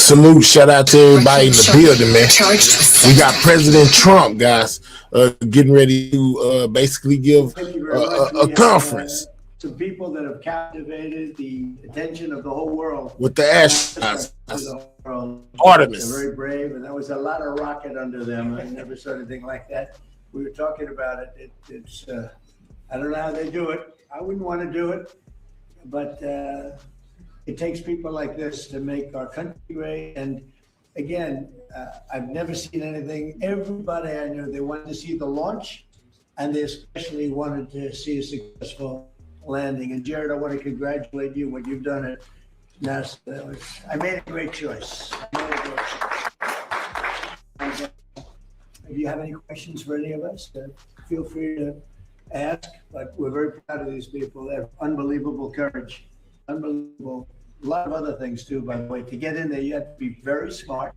Salute, shout out to everybody in the building, man. We got President Trump, guys, getting ready to basically give a conference. Some people that have captivated the attention of the whole world. With the astronauts. Artemis. They're very brave, and there was a lot of rocket under them. I never saw anything like that. We were talking about it. It's I don't know how they do it. I wouldn't want to do it, but it takes people like this to make our country great. And again, I've never seen anything. Everybody I knew, they wanted to see the launch, and they especially wanted to see a successful landing. And Jared, I want to congratulate you what you've done at NASA. I made a great choice. If you have any questions for any of us, feel free to ask. But we're very proud of these people. They have unbelievable courage, unbelievable. A lot of other things too, by the way. To get in there, you have to be very smart.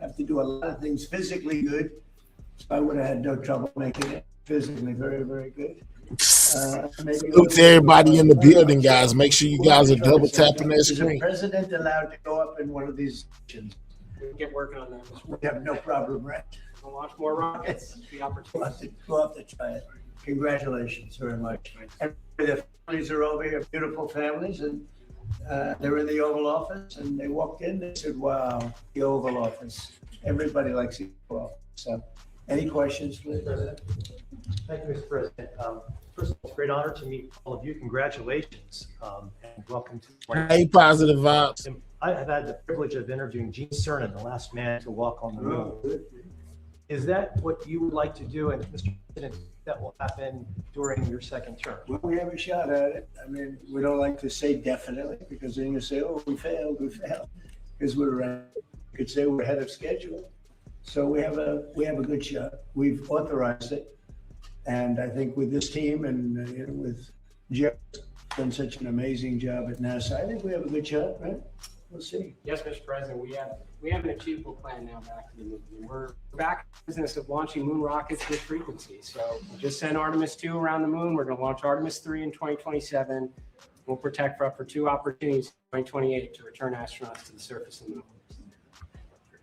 Have to do a lot of things physically good. So I would have had no trouble making it physically very, very good. Salute to everybody in the building, guys. Make sure you guys are double tapping that screen. Is the president allowed to go up in one of these stations? We'll get working on that. We have no problem, right? We'll launch more rockets. The opportunity. We'll have to try it. Congratulations very much. And their families are over here, beautiful families, and they're in the Oval Office, and they walked in, they said, wow, the Oval Office. Everybody likes the Oval Office. So, any questions, please? Thank you, Mr. President. First of all, it's a great honor to meet all of you. Congratulations, and welcome to. Hey, positive vibes. I have had the privilege of interviewing Gene Cernan, the last man to walk on the moon. Is that what you would like to do, and Mr. President, that will happen during your second term? Well, we have a shot at it. I mean, we don't like to say definitely, because then you say, oh, we failed. Because we could say we're ahead of schedule. So we have a good shot. We've authorized it. And I think with this team and with Jeff done such an amazing job at NASA, I think we have a good shot, right? We'll see. Yes, Mr. President, we have an achievable plan now back to the moon. We're back in the business of launching moon rockets with frequency. So we just sent Artemis 2 around the moon. We're going to launch Artemis 3 in 2027. We'll protect for up for 2 opportunities in 2028 to return astronauts to the surface of the moon.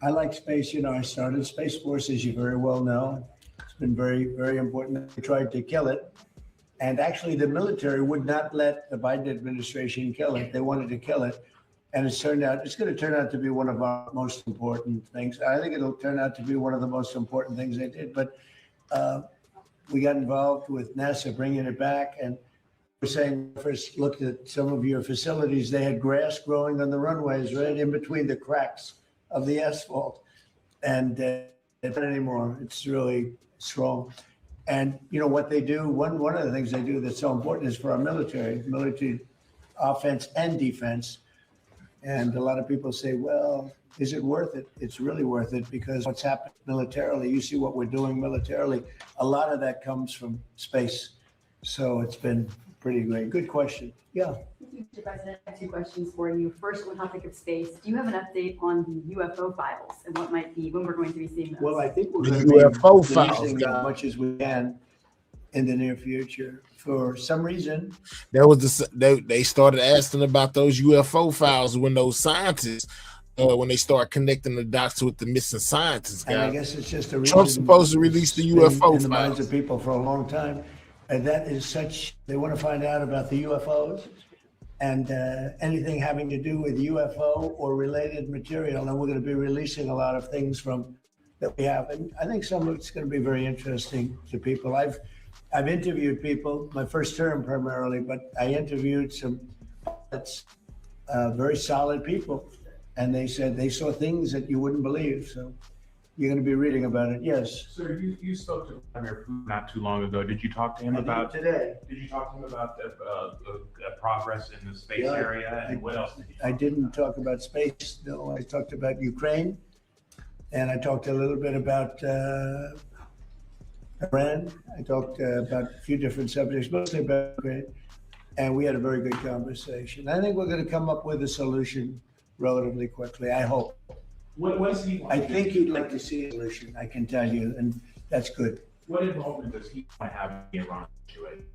I like space. You know, I started Space Force, as you very well know. It's been very, very important. They tried to kill it. And actually, the military would not let the Biden administration kill it. They wanted to kill it. And it's going to turn out to be one of our most important things. I think it'll turn out to be one of the most important things they did. But we got involved with NASA bringing it back. And we're saying, first looked at some of your facilities. They had grass growing on the runways, right in between the cracks of the asphalt. And not anymore. It's really strong. And you know what they do? One of the things they do that's so important is for our military offense and defense. And a lot of people say, well, is it worth it? It's really worth it, because what's happened militarily, you see what we're doing militarily, a lot of that comes from space. So it's been pretty great. Good question. Yeah. Mr. President, I have 2 questions for you. First, on the topic of space, do you have an update on the UFO files and when we're going to be seeing those? Well, I think we're The going to UFO be files, releasing as much as we can in the near future. For some reason, That was they started asking about those UFO files when those scientists, when they start connecting the dots with the missing scientists, and I guys. guess it's just a reason. Trump's supposed to release the UFO in the minds files. of people for a long time. And that is they want to find out about the UFOs and anything having to do with UFO or related material. And we're going to be releasing a lot of things that we have. And I think some of it's going to be very interesting to people. I've interviewed people, my first term primarily, but I interviewed some very solid people. And they said they saw things that you wouldn't believe. So you're going to be reading about it. Yes. Sir, you spoke to Vladimir Putin not too long ago. Did you talk to him about today? Did you talk to him about the progress in the space area, and what else did you? I didn't talk about space. No, I talked about Ukraine, and I talked a little bit about Iran. I talked about a few different subjects, mostly about Ukraine, and we had a very good conversation. I think we're going to come up with a solution relatively quickly. I hope. What does he want? I think he'd like to see a solution, I can tell you, and that's good. What involvement does he want to have in the Iran situation?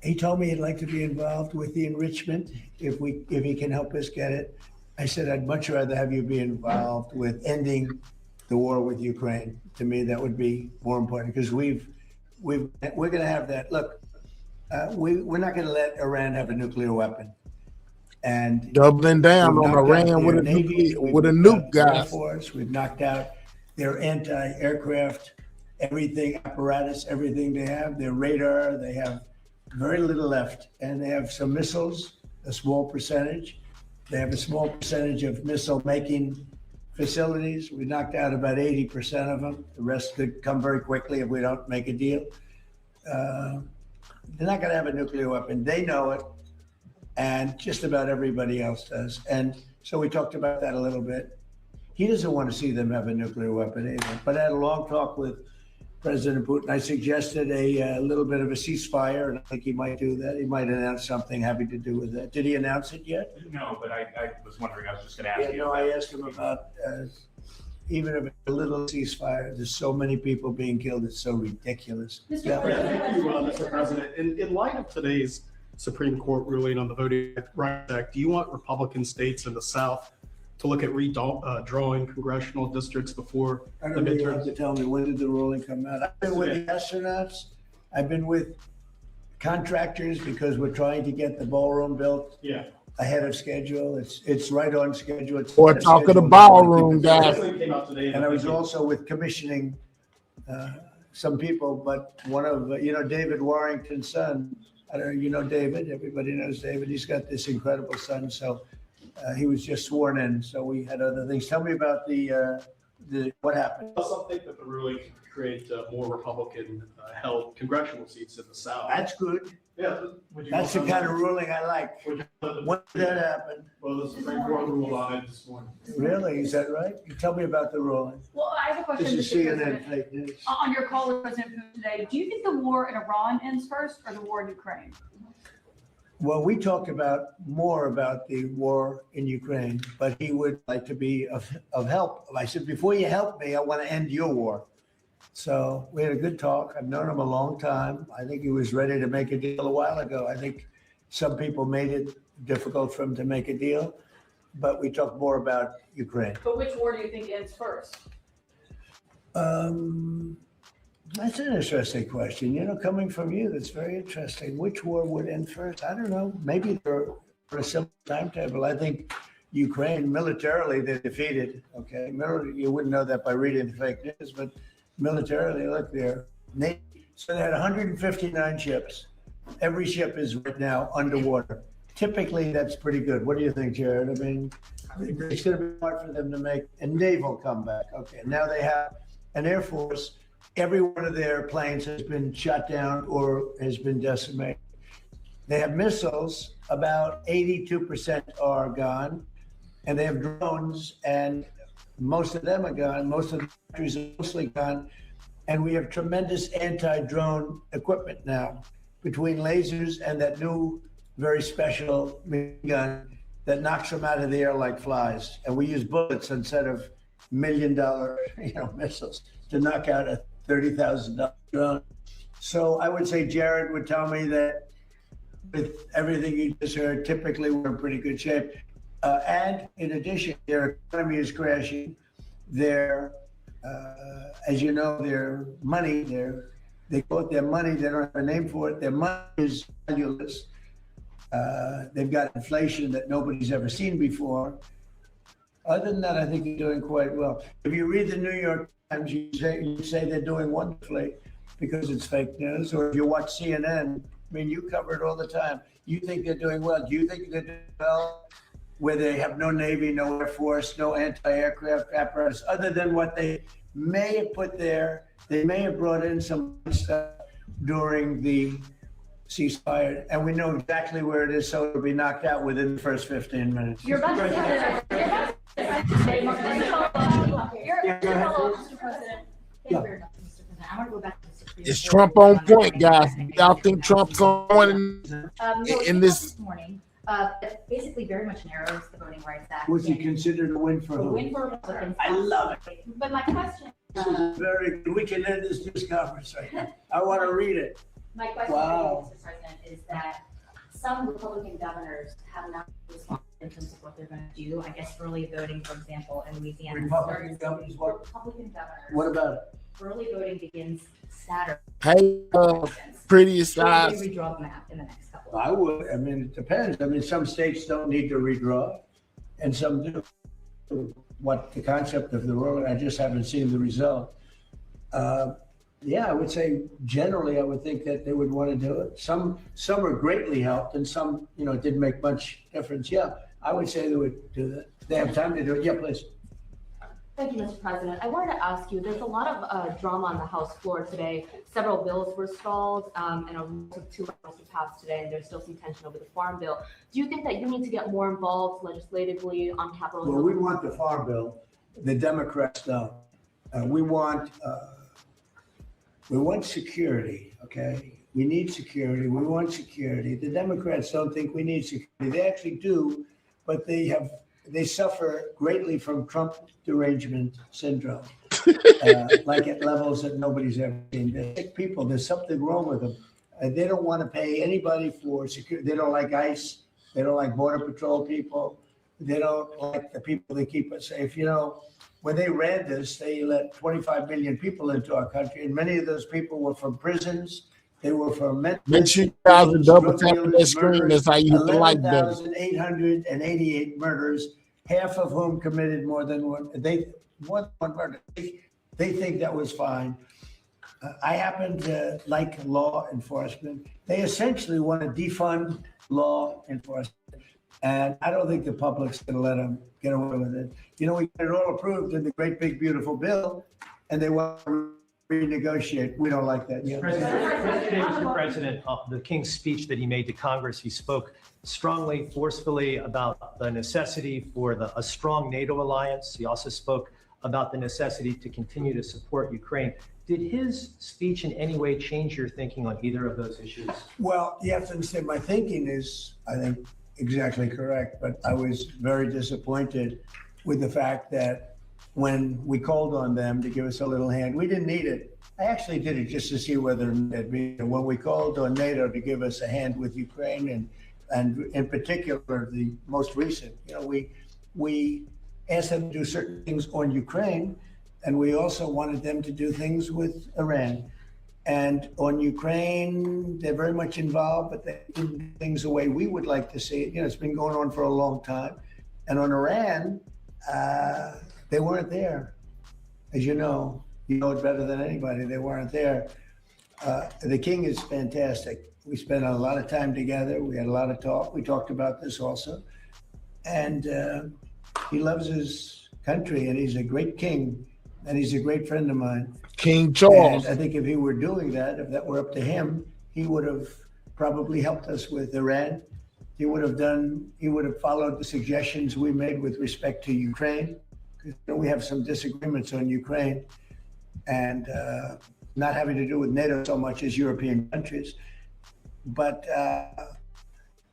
He told me he'd like to be involved with the enrichment if he can help us get it. I said, I'd much rather have you be involved with ending the war with Ukraine. To me, that would be more important because we're going to have that. Look, we're not going to let Iran have a nuclear weapon. And Doubling down on Iran with a nuke, Air guys. Force, we've knocked out their anti-aircraft, everything, apparatus, everything they have, their radar, they have very little left. And they have some missiles, a small percentage. They have a small percentage of missile-making facilities. We knocked out about 80% of them. The rest could come very quickly if we don't make a deal. They're not going to have a nuclear weapon. They know it, and just about everybody else does. And so we talked about that a little bit. He doesn't want to see them have a nuclear weapon either. But I had a long talk with President Putin. I suggested a little bit of a ceasefire, and I think he might do that. He might announce something having to do with that. Did he announce it yet? No, but I was wondering, I was just going to ask you. No, I asked him about even if a little ceasefire. There's so many people being killed. It's so ridiculous. Mr. Yeah. President. Thank you, Mr. President. In light of today's Supreme Court ruling on the Voting Rights Act, do you want Republican states in the South to look at redrawing congressional districts before I the don't know, you have midterms? to tell me, when did the ruling come out? I've been with the astronauts. I've been with contractors because we're trying to get the ballroom built Yeah. ahead of schedule. It's right on schedule. It's Or ahead of talk of the schedule. ballroom, guys. Actually, it came out today. And I was also with commissioning some people, but one of, David Warrington's son, I don't know, you know David, everybody knows David. He's got this incredible son, so he was just sworn in, so we had other things. Tell me about the what happened. Some think that the ruling could create more Republican-held congressional seats in the South. That's good. Yeah. would you That's the welcome kind that? of ruling I like. Would you let the- When did that happen? Well, the Supreme Court ruled on it this morning. Really? Is that right? You tell me about the ruling. Well, I have a question. This is Mr. CNN President. fake news. On your call with President Putin today, do you think the war in Iran ends first or the war in Ukraine? Well, we talked more about the war in Ukraine, but he would like to be of help. I said, before you help me, I want to end your war. So we had a good talk. I've known him a long time. I think he was ready to make a deal a while ago. I think some people made it difficult for him to make a deal, but we talked more about Ukraine. But which war do you think ends first? That's an interesting question. Coming from you, that's very interesting. Which war would end first? I don't know. Maybe they're on a similar timetable. I think Ukraine, militarily, they're defeated. Okay, you wouldn't know that by reading the fake news, but militarily, look, so they had 159 ships. Every ship is right now underwater. Typically, that's pretty good. What do you think, Jared? I mean, it's going to be hard for them to make a naval comeback. Okay, now they have an Air Force. Every one of their planes has been shot down or has been decimated. They have missiles, about 82% are gone, and they have drones, and most of them are gone. Most of the countries are mostly gone, and we have tremendous anti-drone equipment now, between lasers and that new, very special gun that knocks them out of the air like flies. And we use bullets instead of $1 million, missiles to knock out a $30,000 drone. So I would say Jared would tell me that with everything you just heard, typically we're in pretty good shape. And in addition, their economy is crashing. As you know, their money, they call it their money, they don't have a name for it. Their money is valueless. They've got inflation that nobody's ever seen before. Other than that, I think you're doing quite well. If you read the New York Times, you say they're doing wonderfully because it's fake news. Or if you watch CNN, I mean, you cover it all the time. You think they're doing well. Do you think they're doing well where they have no Navy, no Air Force, no anti-aircraft apparatus, other than what they may have put there? They may have brought in some stuff during the ceasefire, and we know exactly where it is, so it'll be knocked out within the first 15 minutes. You're about to say Mr. President. Yeah. I want to go back to the Supreme Is Court. Trump on point, guys? Y'all think Trump's going No, in he this- this morning, but basically very much narrows the Voting Rights Act. Was he and considered a win for a who? win for Republicans. I love it. But my question, This is very good. We can end this news conference right now. I want to read it. my question Wow. to you, Mr. President, is that some Republican governors have not responded in terms of what they're going to do. I guess early voting, for example, in Louisiana. Republican governors, what? Republican governors. What about it? Early voting begins Saturday. Hey, prettiest Should we eyes. redraw the map in the next couple of I would. I mean, it depends. I mean, some states don't need to redraw, and some do. What the concept of the road, I just haven't seen the result. Yeah, I would say generally, I would think that they would want to do it. Some are greatly helped, and some, didn't make much difference. Yeah, I would say they would do that. They have time to do it. Yeah, please. Thank you, Mr. President. I wanted to ask you, there's a lot of drama on the House floor today. Several bills were stalled, and a rule took 2 hours to pass today, and there's still some tension over the farm bill. Do you think that you need to get more involved legislatively on Capitol Hill? Well, we want the farm bill. The Democrats don't. We want security, okay? We need security. We want security. The Democrats don't think we need security. They actually do, but they suffer greatly from Trump derangement syndrome, like at levels that nobody's ever seen. They're sick people. There's something wrong with them. They don't want to pay anybody for security. They don't like ICE. They don't like Border Patrol people. They don't like the people that keep us safe. When they ran this, they let 25 million people into our country, and many of those people were from prisons. They were from mental. Make sure you guys are double tapping that screen. That's how you hit the like button. 11,888 murders, half of whom committed more than one murder. They think that was fine. I happen to like law enforcement. They essentially want to defund law enforcement. And I don't think the public's going to let them get away with it. We got it all approved in the great big beautiful bill, and they want to renegotiate. We don't like that. Mr. President, the King's speech that he made to Congress, he spoke strongly, forcefully about the necessity for a strong NATO alliance. He also spoke about the necessity to continue to support Ukraine. Did his speech in any way change your thinking on either of those issues? Well, you have to understand, my thinking is, I think, exactly correct, but I was very disappointed with the fact that when we called on them to give us a little hand, we didn't need it. I actually did it just to see whether it'd be, when we called on NATO to give us a hand with Ukraine and in particular the most recent, we asked them to do certain things on Ukraine, and we also wanted them to do things with Iran. And on Ukraine, they're very much involved, but they do things the way we would like to see it. It's been going on for a long time. And on Iran, they weren't there. As you know it better than anybody. They weren't there. The king is fantastic. We spent a lot of time together. We had a lot of talk. We talked about this also. And he loves his country, and he's a great king, and he's a great friend of mine. King Charles. And I think if he were doing that, if that were up to him, he would have probably helped us with Iran. He would have followed the suggestions we made with respect to Ukraine. Because we have some disagreements on Ukraine, and not having to do with NATO so much as European countries. But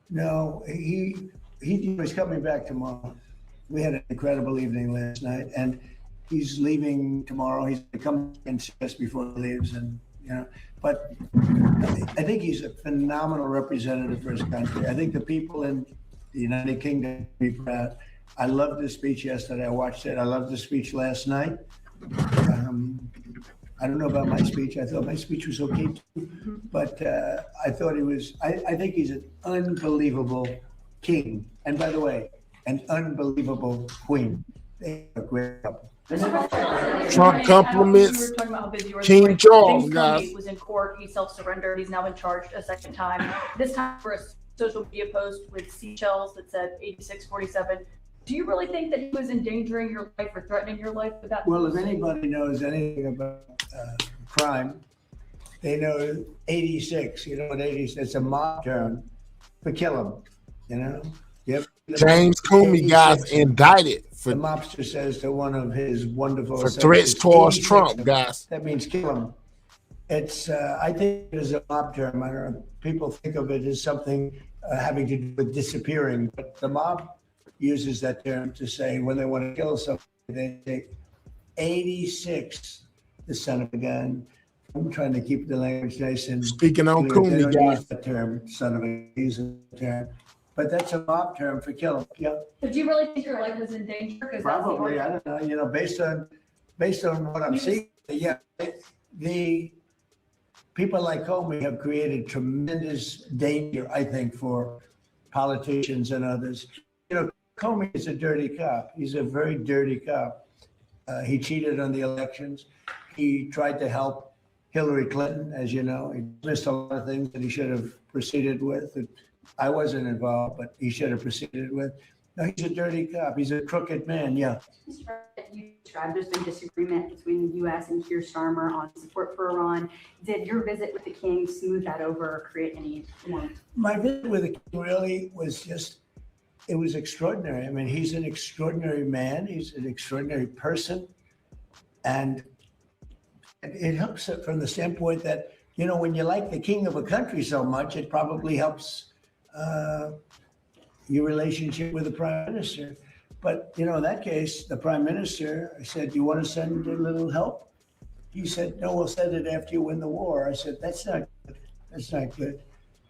no, he's coming back tomorrow. We had an incredible evening last night, and he's leaving tomorrow. He's going to come and see us before he leaves, but I think he's a phenomenal representative for his country. I think the people in the United Kingdom be proud. I loved the speech yesterday. I watched it. I loved the speech last night. I don't know about my speech. I thought my speech was okay too, but I thought I think he's an unbelievable king. And by the way, an unbelievable queen. They're a great couple. Trump compliments King Charles, guys. Comey was in court. He self-surrendered. He's now been charged a second time. This time for a social media post with seashells that said 8647. Do you really think that he was endangering your life or threatening your life with that? Well, if anybody knows anything about crime, they know 86. You know what 86? It's a mob term for kill him. James Comey, guys, indicted the mobster says to one of his wonderful for threats towards Trump, guys. That means kill him. It's I think it is a mob term. I don't know. People think of it as something having to do with disappearing, but the mob uses that term to say when they want to kill somebody, they say 86, the son of a gun. I'm trying to keep the language nice and speaking on clear. Comey, guys. Use the term son of a gun. Use the term. but that's a mob term for kill him. Yeah, But do you really think your life was in danger? 'Cause that's the probably. I order. don't know. Based on what I'm seeing, yeah, the people like Comey have created tremendous danger, I think, for politicians and others. Comey is a dirty cop. He's a very dirty cop. He cheated on the elections. He tried to help Hillary Clinton, as you know. He missed a lot of things that he should have proceeded with. I wasn't involved, but he should have proceeded with. No, he's a dirty cop. He's a crooked man. Yeah. Mr. President, you described there's been disagreement between the U.S. and Keir Starmer on support for Iran. Did your visit with the king smooth that over or create any more? My visit with the king really was it was extraordinary. I mean, he's an extraordinary man. He's an extraordinary person. And it helps from the standpoint that, when you like the king of a country so much, it probably helps your relationship with the prime minister. But, in that case, the prime minister, I said, "You want to send a little help?" He said, "No, we'll send it after you win the war." I said, "That's not good. That's not good."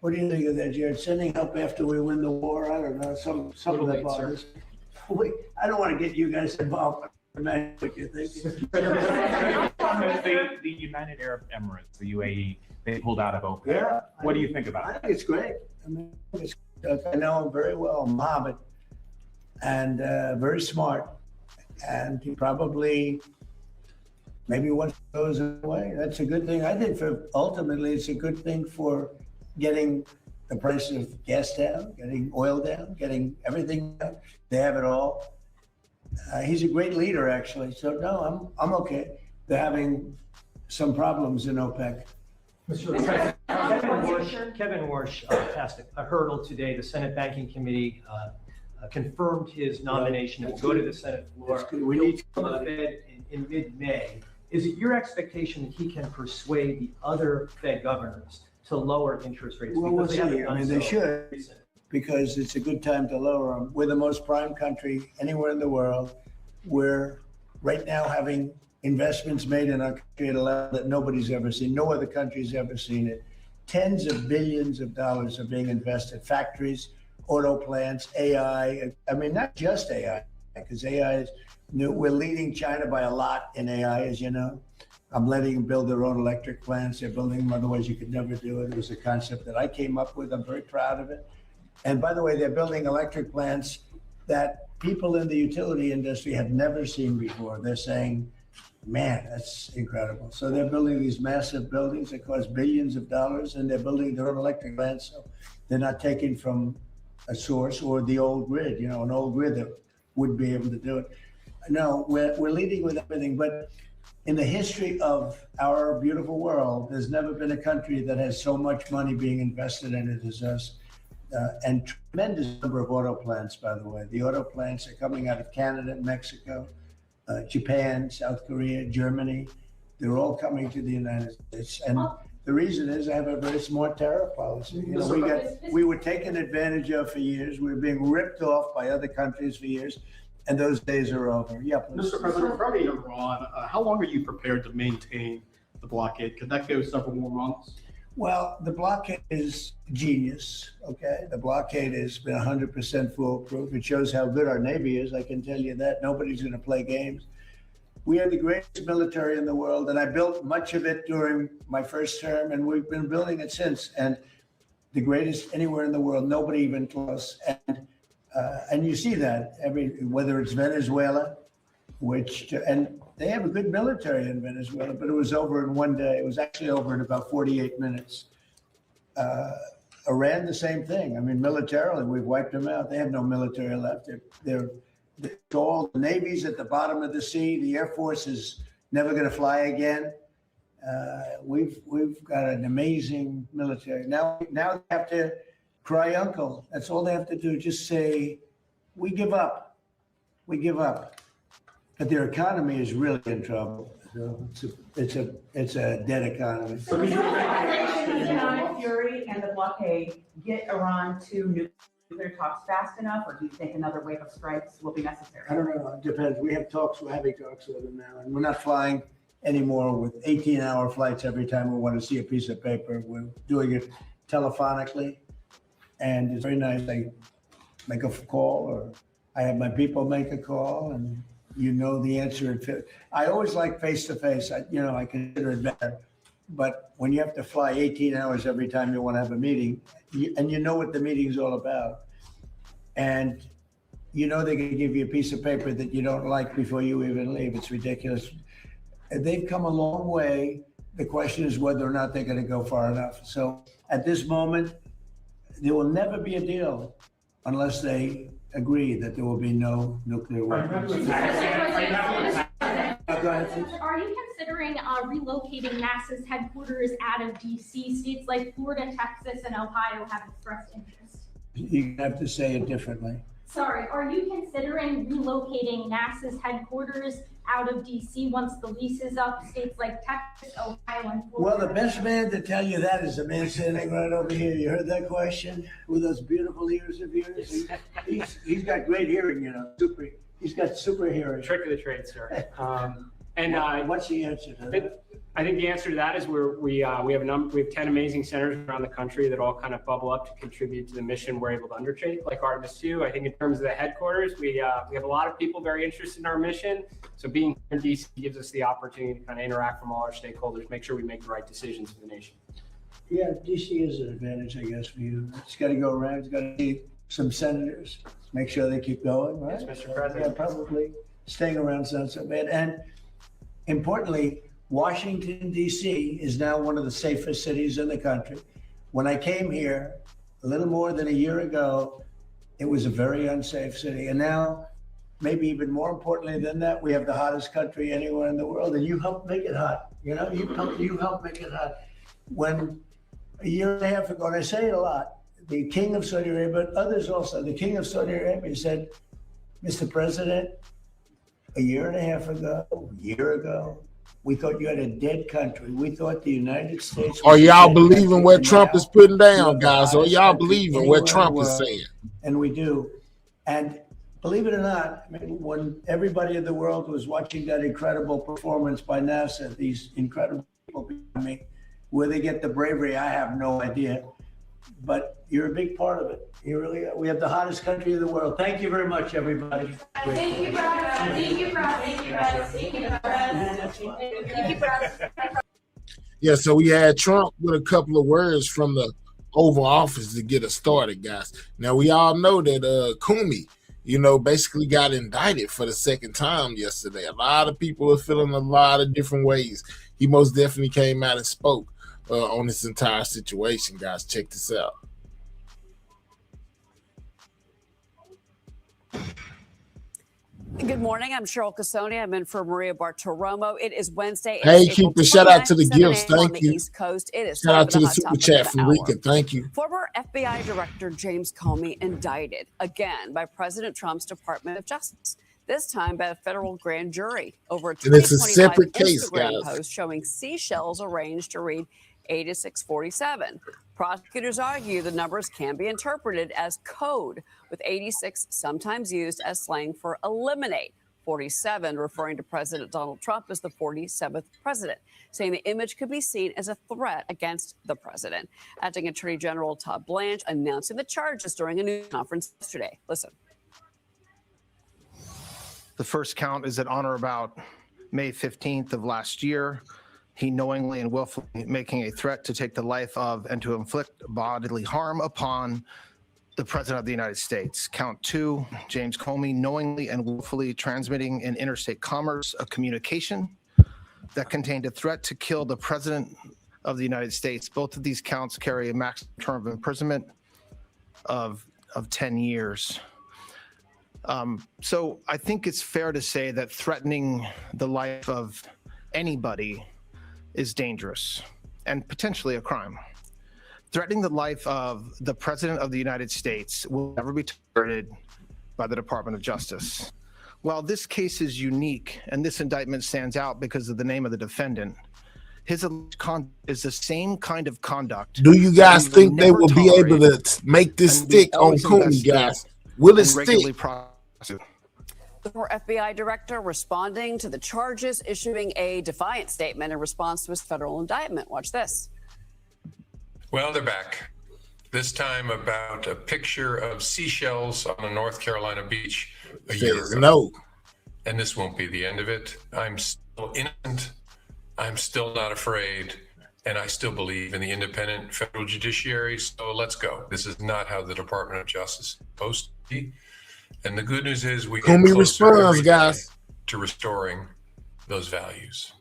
What do you think of that, Jared? Sending help after we win the war? I don't know. Some of that bothers. Wait, I don't want to get you guys involved. Imagine what you think. The United Arab Emirates, the UAE, they pulled out of OPEC. Yeah. What do you think about I it? think it's great. I know him very well, Mohammed, and very smart. And he probably, maybe once it goes away, that's a good thing. I think ultimately it's a good thing for getting the price of gas down, getting oil down, getting everything down. They have it all. He's a great leader, actually. So no, I'm okay. They're having some problems in OPEC. Mr. President, Kevin Warsh passed a hurdle today. The Senate Banking Committee confirmed his nomination to go to the Senate floor. We need to the Fed in mid-May. Is it your expectation that he can persuade the other Fed governors to lower interest rates? Well, we'll Because they haven't see. done They so should, recently. because it's a good time to lower them. We're the most prime country anywhere in the world. We're right now having investments made in our country at a level that nobody's ever seen. No other country's ever seen it. Tens of billions of dollars are being invested. Factories, auto plants, AI. I mean, not just AI, because AI is new. We're leading China by a lot in AI, as you know. I'm letting them build their own electric plants. They're building them, otherwise you could never do it. It was a concept that I came up with. I'm very proud of it. And by the way, they're building electric plants that people in the utility industry have never seen before. They're saying, man, that's incredible. So they're building these massive buildings that cost billions of dollars, and they're building their own electric plants. So they're not taking from a source or the old grid, an old grid that would be able to do it. No, we're leading with everything. But in the history of our beautiful world, there's never been a country that has so much money being invested in it as us. And tremendous number of auto plants, by the way. The auto plants are coming out of Canada, Mexico, Japan, South Korea, Germany. They're all coming to the United States. And the reason is I have a very smart tariff policy. We were taken advantage of for years. We were being ripped off by other countries for years. And those days are over. Yeah, please. Mr. President, regarding Iran, how long are you prepared to maintain the blockade? Could that go several more months? Well, the blockade is genius, okay? The blockade has been 100% foolproof. It shows how good our Navy is, I can tell you that. Nobody's going to play games. We are the greatest military in the world, and I built much of it during my first term, and we've been building it since. And the greatest anywhere in the world, nobody even close. And you see that, whether it's Venezuela, and they have a good military in Venezuela, but it was over in one day. It was actually over in about 48 minutes. Iran, the same thing. I mean, militarily, we've wiped them out. They have no military left. They're all the Navy's at the bottom of the sea. The Air Force is never going to fly again. We've got an amazing military. Now they have to cry uncle. That's all they have to do. Just say, we give up. We give up. But their economy is really in trouble. So it's a dead economy. Can Fury and the blockade get Iran to nuclear talks fast enough, or do you think another wave of strikes will be necessary? I don't know. It depends. We're having talks with them now, and we're not flying anymore with 18-hour flights every time we want to see a piece of paper. We're doing it telephonically, and it's very nice. make a call, or I have my people make a call, and you know the answer. I always like face-to-face. I consider it better. But when you have to fly 18 hours every time you want to have a meeting, and you know what the meeting's all about, and you know they're going to give you a piece of paper that you don't like before you even leave. It's ridiculous. And they've come a long way. The question is whether or not they're going to go far enough. So at this moment, there will never be a deal unless they agree that there will be no nuclear weapons. Are you considering relocating NASA's headquarters out of DC? States like Florida, Texas, and Ohio have expressed interest. You have to say it differently. Sorry, are you considering relocating NASA's headquarters out of DC once the lease is up? States like Texas, Ohio, and Florida. Well, the best man to tell you that is the man sitting right over here. You heard that question with those beautiful ears of yours? He's got great hearing, you know. He's got super hearing. Trick of the trade, sir. What's the answer to that? I think the answer to that is we have 10 amazing centers around the country that all kind of bubble up to contribute to the mission we're able to undertake, like Artemis II. I think in terms of the headquarters, we have a lot of people very interested in our mission. So being here in DC gives us the opportunity to kind of interact from all our stakeholders, make sure we make the right decisions for the nation. Yeah, DC is an advantage, I guess, for you. It's got to go around. It's got to see some senators, make sure they keep going, right? Yes, Mr. President. Yeah, probably staying around sounds so bad. And importantly, Washington, D.C. is now one of the safest cities in the country. When I came here a little more than a year ago, it was a very unsafe city. And now, maybe even more importantly than that, we have the hottest country anywhere in the world. And you helped make it hot. You know, you helped make it hot. When a year and a half ago, and I say it a lot, the King of Saudi Arabia, but others also, the King of Saudi Arabia said, Mr. President, a year and a half ago, we thought you had a dead country. We thought the United States. Are y'all believing what Trump is putting down, guys? Are y'all believing what Trump is saying? And we do. And believe it or not, I mean, when everybody in the world was watching that incredible performance by NASA, these incredible people behind me, where they get the bravery, I have no idea. But you're a big part of it. You really are. We have the hottest country in the world. Thank you very much, everybody. Thank you, Brad. Thank you, Brad. Thank you, Brad. Thank you, Brad. Thank you, Brad. Yeah, so we had Trump with a couple of words from the Oval Office to get us started, guys. Now, we all know that Comey, basically got indicted for the second time yesterday. A lot of people are feeling a lot of different ways. He most definitely came out and spoke on this entire situation, guys. Check this out. Good morning. I'm Cheryl Casoni. I'm in for Maria Bartiromo. It is Wednesday. Hey, keep a shout out to the gifts. Thank you. East Coast. It is shout out to the super chat from Rika. Thank you. Former FBI Director James Comey indicted again by President Trump's Department of Justice. This time by a federal grand jury over a 2025 Instagram post showing seashells arranged to read 8647. Prosecutors argue the numbers can be interpreted as code, with 86 sometimes used as slang for eliminate, 47 referring to President Donald Trump as the 47th president, saying the image could be seen as a threat against the president. Acting Attorney General Todd Blanche announcing the charges during a news conference yesterday. Listen. The first count is at on or about May 15th of last year. He knowingly and willfully making a threat to take the life of and to inflict bodily harm upon the President of the United States. Count 2, James Comey knowingly and willfully transmitting in interstate commerce a communication that contained a threat to kill the President of the United States. Both of these counts carry a maximum term of imprisonment of 10 years. So I think it's fair to say that threatening the life of anybody is dangerous and potentially a crime. Threatening the life of the President of the United States will never be tolerated by the Department of Justice. While this case is unique and this indictment stands out because of the name of the defendant, his conduct is the same kind of conduct. Do you guys think they will be able to make this stick on Comey, guys? Will it stick? The former FBI director responding to the charges, issuing a defiant statement in response to his federal indictment. Watch this. Well, they're back. this time about a picture of seashells on a North Carolina beach a year ago. No. And this won't be the end of it. I'm still innocent. I'm still not afraid. And I still believe in the independent federal judiciary. So let's go. This is not how the Department of Justice is supposed to be. And the good news is we get Comey closer responds, every day guys. to restoring those values.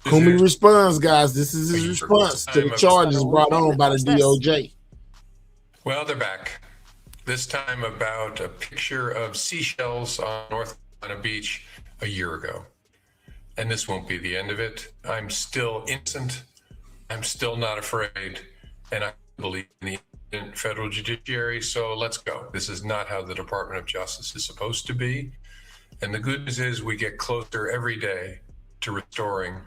Comey responds, guys. This is his response to the charges brought on by the DOJ. Well, they're back. This time about a picture of seashells on North Carolina beach a year ago. And this won't be the end of it. I'm still innocent. I'm still not afraid. And I believe in the independent federal judiciary. So let's go. This is not how the Department of Justice is supposed to be. And the good news is we get closer every day to restoring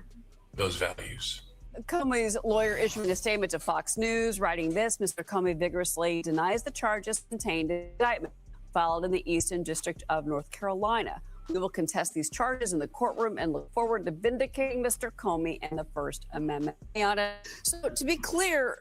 those values. Comey's lawyer issuing a statement to Fox News, writing this: Mr. Comey vigorously denies the charges contained in the indictment filed in the Eastern District of North Carolina. We will contest these charges in the courtroom and look forward to vindicating Mr. Comey and the First Amendment. So to be clear,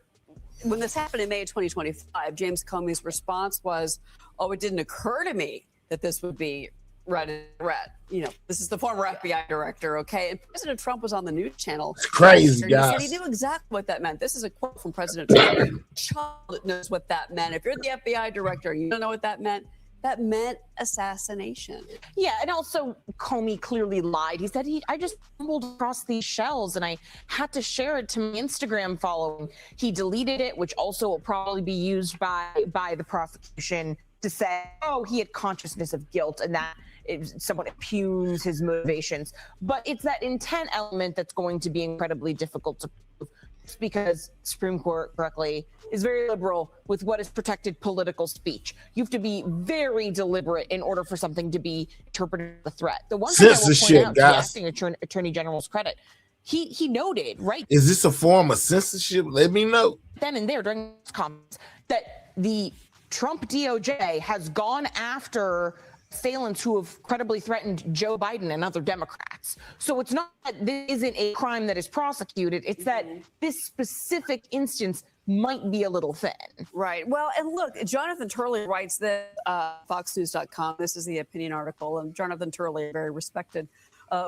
when this happened in May of 2025, James Comey's response was, oh, it didn't occur to me that this would be read in red. You know, this is the former FBI director, okay? And President Trump was on the news channel. It's crazy, He guys. said he knew exactly what that meant. This is a quote from President Trump. Child knows what that meant. If you're the FBI director and you don't know what that meant assassination. Yeah, and also Comey clearly lied. He said I just stumbled across these shells and I had to share it to my Instagram following. He deleted it, which also will probably be used by the prosecution to say, oh, he had consciousness of guilt and that it somewhat impugns his motivations. But it's that intent element that's going to be incredibly difficult to prove, just because Supreme Court correctly is very liberal with what is protected political speech. You have to be very deliberate in order for something to be interpreted as a threat. The one thing I will point out to the acting attorney general's credit, he noted, right? Is this a form of censorship? Let me know. Then and there during his comments that the Trump DOJ has gone after assailants who have credibly threatened Joe Biden and other Democrats. So it's not that this isn't a crime that is prosecuted. It's that this specific instance might be a little thin. Right. Well, and look, Jonathan Turley writes this, foxnews.com. This is the opinion article. And Jonathan Turley, a very respected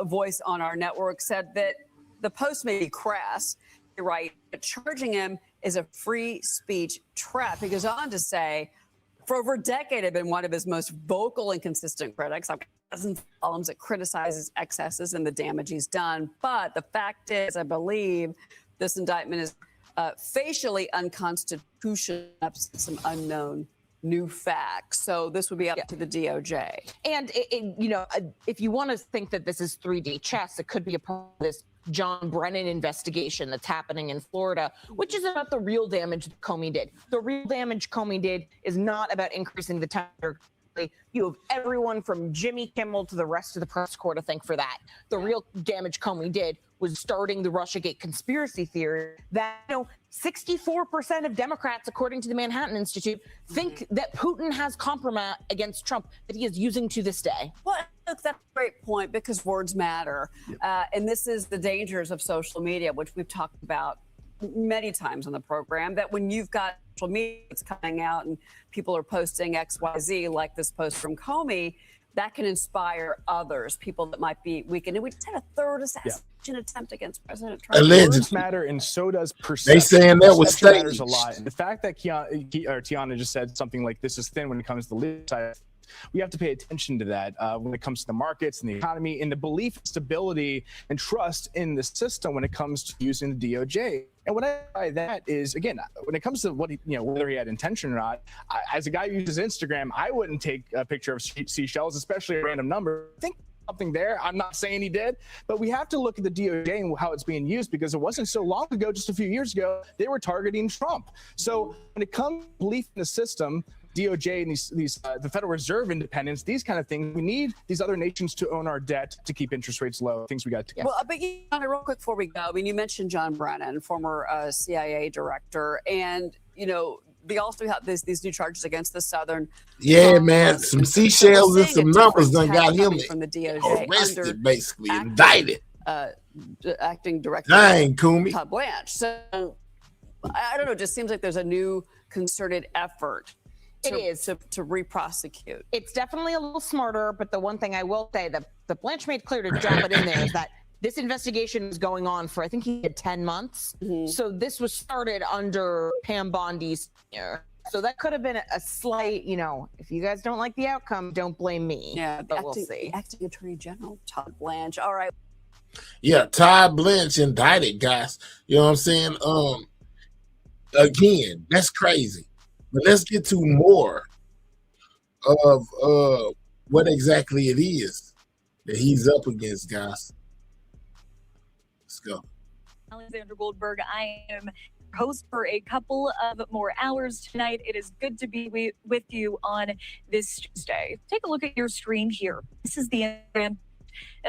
voice on our network, said that the post may be crass, right, but charging him is a free speech trap. He goes on to say, for over a decade, I've been one of his most vocal and consistent critics. I've got dozens of columns that criticize his excesses and the damage he's done. But the fact is, I believe this indictment is facially unconstitutional, some unknown new facts. So this would be up to the DOJ. And, if you want to think that this is 3D chess, it could be a part of this John Brennan investigation that's happening in Florida, which is about the real damage that Comey did. The real damage Comey did is not about increasing the temperature. You have everyone from Jimmy Kimmel to the rest of the press corps to thank for that. The real damage Comey did was starting the Russiagate conspiracy theory that 64% of Democrats, according to the Manhattan Institute, think that Putin has compromise against Trump that he is using to this day. Well, look, that's a great point because words matter. And this is the dangers of social media, which we've talked about many times on the program, that when you've got social media that's coming out and people are posting XYZ, like this post from Comey, that can inspire others, people that might be weakened. And we just had a third assassination attempt against President Trump. Words matter, and so does perception. They saying that was Perception matters staged. a lot. And the fact that Tiana just said something like this is thin when it comes to the legal side, we have to pay attention to that when it comes to the markets and the economy and the belief, stability, and trust in the system when it comes to using the DOJ. And what I mean by that is, again, when it comes to what whether he had intention or not, as a guy who uses Instagram, I wouldn't take a picture of seashells, especially a random number. I think something there. I'm not saying he did, but we have to look at the DOJ and how it's being used, because it wasn't so long ago, just a few years ago, they were targeting Trump. So when it comes to belief in the system, DOJ and these the Federal Reserve independence, these kind of things, we need these other nations to own our debt to keep interest rates low. Things we got to. Well, but real quick before we go, I mean, you mentioned John Brennan, former CIA director, and they also have these new charges against the Southern. Man, some seashells and some numbers done got him from the DOJ arrested, basically indicted. Acting director. Dang, Comey. Todd Blanche. So I don't know. It just seems like there's a new concerted effort to re-prosecute. It's definitely a little smarter, but the one thing I will say that Blanche made clear to drop it in there is that this investigation is going on for, I think he had 10 months. So this was started under Pam Bondi's tenure. So that could have been a slight, if you guys don't like the outcome, don't blame me. Yeah, but we'll see. The acting Attorney General, Todd Blanche. All right. Yeah, Todd Blanche indicted, guys. You know what I'm saying? Again, that's crazy. But let's get to more of what exactly it is that he's up against, guys. Let's go. Alexander Goldberg, I am host for a couple of more hours tonight. It is good to be with you on this Tuesday. Take a look at your screen here. This is the Instagram.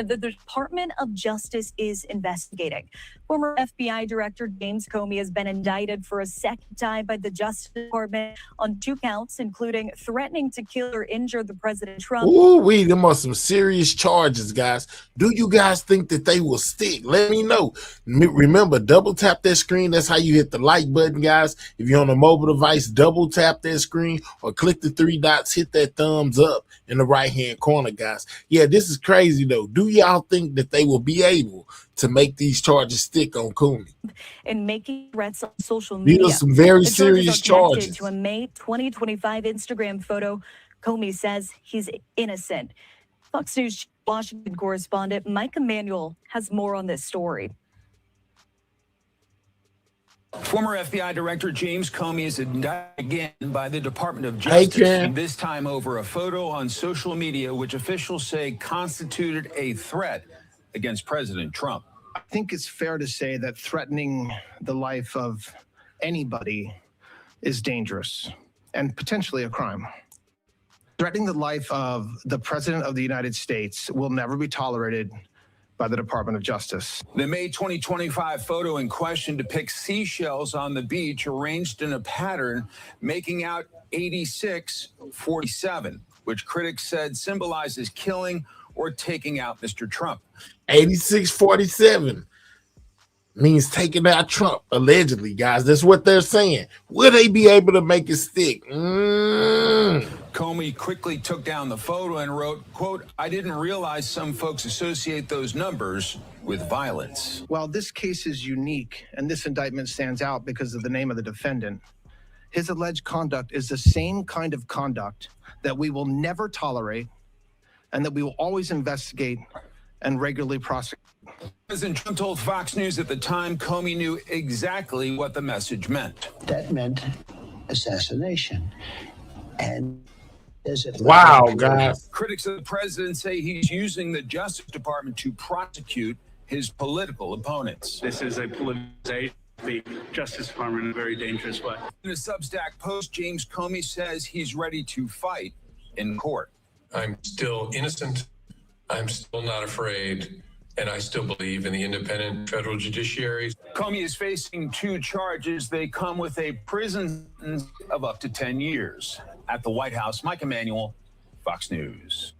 The Department of Justice is investigating. Former FBI Director James Comey has been indicted for a second time by the Justice Department on 2 counts, including threatening to kill or injure the President Trump. Ooh, them are some serious charges, guys. Do you guys think that they will stick? Let me know. Remember, double tap that screen. That's how you hit the like button, guys. If you're on a mobile device, double tap that screen or click the 3 dots, hit that thumbs up in the right-hand corner, guys. Yeah, this is crazy, though. Do y'all think that they will be able to make these charges stick on Comey? And making threats on social media. These are some very The serious charges. charges. To a May 2025 Instagram photo, Comey says he's innocent. Fox News Washington correspondent Mike Emanuel has more on this story. Former FBI Director James Comey is indicted again by the Department of Justice, and this time over a photo on social media which officials say constituted a threat against President Trump. I think it's fair to say that threatening the life of anybody is dangerous and potentially a crime. Threatening the life of the President of the United States will never be tolerated by the Department of Justice. The May 2025 photo in question depicts seashells on the beach arranged in a pattern making out 86-47, which critics said symbolizes killing or taking out Mr. Trump. 86-47 means taking out Trump, allegedly, guys. That's what they're saying. Will they be able to make it stick? Comey quickly took down the photo and wrote, quote, "I didn't realize some folks associate those numbers with violence." While this case is unique and this indictment stands out because of the name of the defendant, his alleged conduct is the same kind of conduct that we will never tolerate and that we will always investigate and regularly prosecute. President Trump told Fox News at the time Comey knew exactly what the message meant. That meant assassination. And wow, guys. Critics of the president say he's using the Justice Department to prosecute his political opponents. This is a politicization of the Justice Department in a very dangerous way. In a Substack post, James Comey says he's ready to fight in court. I'm still innocent. I'm still not afraid. And I still believe in the independent federal judiciary. Comey is facing 2 charges. They come with a prison sentence of up to 10 years. At the White House, Mike Emanuel, Fox News.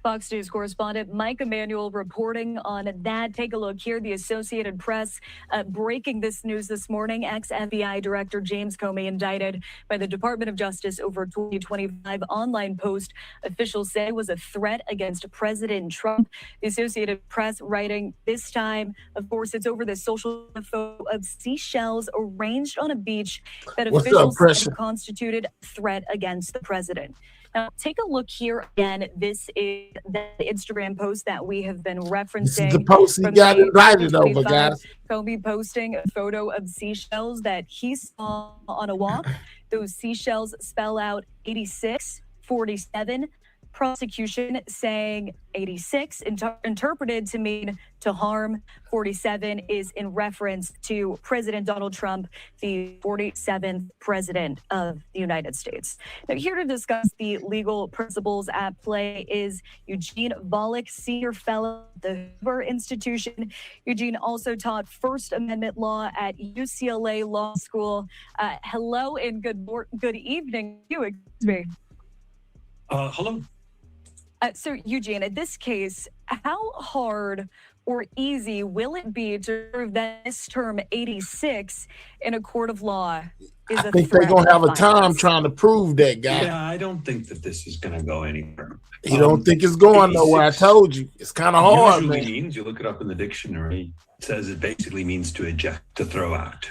Fox News correspondent Mike Emanuel reporting on that. Take a look here. The Associated Press breaking this news this morning. Ex-FBI Director James Comey indicted by the Department of Justice over 2025 online post officials say was a threat against President Trump. The Associated Press writing this time, of course, it's over the social photo of seashells arranged on a beach that officials said constituted a threat against the president. Now, take a look here again. This is the Instagram post that we have been referencing. This is the post he got invited over, guys. Comey posting a photo of seashells that he saw on a walk. Those seashells spell out 86-47. Prosecution saying 86 interpreted to mean to harm. 47 is in reference to President Donald Trump, the 47th president of the United States. Now, here to discuss the legal principles at play is Eugene Volokh, senior fellow at the Hoover Institution. Eugene also taught First Amendment law at UCLA Law School. Hello and good evening. Excuse me. Hello. So, Eugene, in this case, how hard or easy will it be to prove that this term 86 in a court of law is I a think they're threat gonna have a of time violence? trying to prove that, guy. Yeah, I don't think that this is going to go anywhere. You don't think it's going nowhere? I told you, it's kind of hard, Usually man. means, you look it up in the dictionary, it says it basically means to eject, to throw out.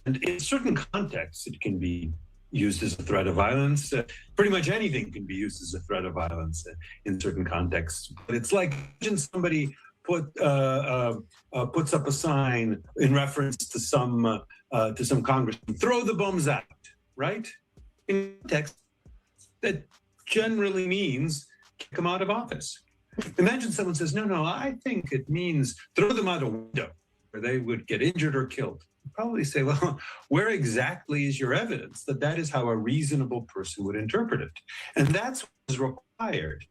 And in certain contexts, it can be used as a threat of violence. Pretty much anything can be used as a threat of violence in certain contexts. But it's like, imagine somebody puts up a sign in reference to some congressman, throw the bums out, right? In context, that generally means kick them out of office. Imagine someone says, no, I think it means throw them out a window where they would get injured or killed. You'd probably say, well, where exactly is your evidence that that is how a reasonable person would interpret it? And that's what is required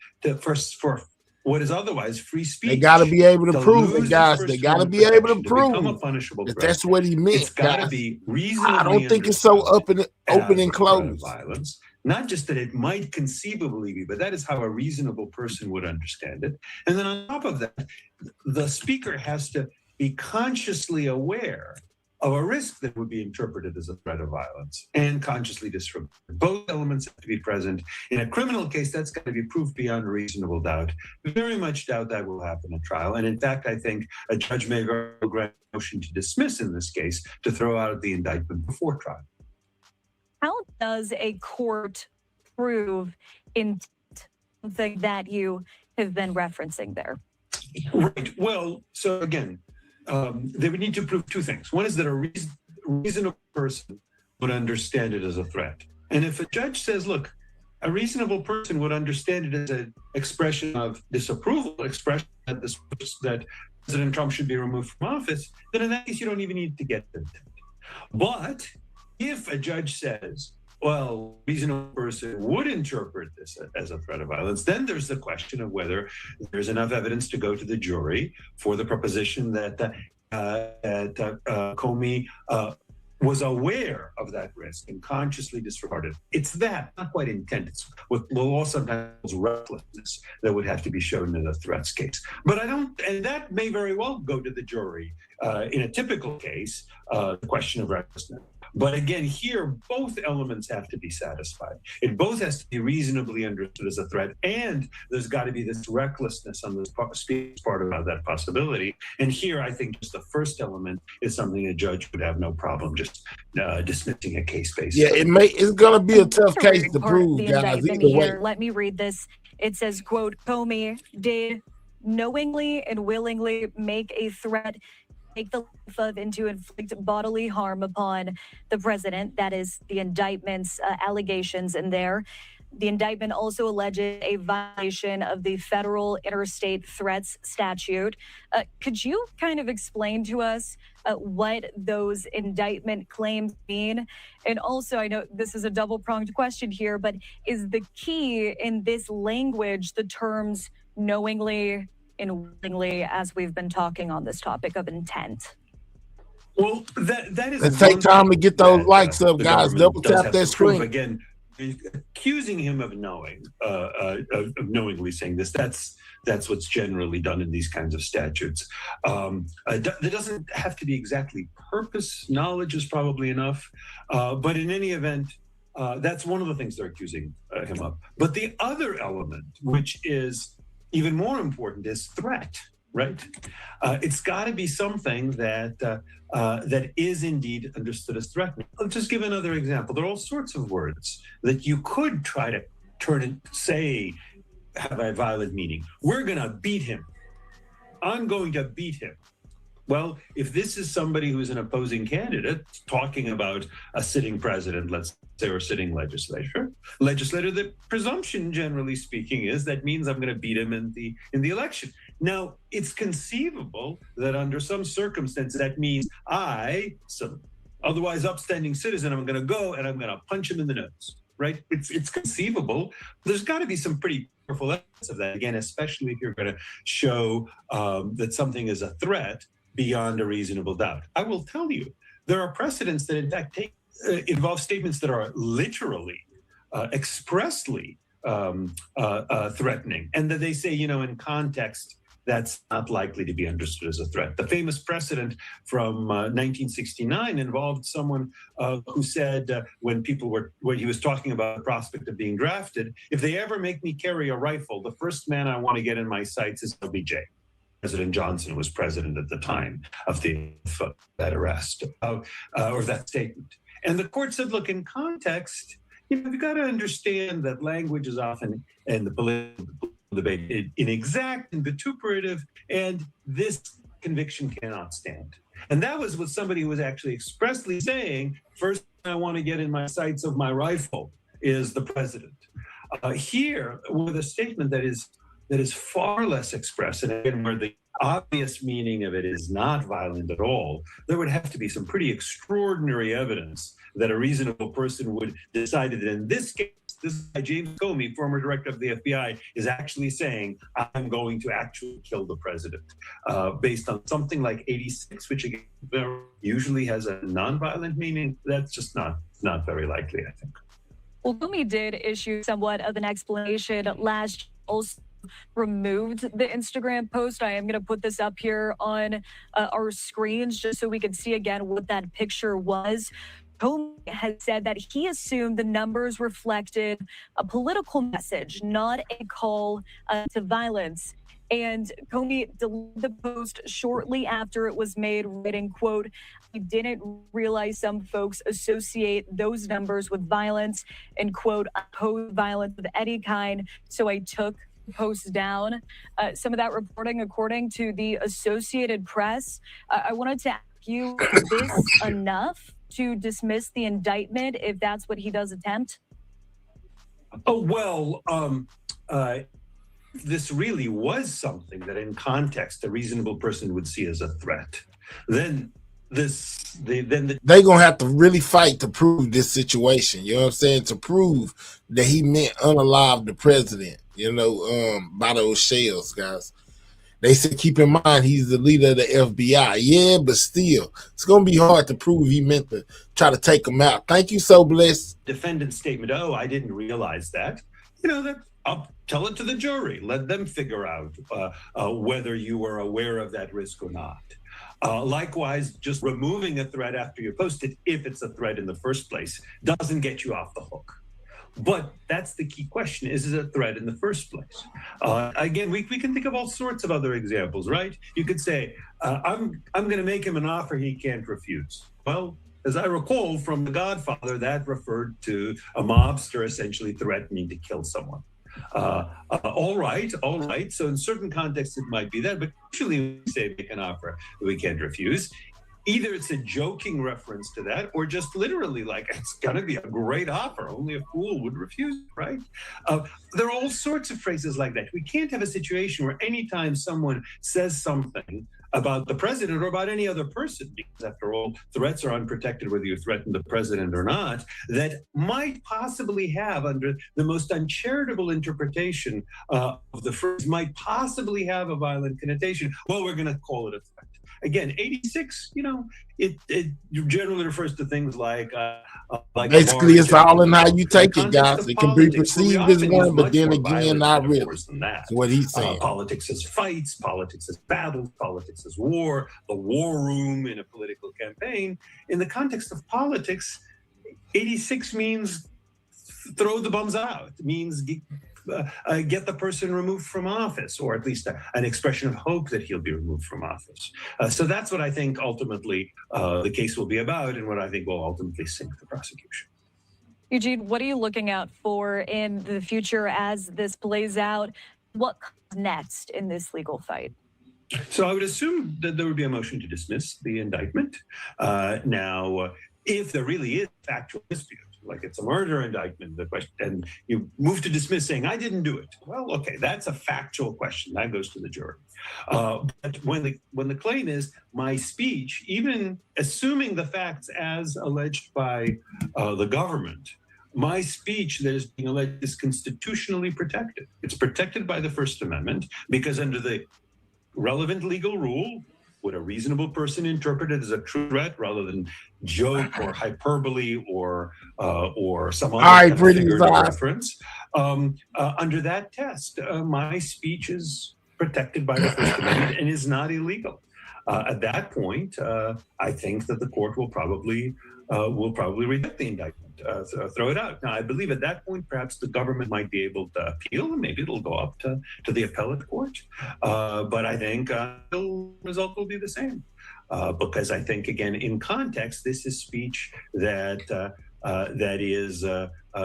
for what is otherwise free speech. They got to be able to prove it, guys. They got to be able to prove that that's what he meant. It's got to be reasonably. I don't think it's so open and closed. Violence. Not just that it might conceivably be, but that is how a reasonable person would understand it. And then on top of that, the speaker has to be consciously aware of a risk that would be interpreted as a threat of violence and consciously disregard. Both elements have to be present. In a criminal case, that's got to be proved beyond a reasonable doubt. Very much doubt that will happen at trial. And in fact, I think a judge may very well grant a motion to dismiss in this case to throw out the indictment before trial. How does a court prove intent, something that you have been referencing there? Right. Well, so again, they would need to prove two things. One is that a reasonable person would understand it as a threat. And if a judge says, look, a reasonable person would understand it as an expression of disapproval, expression that President Trump should be removed from office, then in that case, you don't even need to get to intent. But if a judge says, well, a reasonable person would interpret this as a threat of violence, then there's the question of whether there's enough evidence to go to the jury for the proposition that Comey was aware of that risk and consciously disregarded. It's that, not quite intent. It's what we'll also sometimes recklessness that would have to be shown in a threats case. But and that may very well go to the jury in a typical case, the question of recklessness. But again, here, both elements have to be satisfied. It both has to be reasonably understood as a threat, and there's got to be this recklessness on the speaker's part about that possibility. And here, I think just the first element is something a judge would have no problem just dismissing a case based. Yeah, it's going to be a tough case to prove, guys. Either way. Let me read this. It says, quote, Comey did knowingly and willingly make a threat, take the life of, and to inflict bodily harm upon the president. That is the indictment's allegations in there. The indictment also alleges a violation of the federal interstate threats statute. Could you kind of explain to us what those indictment claims mean? And also, I know this is a double-pronged question here, but is the key in this language the terms knowingly and willingly, as we've been talking on this topic of intent? Well, that is. Let's take time to get those likes up, guys. Double tap that screen. Again, accusing him of knowingly saying this, that's what's generally done in these kinds of statutes. There doesn't have to be exactly purpose. Knowledge is probably enough. But in any event, that's one of the things they're accusing him of. But the other element, which is even more important, is threat, right? It's got to be something that is indeed understood as threatening. I'll just give another example. There are all sorts of words that you could try to turn and say have a violent meaning. We're going to beat him. I'm going to beat him. Well, if this is somebody who's an opposing candidate talking about a sitting president, let's say, or sitting legislator, the presumption, generally speaking, is that means I'm going to beat him in the election. Now, it's conceivable that under some circumstances that means some otherwise upstanding citizen, I'm going to go and I'm going to punch him in the nose, right? It's conceivable. There's got to be some pretty powerful evidence of that, again, especially if you're going to show that something is a threat beyond a reasonable doubt. I will tell you, there are precedents that in fact involve statements that are literally, expressly threatening, and that they say, in context, that's not likely to be understood as a threat. The famous precedent from 1969 involved someone who said when he was talking about the prospect of being drafted, if they ever make me carry a rifle, the first man I want to get in my sights is LBJ. President Johnson was president at the time of that arrest or that statement. And the court said, look, in context, you've got to understand that language is often in the political debate inexact and vituperative, and this conviction cannot stand. And that was what somebody who was actually expressly saying, first I want to get in my sights of my rifle is the president. Here, with a statement that is far less expressive, and where the obvious meaning of it is not violent at all, there would have to be some pretty extraordinary evidence that a reasonable person would decide that in this case, this guy, James Comey, former director of the FBI, is actually saying, I'm going to actually kill the president, based on something like 86, which again, usually has a nonviolent meaning. That's just not very likely, I think. Well, Comey did issue somewhat of an explanation last year, also removed the Instagram post. I am going to put this up here on our screens just so we can see again what that picture was. Comey has said that he assumed the numbers reflected a political message, not a call to violence. And Comey deleted the post shortly after it was made, writing, quote, I didn't realize some folks associate those numbers with violence, and quote, oppose violence of any kind, so I took the post down. Some of that reporting, according to the Associated Press. I wanted to ask you, is this enough to dismiss the indictment if that's what he does attempt? Oh, well, this really was something that in context a reasonable person would see as a threat, then they're gonna have to really fight to prove this situation, you know what I'm saying, to prove that he meant unalive the president, by those shells, guys. They said, keep in mind, he's the leader of the FBI. Yeah, but still, it's going to be hard to prove he meant to try to take him out. Thank you, So Blessed. Defendant's statement, oh, I didn't realize that. I'll tell it to the jury. Let them figure out whether you were aware of that risk or not. Likewise, just removing a threat after you post it, if it's a threat in the first place, doesn't get you off the hook. But that's the key question. Is it a threat in the first place? Again, we can think of all sorts of other examples, right? You could say, I'm going to make him an offer he can't refuse. Well, as I recall from The Godfather, that referred to a mobster essentially threatening to kill someone. All right. So in certain contexts, it might be that, but usually we say make an offer we can't refuse. Either it's a joking reference to that, or just literally like, it's going to be a great offer. Only a fool would refuse, right? There are all sorts of phrases like that. We can't have a situation where anytime someone says something about the president or about any other person, because after all, threats are unprotected whether you threaten the president or not, that might possibly have, under the most uncharitable interpretation of the phrase, might possibly have a violent connotation. Well, we're going to call it a threat. Again, 86, it generally refers to things like basically, it's all in how you take it, guys. It can be perceived as one, but then again, not really. That's what he's saying. Politics is fights, politics is battles, politics is war, the war room in a political campaign. In the context of politics, 86 means throw the bums out. It means get the person removed from office, or at least an expression of hope that he'll be removed from office. So that's what I think ultimately the case will be about, and what I think will ultimately sink the prosecution. Eugene, what are you looking out for in the future as this plays out? What comes next in this legal fight? So I would assume that there would be a motion to dismiss the indictment. Now, if there really is factual dispute, like it's a murder indictment, the question, and you move to dismiss saying, I didn't do it. Well, okay, that's a factual question. That goes to the jury. But when the claim is my speech, even assuming the facts as alleged by the government, my speech that is being alleged is constitutionally protected. It's protected by the First Amendment because under the relevant legal rule, would a reasonable person interpret it as a true threat rather than joke or hyperbole or some other kind of figurative reference? Under that test, my speech is protected by the First Amendment and is not illegal. At that point, I think that the court will probably reject the indictment, throw it out. Now, I believe at that point, perhaps the government might be able to appeal, and maybe it'll go up to the appellate court. But I think the result will be the same. Because I think, again, in context, this is speech that is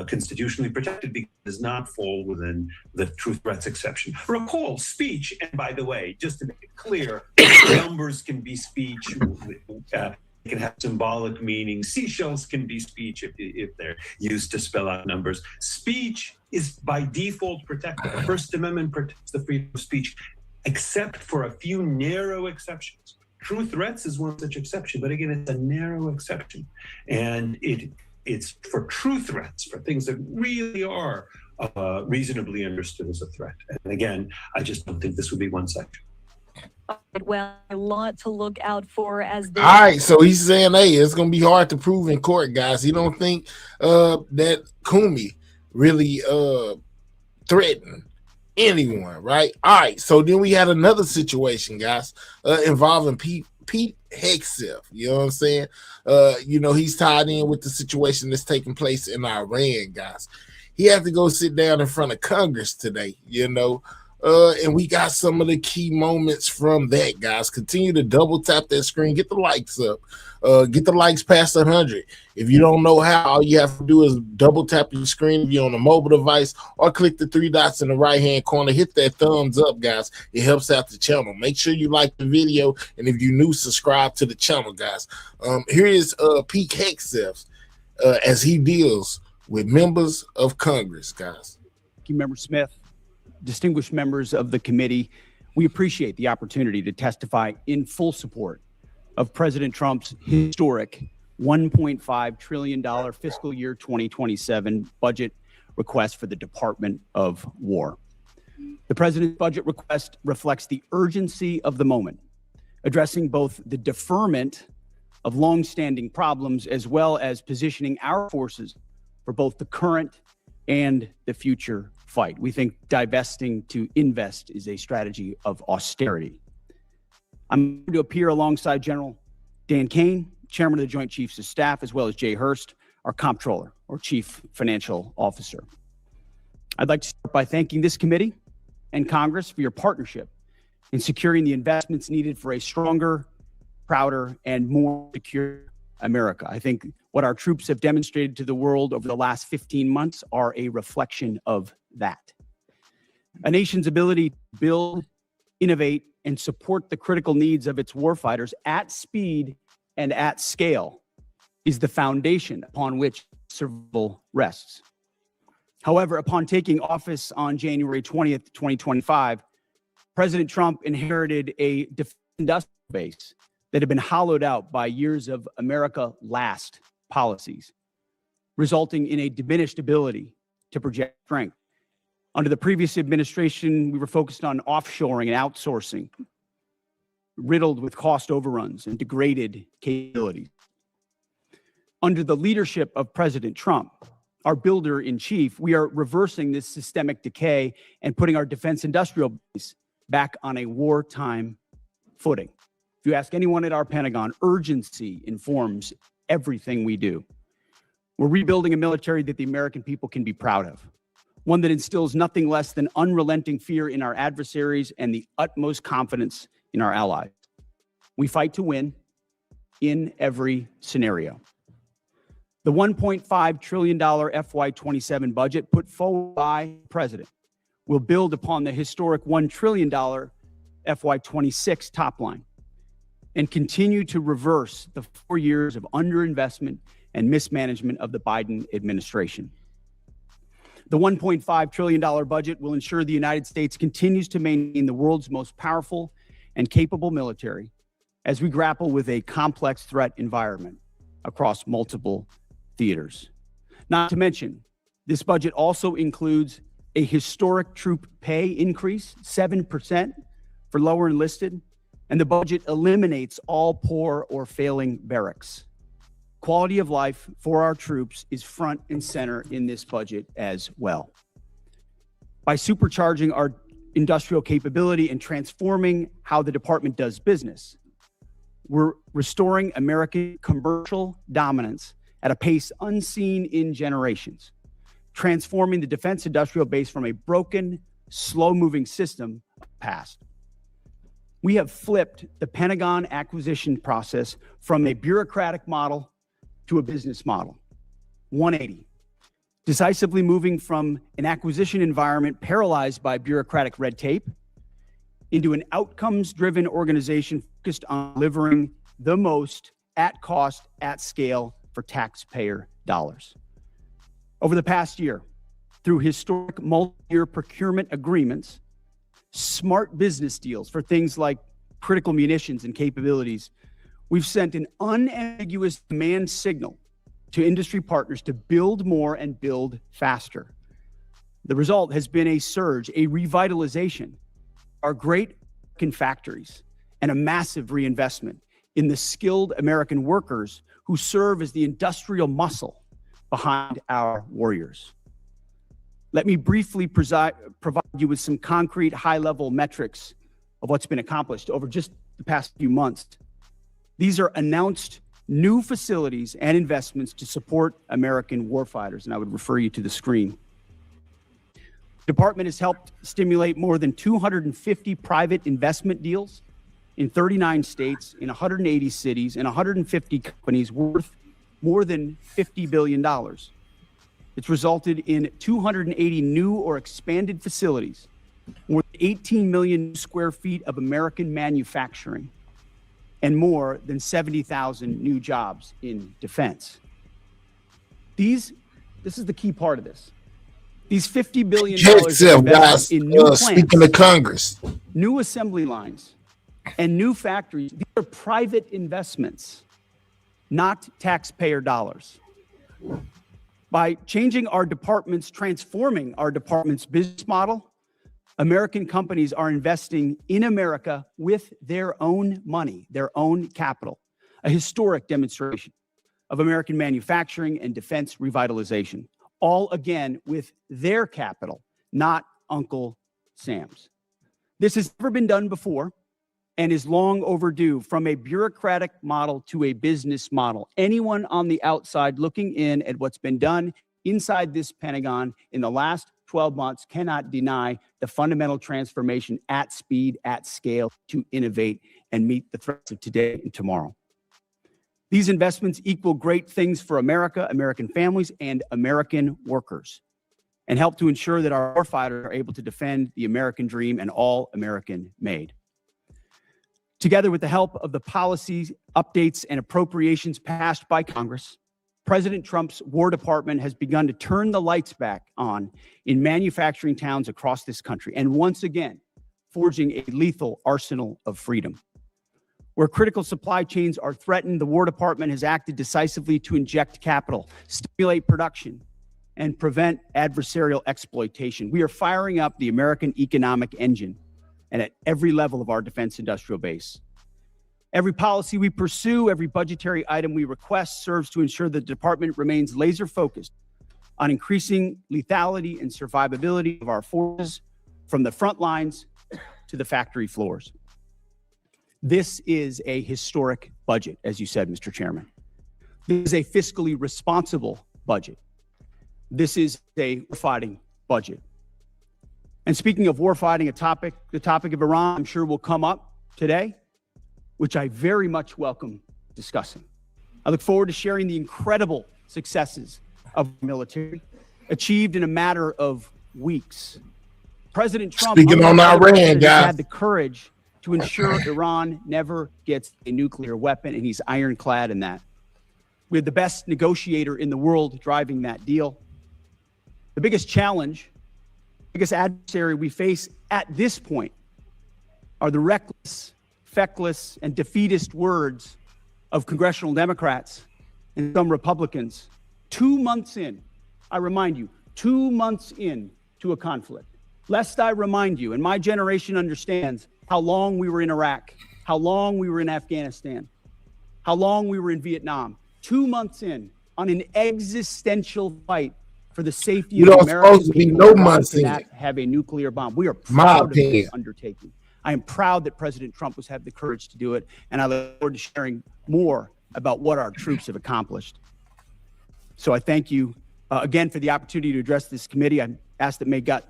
constitutionally protected because it does not fall within the true threats exception. Recall, speech, and by the way, just to make it clear, numbers can be speech. It can have symbolic meaning. Seashells can be speech if they're used to spell out numbers. Speech is by default protected. The First Amendment protects the freedom of speech, except for a few narrow exceptions. True threats is one such exception, but again, it's a narrow exception. And it's for true threats, for things that really are reasonably understood as a threat. And again, I just don't think this would be one section. Well, a lot to look out for as this. All right, so he's saying, hey, it's going to be hard to prove in court, guys. He don't think that Comey really threatened anyone, right? All right, so then we had another situation, guys, involving Pete Hegseth. You know what I'm saying? He's tied in with the situation that's taking place in Iran, guys. He had to go sit down in front of Congress today, and we got some of the key moments from that, guys. Continue to double tap that screen. Get the likes up. Get the likes past 100. If you don't know how, all you have to do is double tap your screen if you're on a mobile device, or click the 3 dots in the right-hand corner. Hit that thumbs up, guys. It helps out the channel. Make sure you like the video, and if you're new, subscribe to the channel, guys. Here is Pete Hegseth as he deals with members of Congress, guys. Thank you, Member Smith. Distinguished members of the committee, we appreciate the opportunity to testify in full support of President Trump's historic $1.5 trillion fiscal year 2027 budget request for the Department of War. The president's budget request reflects the urgency of the moment, addressing both the deferment of longstanding problems as well as positioning our forces for both the current and the future fight. We think divesting to invest is a strategy of austerity. I'm going to appear alongside General Dan Kane, Chairman of the Joint Chiefs of Staff, as well as Jay Hurst, our Comptroller or Chief Financial Officer. I'd like to start by thanking this committee and Congress for your partnership in securing the investments needed for a stronger, prouder, and more secure America. I think what our troops have demonstrated to the world over the last 15 months are a reflection of that. A nation's ability to build, innovate, and support the critical needs of its warfighters at speed and at scale is the foundation upon which survival rests. However, upon taking office on January 20th, 2025, President Trump inherited a defense industrial base that had been hollowed out by years of America last policies, resulting in a diminished ability to project strength. Under the previous administration, we were focused on offshoring and outsourcing, riddled with cost overruns and degraded capabilities. Under the leadership of President Trump, our builder-in-chief, we are reversing this systemic decay and putting our defense industrial base back on a wartime footing. If you ask anyone at our Pentagon, urgency informs everything we do. We're rebuilding a military that the American people can be proud of, one that instills nothing less than unrelenting fear in our adversaries and the utmost confidence in our allies. We fight to win in every scenario. The $1.5 trillion FY27 budget put forward by the President will build upon the historic $1 trillion FY26 top line and continue to reverse the 4 years of underinvestment and mismanagement of the Biden administration. The $1.5 trillion budget will ensure the United States continues to maintain the world's most powerful and capable military as we grapple with a complex threat environment across multiple theaters. Not to mention, this budget also includes a historic troop pay increase, 7% for lower enlisted, and the budget eliminates all poor or failing barracks. Quality of life for our troops is front and center in this budget as well. By supercharging our industrial capability and transforming how the department does business. We're restoring American commercial dominance at a pace unseen in generations, transforming the defense industrial base from a broken, slow-moving system of the past. We have flipped the Pentagon acquisition process from a bureaucratic model to a business model. 180. Decisively moving from an acquisition environment paralyzed by bureaucratic red tape into an outcomes-driven organization focused on delivering the most at cost, at scale for taxpayer dollars. Over the past year, through historic multi-year procurement agreements, smart business deals for things like critical munitions and capabilities, we've sent an unambiguous demand signal to industry partners to build more and build faster. The result has been a surge, a revitalization, our great American factories, and a massive reinvestment in the skilled American workers who serve as the industrial muscle behind our warriors. Let me briefly provide you with some concrete high-level metrics of what's been accomplished over just the past few months. These are announced new facilities and investments to support American warfighters, and I would refer you to the screen. The department has helped stimulate more than 250 private investment deals in 39 states, in 180 cities, and 150 companies worth more than $50 billion. It's resulted in 280 new or expanded facilities, more than 18 million square feet of American manufacturing, and more than 70,000 new jobs in defense. This is the key part of this. These $50 billion guys, in new plants, speaking to Congress, new assembly lines, and new factories, these are private investments, not taxpayer dollars. By changing our departments, transforming our department's business model, American companies are investing in America with their own money, their own capital, a historic demonstration of American manufacturing and defense revitalization, all again with their capital, not Uncle Sam's. This has never been done before and is long overdue, from a bureaucratic model to a business model. Anyone on the outside looking in at what's been done inside this Pentagon in the last 12 months cannot deny the fundamental transformation at speed, at scale, to innovate and meet the threats of today and tomorrow. These investments equal great things for America, American families, and American workers, and help to ensure that our warfighters are able to defend the American dream and all American made. Together with the help of the policies, updates, and appropriations passed by Congress, President Trump's War Department has begun to turn the lights back on in manufacturing towns across this country, and once again, forging a lethal arsenal of freedom. Where critical supply chains are threatened, the War Department has acted decisively to inject capital, stimulate production, and prevent adversarial exploitation. We are firing up the American economic engine, and at every level of our defense industrial base. Every policy we pursue, every budgetary item we request serves to ensure the department remains laser focused on increasing lethality and survivability of our forces from the front lines to the factory floors. This is a historic budget, as you said, Mr. Chairman. This is a fiscally responsible budget. This is a warfighting budget. And speaking of warfighting, the topic of Iran, I'm sure will come up today, which I very much welcome discussing. I look forward to sharing the incredible successes of the military achieved in a matter of weeks. President Trump had the courage to ensure Iran never gets a nuclear weapon, and he's ironclad in that. We have the best negotiator in the world driving that deal. The biggest challenge, biggest adversary we face at this point are the reckless, feckless, and defeatist words of congressional Democrats and some Republicans 2 months in. I remind you, 2 months in to a conflict. Lest I remind you, and my generation understands how long we were in Iraq, how long we were in Afghanistan, how long we were in Vietnam. 2 months in on an existential fight for the safety You of don't American supposed to be people. no Iran months in cannot it. have a nuclear bomb. We are My proud of opinion. this undertaking. I am proud that President Trump has had the courage to do it, and I look forward to sharing more about what our troops have accomplished. So I thank you again for the opportunity to address this committee. I ask that God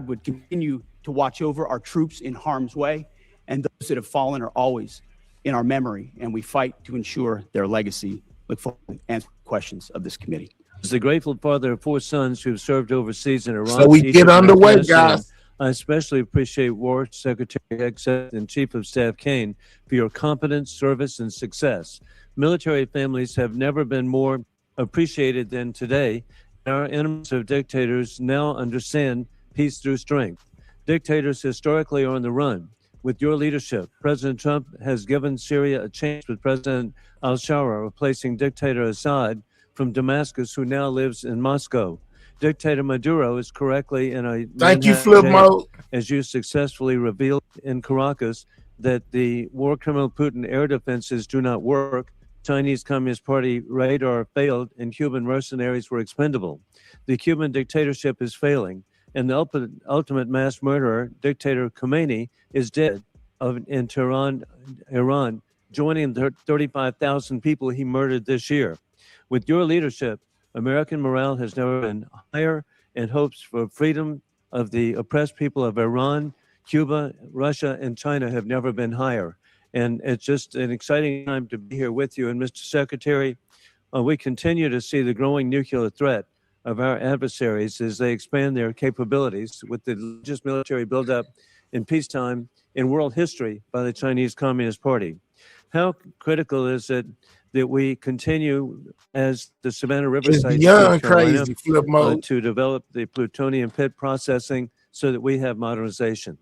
would continue to watch over our troops in harm's way, and those that have fallen are always in our memory, and we fight to ensure their legacy. Look forward to answering questions of this committee. As the grateful father of 4 sons who have served overseas in Iran, So we Egypt, get and underway, Afghanistan, guys. I especially appreciate War Secretary Excellence and Chief of Staff Kane for your competence, service, and success. Military families have never been more appreciated than today. Our enemies of dictators now understand peace through strength. Dictators historically are on the run. With your leadership, President Trump has given Syria a chance with President al-Shara replacing dictator Assad from Damascus, who now lives in Moscow. Dictator Maduro is correctly in a Thank you, Manhattan Flip jail, Mode. as you successfully revealed in Caracas that the war criminal Putin air defenses do not work. Chinese Communist Party radar failed, and Cuban mercenaries were expendable. The Cuban dictatorship is failing, and the ultimate mass murderer, dictator Khomeini, is dead in Tehran, Iran, joining the 35,000 people he murdered this year. With your leadership, American morale has never been higher, and hopes for freedom of the oppressed people of Iran, Cuba, Russia, and China have never been higher. And it's just an exciting time to be here with you. And Mr. Secretary, we continue to see the growing nuclear threat of our adversaries as they expand their capabilities with the largest military buildup in peacetime in world history by the Chinese Communist Party. How critical is it that we continue, as the Savannah River It's site, beyond South Carolina, crazy, Flip Mode. to develop the plutonium pit processing so that we have modernization?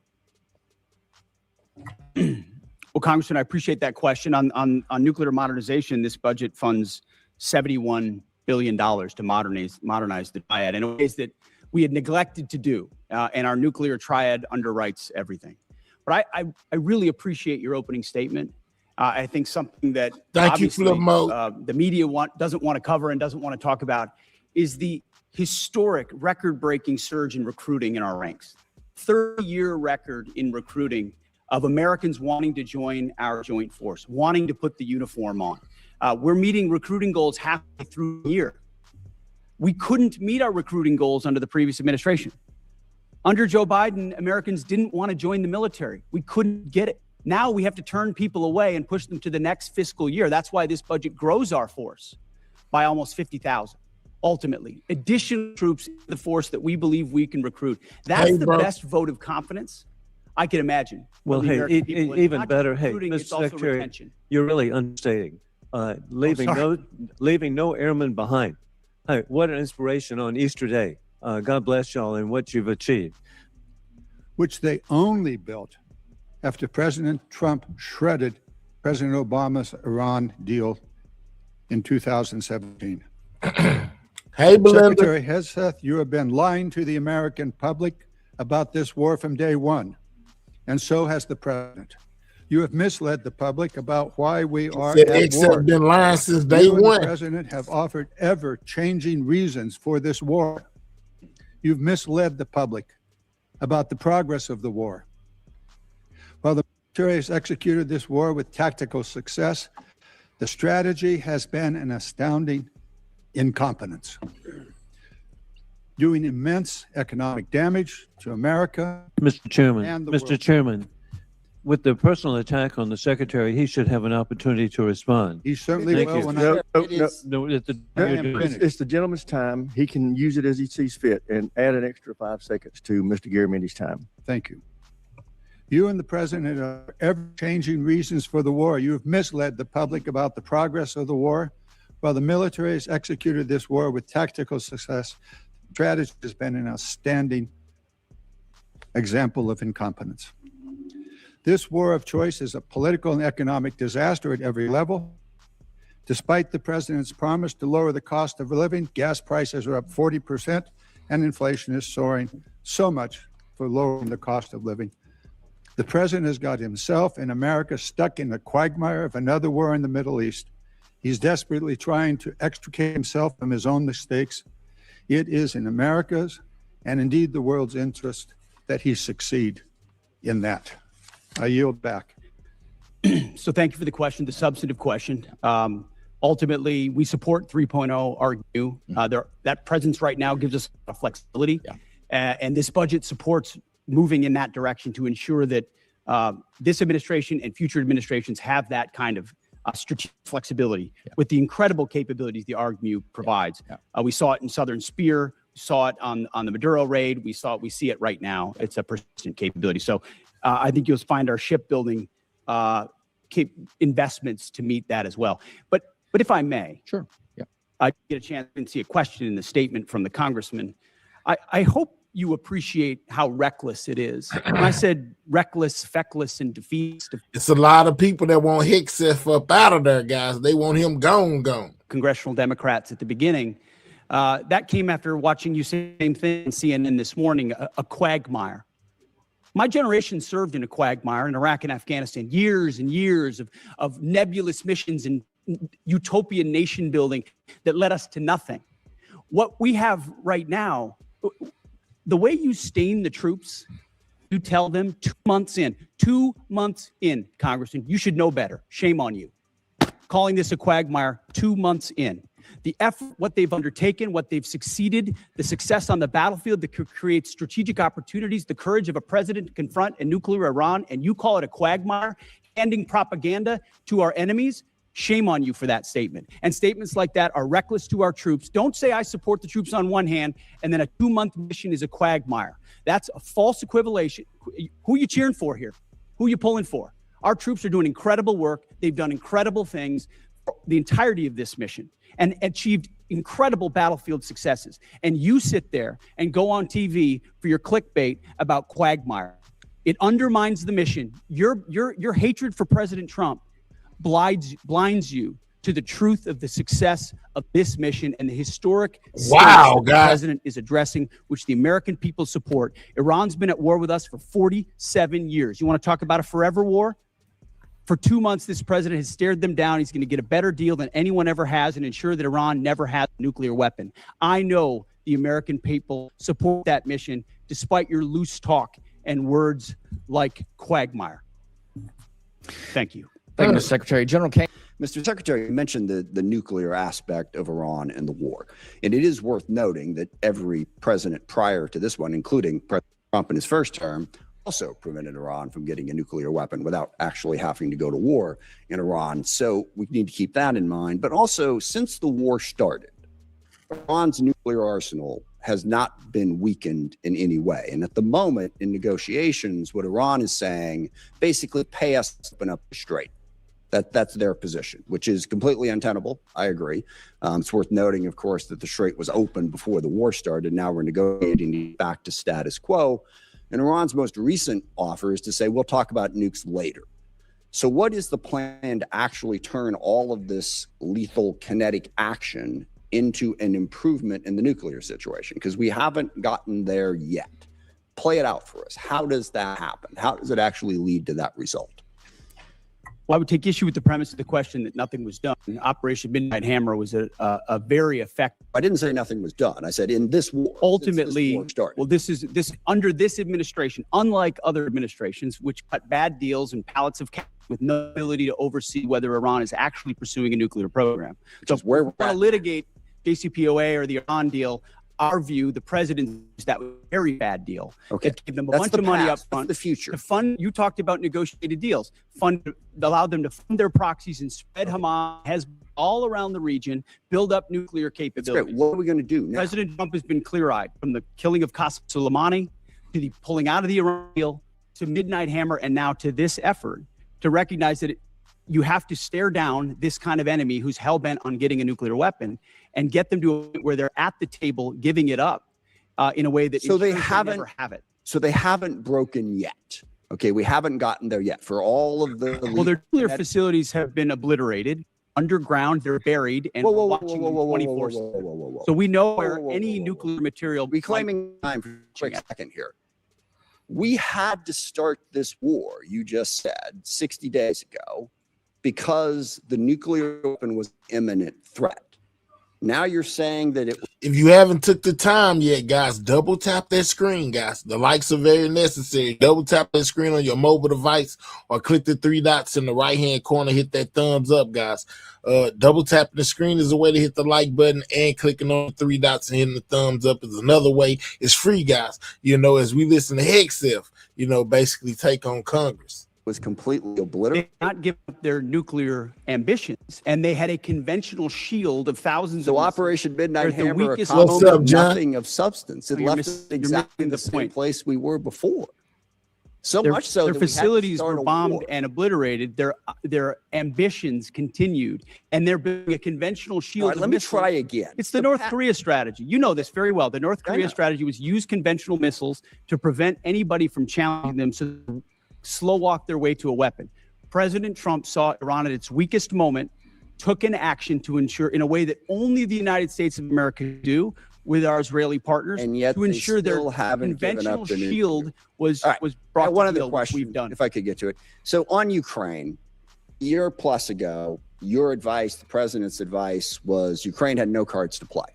Well, Congressman, I appreciate that question. On nuclear modernization, this budget funds $71 billion to modernize the triad in ways that we had neglected to do, and our nuclear triad underwrites everything. But I really appreciate your opening statement. I think something that obviously the media doesn't want to cover and doesn't want to talk about is the historic record-breaking surge in recruiting in our ranks. 30-year record in recruiting of Americans wanting to join our joint force, wanting to put the uniform on. We're meeting recruiting goals halfway through the year. We couldn't meet our recruiting goals under the previous administration. Under Joe Biden, Americans didn't want to join the military. We couldn't get it. Now we have to turn people away and push them to the next fiscal year. That's why this budget grows our force by almost 50,000. Ultimately, additional troops in the force that we believe we can recruit. That's the best vote of confidence I can imagine. Well, hey, even better. Hey, Mr. Secretary, you're really understating. Leaving no airmen behind. Hey, what an inspiration on Easter Day. God bless y'all and what you've achieved. Which they only built after President Trump shredded President Obama's Iran deal in 2017. Hey, Belinda. Secretary Heseth, you have been lying to the American public about this war from day one, and so has the president. You have misled the public about why we are at war. Been lying since day one. The president have offered ever-changing reasons for this war. You've misled the public about the progress of the war. While the military has executed this war with tactical success, the strategy has been an astounding incompetence, doing immense economic damage to America. Mr. Chairman, with the personal attack on the secretary, he should have an opportunity to respond. He certainly will. It's the gentleman's time. He can use it as he sees fit and add an extra 5 seconds to Mr. Garamendi's time. Thank you. You and the president are ever-changing reasons for the war. You have misled the public about the progress of the war. While the military has executed this war with tactical success, the strategy has been an outstanding example of incompetence. This war of choice is a political and economic disaster at every level. Despite the president's promise to lower the cost of living, gas prices are up 40% and inflation is soaring so much for lowering the cost of living. The president has got himself and America stuck in the quagmire of another war in the Middle East. He's desperately trying to extricate himself from his own mistakes. It is in America's and indeed the world's interest that he succeed in that. I yield back. So thank you for the question, the substantive question. Ultimately, we support 3.0 argue. That presence right now gives us a flexibility. And this budget supports moving in that direction to ensure that this administration and future administrations have that kind of strategic flexibility with the incredible capabilities the ARGMU provides. We saw it in Southern Spear, we saw it on the Maduro raid, we see it right now. It's a persistent capability. So I think you'll find our shipbuilding investments to meet that as well. But if I may, sure, I get a chance to see a question in the statement from the congressman. I hope you appreciate how reckless it is. When I said reckless, feckless, and defeats. It's a lot of people that want Hickseth up out of there, guys. They want him gone. Congressional Democrats at the beginning. That came after watching you say the same thing on CNN this morning, a quagmire. My generation served in a quagmire in Iraq and Afghanistan, years and years of nebulous missions and utopian nation building that led us to nothing. What we have right now, the way you stain the troops, you tell them 2 months in, Congressman, you should know better. Shame on you. Calling this a quagmire 2 months in. The effort, what they've undertaken, what they've succeeded, the success on the battlefield that could create strategic opportunities, the courage of a president to confront a nuclear Iran, and you call it a quagmire, handing propaganda to our enemies. Shame on you for that statement. And statements like that are reckless to our troops. Don't say I support the troops on one hand, and then a 2-month mission is a quagmire. That's a false equivalation. Who are you cheering for here? Who are you pulling for? Our troops are doing incredible work. They've done incredible things for the entirety of this mission and achieved incredible battlefield successes. And you sit there and go on TV for your clickbait about quagmire. It undermines the mission. Your hatred for President Trump blinds you to the truth of the success of this mission and the historic wow, the president is addressing, which the American people support. Iran's been at war with us for 47 years. You want to talk about a forever war? For 2 months, this president has stared them down. He's going to get a better deal than anyone ever has and ensure that Iran never has a nuclear weapon. I know the American people support that mission, despite your loose talk and words like quagmire. Thank you. Thank you, Mr. Secretary. General Kane. Mr. Secretary, you mentioned the nuclear aspect of Iran and the war. And it is worth noting that every president prior to this one, including President Trump in his first term, also prevented Iran from getting a nuclear weapon without actually having to go to war in Iran. So we need to keep that in mind. But also, since the war started, Iran's nuclear arsenal has not been weakened in any way. And at the moment in negotiations, what Iran is saying, basically pay us to open up the strait. That's their position, which is completely untenable. I agree. It's worth noting, of course, that the strait was open before the war started. Now we're negotiating back to status quo. And Iran's most recent offer is to say, we'll talk about nukes later. So what is the plan to actually turn all of this lethal kinetic action into an improvement in the nuclear situation? Because we haven't gotten there yet. Play it out for us. How does that happen? How does it actually lead to that result? Well, I would take issue with the premise of the question that nothing was done. Operation Midnight Hammer was a very effective. I didn't say nothing was done. I said in this war. Ultimately, this war well, this under this administration, unlike other administrations, which cut bad deals and pallets of cash with no ability to oversee whether Iran is actually pursuing a nuclear program. So if we're going to litigate JCPOA or the Iran deal, our view, the president, is that was a very bad deal. Okay. It gave them a That's bunch the of money up past. front. That's the future. To fund, you talked about negotiated deals. Allow them to fund their proxies and spread Hamas, Hezbollah all around the region, build up nuclear capabilities. What are we going to do now? President Trump has been clear-eyed from the killing of Qasem Soleimani to the pulling out of the Iran deal to Midnight Hammer and now to this effort to recognize that you have to stare down this kind of enemy who's hell-bent on getting a nuclear weapon and get them to a point where they're at the table giving it up in a way that so they never have it. So they haven't broken yet. Okay, we haven't gotten there yet for all of the. Well, their nuclear facilities have been obliterated. Underground, they're buried, and we're watching them 24/7. So we know where any nuclear material. Reclaiming time for a quick second here. We had to start this war, you just said, 60 days ago, because the nuclear weapon was an imminent threat. Now you're saying that it. If you haven't took the time yet, guys, double tap that screen, guys. The likes are very necessary. Double tap that screen on your mobile device or click the 3 dots in the right-hand corner. Hit that thumbs up, guys. Double tapping the screen is a way to hit the like button, and clicking on the 3 dots and hitting the thumbs up is another way. It's free, guys. You know, as we listen to Hegseth, you know, basically take on Congress. Was completely obliterated. They did not give up their nuclear ambitions, and they had a conventional shield of thousands. So of Operation Midnight They're the Hammer weakest accomplished What's up, John? nothing of substance. It left us exactly the same place we were before. So much so their that we had to facilities start were a bombed war. and obliterated. Their ambitions continued, and they're building a conventional shield. All right, of let me missiles. try again. It's the North Korea strategy. You know this very well. The North Korea strategy was use conventional missiles to prevent anybody from challenging them, so they slow walk their way to a weapon. President Trump saw Iran at its weakest moment, took an action to ensure, in a way that only the United States of America could do with our Israeli partners, And yet to they ensure their still haven't given conventional up the nuclear. shield was All right. was brought One to other field, which question, we've done. if I could get to it. So on Ukraine, a year plus ago, your advice, the president's advice, was Ukraine had no cards to play.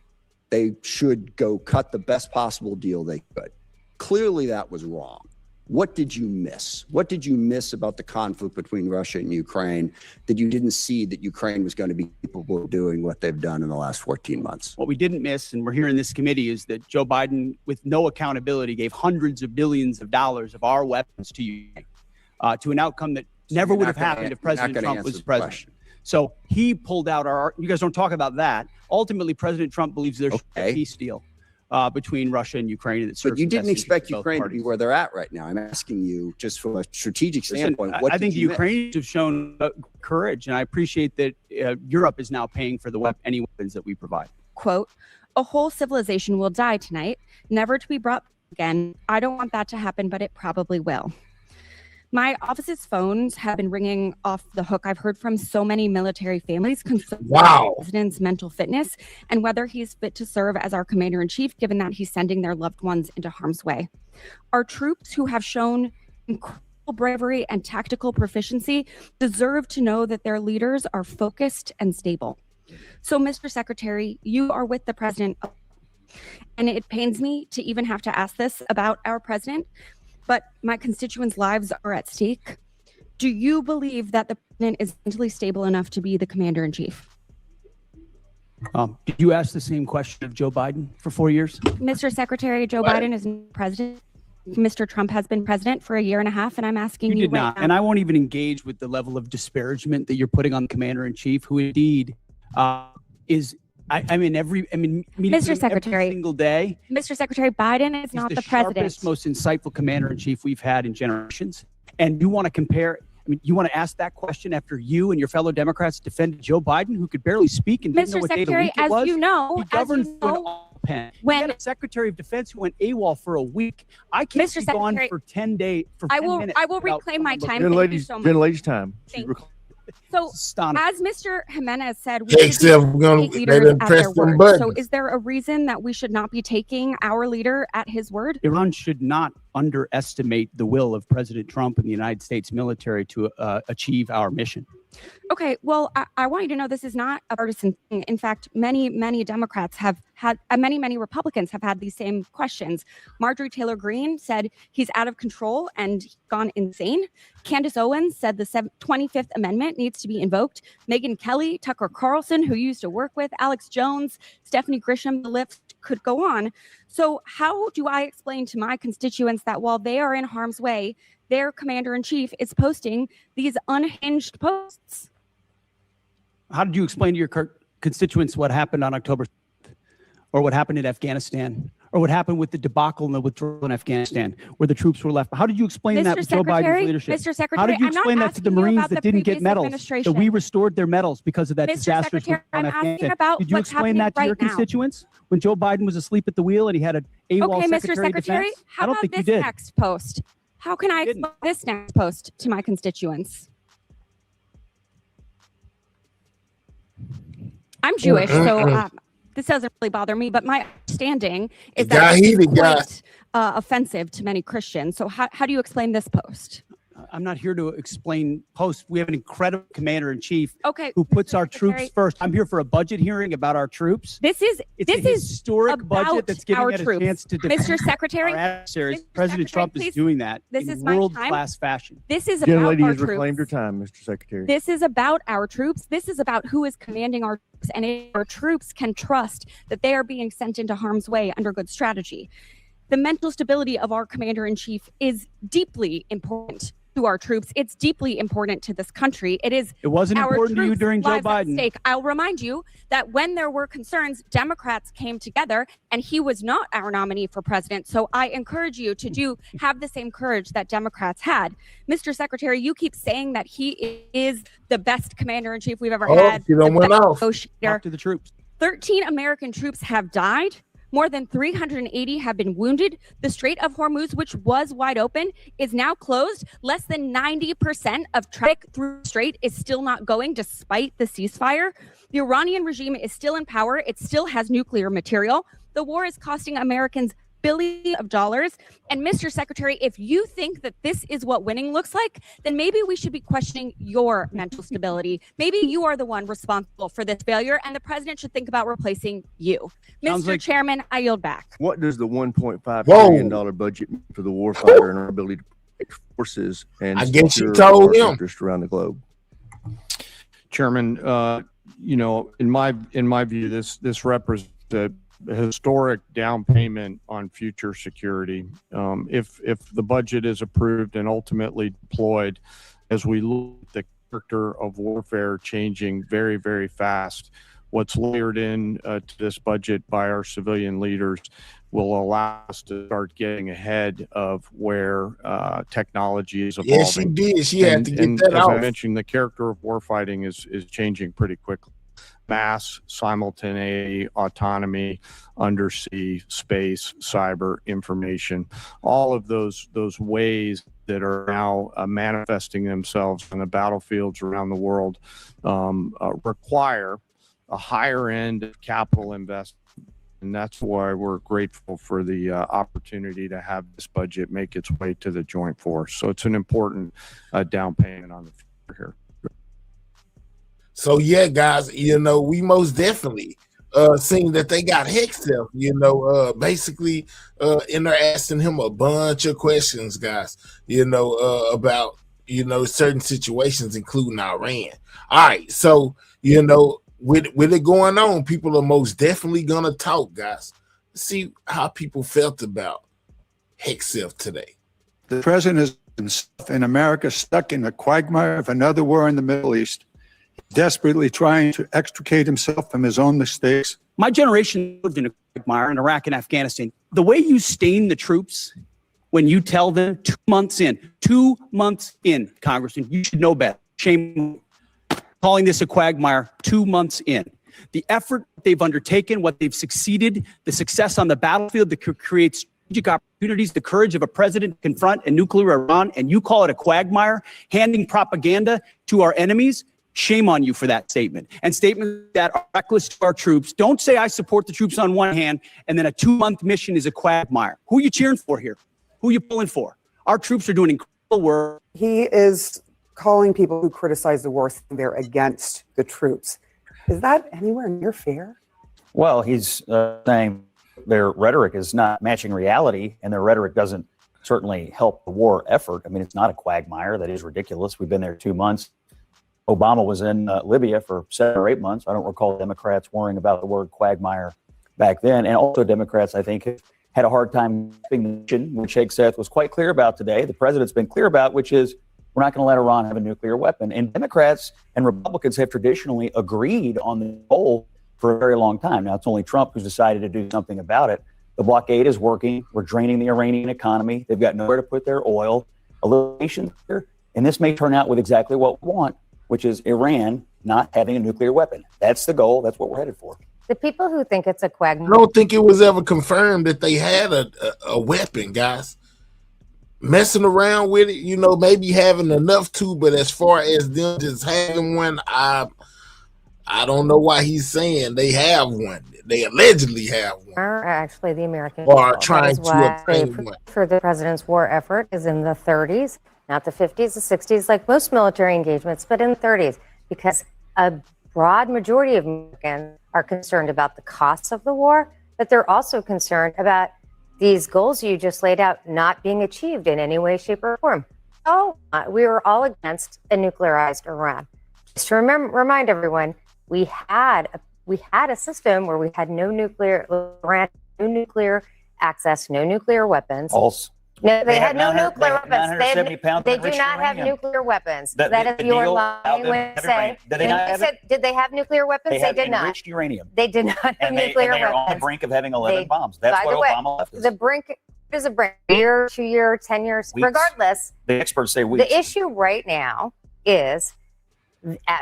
They should go cut the best possible deal they could. Clearly, that was wrong. What did you miss? What did you miss about the conflict between Russia and Ukraine that you didn't see that Ukraine was going to be capable of doing what they've done in the last 14 months? What we didn't miss, and we're here in this committee, is that Joe Biden, with no accountability, gave hundreds of billions of dollars of our weapons to Ukraine, to an outcome that never you're would not have gonna happened an- if you're not President gonna Trump answer was the president. question. So he pulled out our. You guys don't talk about that. Ultimately, President Trump believes there's a peace deal between Russia and Ukraine. That serves But you the best didn't interests expect of both Ukraine to parties. be where they're at right now. I'm asking you, just from a strategic Listen, standpoint, I what think did the you miss? Ukrainians have shown courage, and I appreciate that Europe is now paying for any weapons that we provide. Quote, a whole civilization will die tonight, never to be brought back again. I don't want that to happen, but it probably will. My office's phones have been ringing off the hook. I've heard from so many military families concerned about the president's mental fitness and whether he's fit to serve as our commander in chief, given that he's sending their loved ones into harm's way. Our troops, who have shown incredible bravery and tactical proficiency, deserve to know that their leaders are focused and stable. So, Mr. Secretary, you are with the president, and it pains me to even have to ask this about our president, but my constituents' lives are at stake. Do you believe that the president is mentally stable enough to be the commander in chief? Did you ask the same question of Joe Biden for 4 years? Mr. Secretary, Joe Biden is president. Mr. Trump has been president for a year and a half, and I'm asking You you did right not, now. and I won't even engage with the level of disparagement that you're putting on the commander in chief, who indeed is. I'm in every. I mean, meeting with Mr. him Secretary, every single day. Mr. Secretary, Biden is He's not the the president. sharpest, most insightful commander in chief we've had in generations. And you want to compare? I mean, you want to ask that question after you and your fellow Democrats defended Joe Biden, who could barely speak and didn't know Mr. what day of the Secretary, week it as was? you know, he governed through an pen. We had a Secretary of Defense who went AWOL for a week. I can't Mr. be gone Secretary, for 10 days. For I 10 will. minutes I will without reclaim my someone time. looking- Thank you so much. Gentlelady's time. Thank you. So, as Mr. Jimenez said, we Hey, should Seth, be we're gonna taking let leaders them at press their them word. So, buttons. is there a reason that we should not be taking our leader at his word? Iran should not underestimate the will of President Trump and the United States military to achieve our mission. Okay, well, I want you to know this is not a partisan thing. In fact, many Democrats have had, many Republicans have had these same questions. Marjorie Taylor Greene said he's out of control and gone insane. Candace Owens said the 25th Amendment needs to be invoked. Megyn Kelly, Tucker Carlson, who you used to work with, Alex Jones, Stephanie Grisham, the list could go on. So how do I explain to my constituents that while they are in harm's way, their commander-in-chief is posting these unhinged posts? How did you explain to your constituents what happened on October 7th, or what happened in Afghanistan, or what happened with the debacle and the withdrawal in Afghanistan, where the troops were left? How did you explain that with Joe Biden's leadership? Mr. Secretary, How did you I'm not explain that to the asking you Marines about that the didn't get previous medals, that administration. we restored their medals because of that Mr. disastrous Secretary, withdrawal in I'm asking Afghanistan? about Did you what's explain that to happening your right now. constituents when Joe Biden was asleep at the wheel and he had an AWOL Okay, Mr. Secretary of Secretary, Defense? how I don't about think you this did. next post? How can I explain this next post to my constituents? I'm Jewish, so this doesn't really bother me, but my understanding is that this is quite offensive to many Christians. So how do you explain this post? I'm not here to explain posts. We have an incredible commander in chief who puts our troops first. I'm here for a budget hearing about our troops. This is a historic budget that's giving our us troops. a chance to defend Mr. Secretary, our adversaries. Mr. President Secretary, Trump is please. doing that This in is my world-class fashion. This is Young about lady our has troops. reclaimed her time, Mr. Secretary. This is about our troops. This is about who is commanding our troops, and if our troops can trust that they are being sent into harm's way under good strategy. The mental stability of our commander-in-chief is deeply important to our troops. It's deeply important to this country. It wasn't important to you during Joe lives at Biden. stake. I'll remind you that when there were concerns, Democrats came together, and he was not our nominee for president. So I encourage you to have the same courage that Democrats had. Mr. Secretary, you keep saying that he is the best commander-in-chief we've ever had. You don't the went best off. negotiator. Talk to the troops. 13 American troops have died. More than 380 have been wounded. The Strait of Hormuz, which was wide open, is now closed. Less than 90% of traffic through the strait is still not going despite the ceasefire. The Iranian regime is still in power. It still has nuclear material. The war is costing Americans billions of dollars. And Mr. Secretary, if you think that this is what winning looks like, then maybe we should be questioning your mental stability. Maybe you are the one responsible for this failure, and the president should think about replacing you. Mr. Chairman, I yield back. What does the $1.5 trillion budget mean for the warfighter and our ability to protect forces and I guess you secure told our him. interests around the globe? Chairman, in my view, this represents a historic down payment on future security. If the budget is approved and ultimately deployed, as we look at the character of warfare changing very, very fast, what's layered in to this budget by our civilian leaders will allow us to start getting ahead of where technology is evolving. Yes, she did. She had to get that as off. I mentioned, the character of warfighting is changing pretty quickly. Mass, simultaneity, autonomy, undersea, space, cyber, information, all of those ways that are now manifesting themselves on the battlefields around the world require a higher end of capital investment. And that's why we're grateful for the opportunity to have this budget make its way to the joint force. So it's an important down payment on the future here. So yeah, guys, we most definitely seen that they got Hexel, basically and they're asking him a bunch of questions, guys, about certain situations, including Iran. All right, so with it going on, people are most definitely gonna talk, guys. Let's see how people felt about Hexel today. The president is in America stuck in the quagmire of another war in the Middle East, desperately trying to extricate himself from his own mistakes. My generation lived in a quagmire in Iraq and Afghanistan. The way you stain the troops when you tell them 2 months in, Congressman, you should know better. Shame calling this a quagmire 2 months in. The effort they've undertaken, what they've succeeded, the success on the battlefield that could create strategic opportunities, the courage of a president to confront a nuclear Iran, and you call it a quagmire, handing propaganda to our enemies. Shame on you for that statement. And statements that are reckless to our troops. Don't say I support the troops on one hand, and then a 2-month mission is a quagmire. Who are you cheering for here? Who are you pulling for? Our troops are doing incredible work. He is calling people who criticize the war saying they're against the troops. Is that anywhere near fair? Well, he's saying their rhetoric is not matching reality, and their rhetoric doesn't certainly help the war effort. I mean, it's not a quagmire. That is ridiculous. We've been there 2 months. Obama was in Libya for 7 or 8 months. I don't recall Democrats worrying about the word quagmire back then. And also Democrats, I think, have had a hard time keeping the mission, which Hegseth was quite clear about today. The president's been clear about, which is we're not going to let Iran have a nuclear weapon. And Democrats and Republicans have traditionally agreed on the goal for a very long time. Now, it's only Trump who's decided to do something about it. The blockade is working. We're draining the Iranian economy. They've got nowhere to put their oil. A little nation here. And this may turn out with exactly what we want, which is Iran not having a nuclear weapon. That's the goal. That's what we're headed for. The people who think it's a quagmire. I don't think it was ever confirmed that they had a weapon, guys. Messing around with it, maybe having enough to, but as far as them just having one, I don't know why he's saying they have one. They allegedly have one. Are actually the American or are people. trying That is to why obtain one. for the president's war effort is in the 30s. not the 50s, the 60s, like most military engagements, but in the 30s, because a broad majority of Americans are concerned about the costs of the war, but they're also concerned about these goals you just laid out not being achieved in any way, shape, or form. Oh, we were all against a nuclearized Iran. Just to remind everyone, we had a system where we had no nuclear access, no nuclear weapons. False. No, they had no nuclear weapons. 970 pounds They of do enriched not have uranium. nuclear weapons. The That is deal your allowed lying them way to to have say. uranium. Did they not have it? Did they have nuclear weapons? They They have did not. enriched uranium. They did not have And nuclear they are on the weapons. brink of having 11 bombs. That's By what the way, Obama left us. the brink is a brink. A year, 2 year, 10 years, Weeks. regardless. The experts say weeks. The issue right now is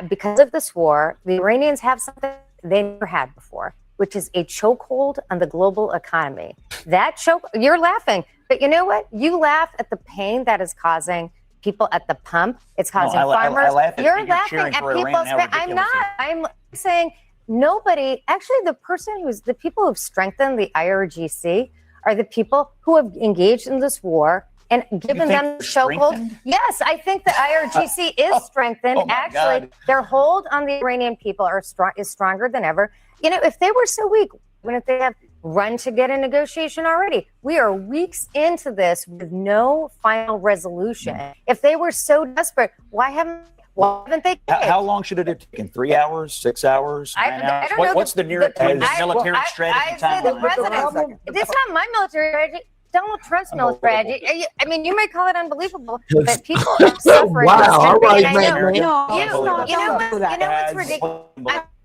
because of this war, the Iranians have something they never had before, which is a chokehold on the global economy. That you're laughing, but you know what? You laugh at the pain that is causing people at the pump. It's causing farmers. I laugh at you're you're laughing cheering at for Iran people's and how pain. I'm ridiculous not. I'm saying nobody, actually the people who've strengthened the IRGC are the people who have engaged in this war and given them the chokehold. Yes, I think the IRGC is strengthened. Oh my Actually, God. their hold on the Iranian people is stronger than ever. You know, if they were so weak, wouldn't they have run to get a negotiation already? We are weeks into this with no final resolution. If they were so desperate, why haven't they? How long should it have taken? 3 hours, 6 hours, 9 hours? I don't know. What's the nearest military strategy time? The president. It's not my military strategy. Donald Trump's military strategy. I mean, you may call it unbelievable, but people are suffering. Wow, all right, I man. You know what's ridiculous?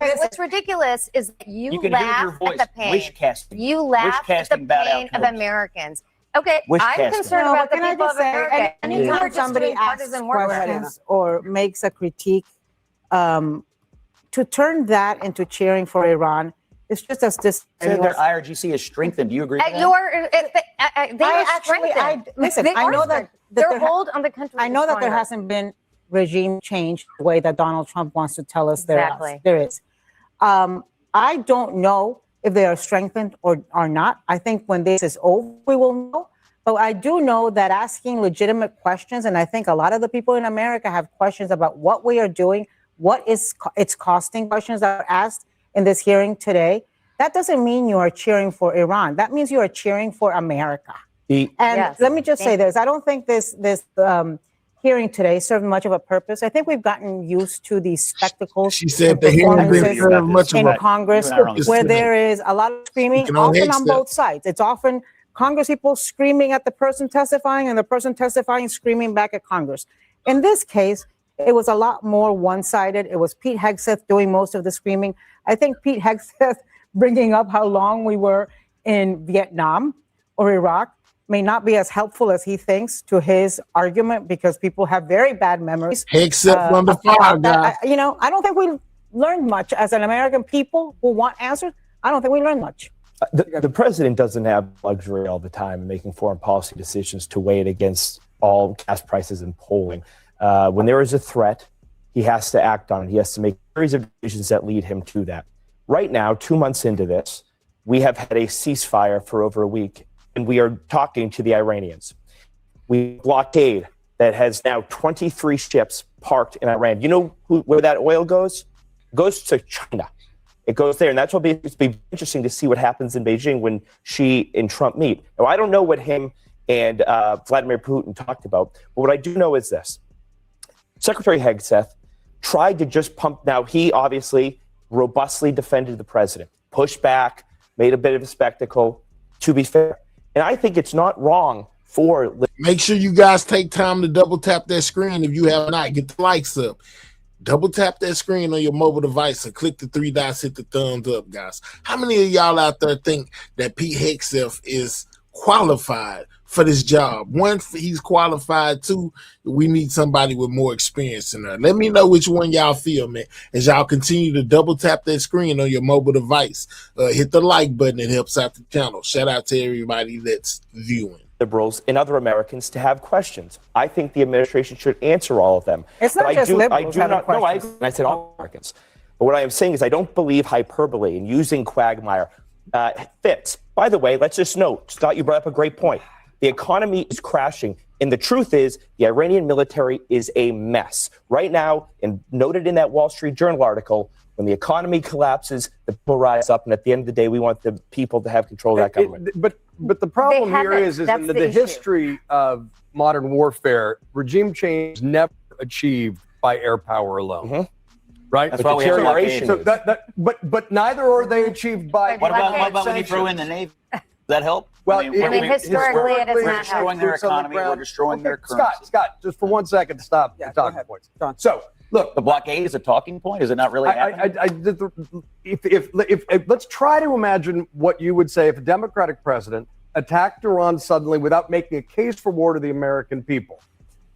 What's ridiculous is that you can laugh hear your voice. at the pain. Wish casting. You laugh at the pain of Americans. Okay, Wish I'm casting. concerned about the Can I people just of say, America. anytime somebody asks questions or makes a critique, to turn that into cheering for Iran, it's just as this. Saying their IRGC is strengthened. Do you agree with that? They are strengthened. Listen, They I are know strengthened. that their there hold on the country. I know is that there stronger. hasn't been regime change the way that Donald Trump wants to tell us Exactly. there is. I don't know if they are strengthened or are not. I think when this is over, we will know. But I do know that asking legitimate questions, and I think a lot of the people in America have questions about what we are doing, what it's costing, questions that are asked in this hearing today. That doesn't mean you are cheering for Iran. That means you are cheering for America. Let me just say this. I don't think this hearing today served much of a purpose. I think we've gotten used to these spectacles. She said the hearing didn't serve much of in a Congress purpose where today. there is a lot of screaming, Speaking on often X on stuff. both sides. It's often Congress people screaming at the person testifying and the person testifying screaming back at Congress. In this case, it was a lot more one-sided. It was Pete Hegseth doing most of the screaming. I think Pete Hegseth bringing up how long we were in Vietnam or Iraq may not be as helpful as he thinks to his argument because people have very bad memories. Hegseth from the fire, guys. I don't think we learned much as an American people who want answers. I don't think we learned much. The president doesn't have luxury all the time in making foreign policy decisions to weigh it against all gas prices and polling. When there is a threat, he has to act on it. He has to make a series of decisions that lead him to that. Right now, 2 months into this, we have had a ceasefire for over a week, and we are talking to the Iranians. We blockade that has now 23 ships parked in Iran. You know where that oil goes? It goes to China. It goes there, and that's what it's be interesting to see what happens in Beijing when Xi and Trump meet. Now, I don't know what him and Vladimir Putin talked about, but what I do know is this. Secretary Hegseth tried to just pump. Now, he obviously robustly defended the president, pushed back, made a bit of a spectacle, to be fair. And I think it's not wrong for... Make sure you guys take time to double tap that screen if you have not. Get the likes up. Double tap that screen on your mobile device and click the 3 dots, hit the thumbs up, guys. How many of y'all out there think that Pete Hegseth is qualified for this job? One, he's qualified. Two, we need somebody with more experience in there. Let me know which one y'all feel, man, as y'all continue to double tap that screen on your mobile device. Hit the like button. It helps out the channel. Shout out to everybody that's viewing. Liberals and other Americans to have questions. I think the administration should answer all of them. It's not just liberals having questions. I said all Americans. But what I am saying is I don't believe hyperbole and using quagmire fits. By the way, let's just note, Scott, you brought up a great point. The economy is crashing. And the truth is, the Iranian military is a mess. Right now, and noted in that Wall Street Journal article, when the economy collapses, the people rise up, and at the end of the day, we want the people to have control of that government. But the problem here is in the history of modern warfare, regime change is never achieved by air power alone. Right? That's why we have Blockade. So but neither are they achieved by. What about when you throw in the Navy? Does that help? Well, I mean, historically, it has we're not destroying their economy. We're destroying their currency. Scott, just for 1 second, stop the talking points. So, look, the blockade is a talking point. Is it not really happening? If let's try to imagine what you would say if a Democratic president attacked Iran suddenly without making a case for war to the American people.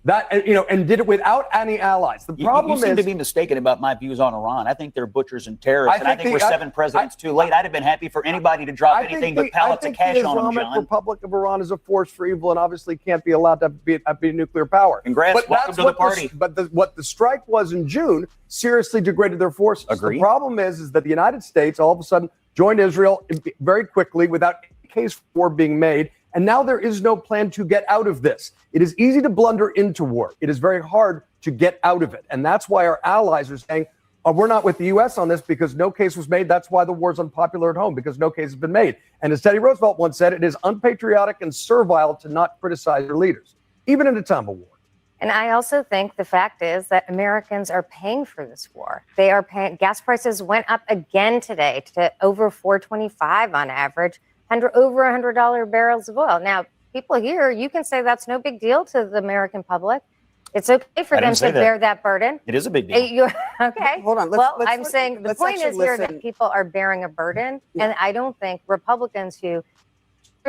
That, and did it without any allies. The problem you seem to be mistaken about my views on Iran. I think they're butchers and terrorists, and I think we're 7 presidents too late. I'd have been happy for anybody to drop anything but pallets of cash on them, the John. Islamic Republic of Iran is a force for evil and obviously can't be allowed to be a nuclear power. Congrats, welcome to the party. What the strike was in June seriously degraded their forces. Agreed. The problem is that the United States all of a sudden joined Israel very quickly without any case for war being made. And now there is no plan to get out of this. It is easy to blunder into war. It is very hard to get out of it. And that's why our allies are saying, we're not with the U.S. on this because no case was made. That's why the war's unpopular at home, because no case has been made. And as Teddy Roosevelt once said, it is unpatriotic and servile to not criticize your leaders, even in a time of war. And I also think the fact is that Americans are paying for this war. They are paying. Gas prices went up again today to over $4.25 on average. Over $100 barrels of oil. Now, people here, you can say that's no big deal to the American public. It's okay for them to bear that burden. It is a big deal. Okay. Hold on. I'm saying the point is here that people are bearing a burden, and I don't think Republicans who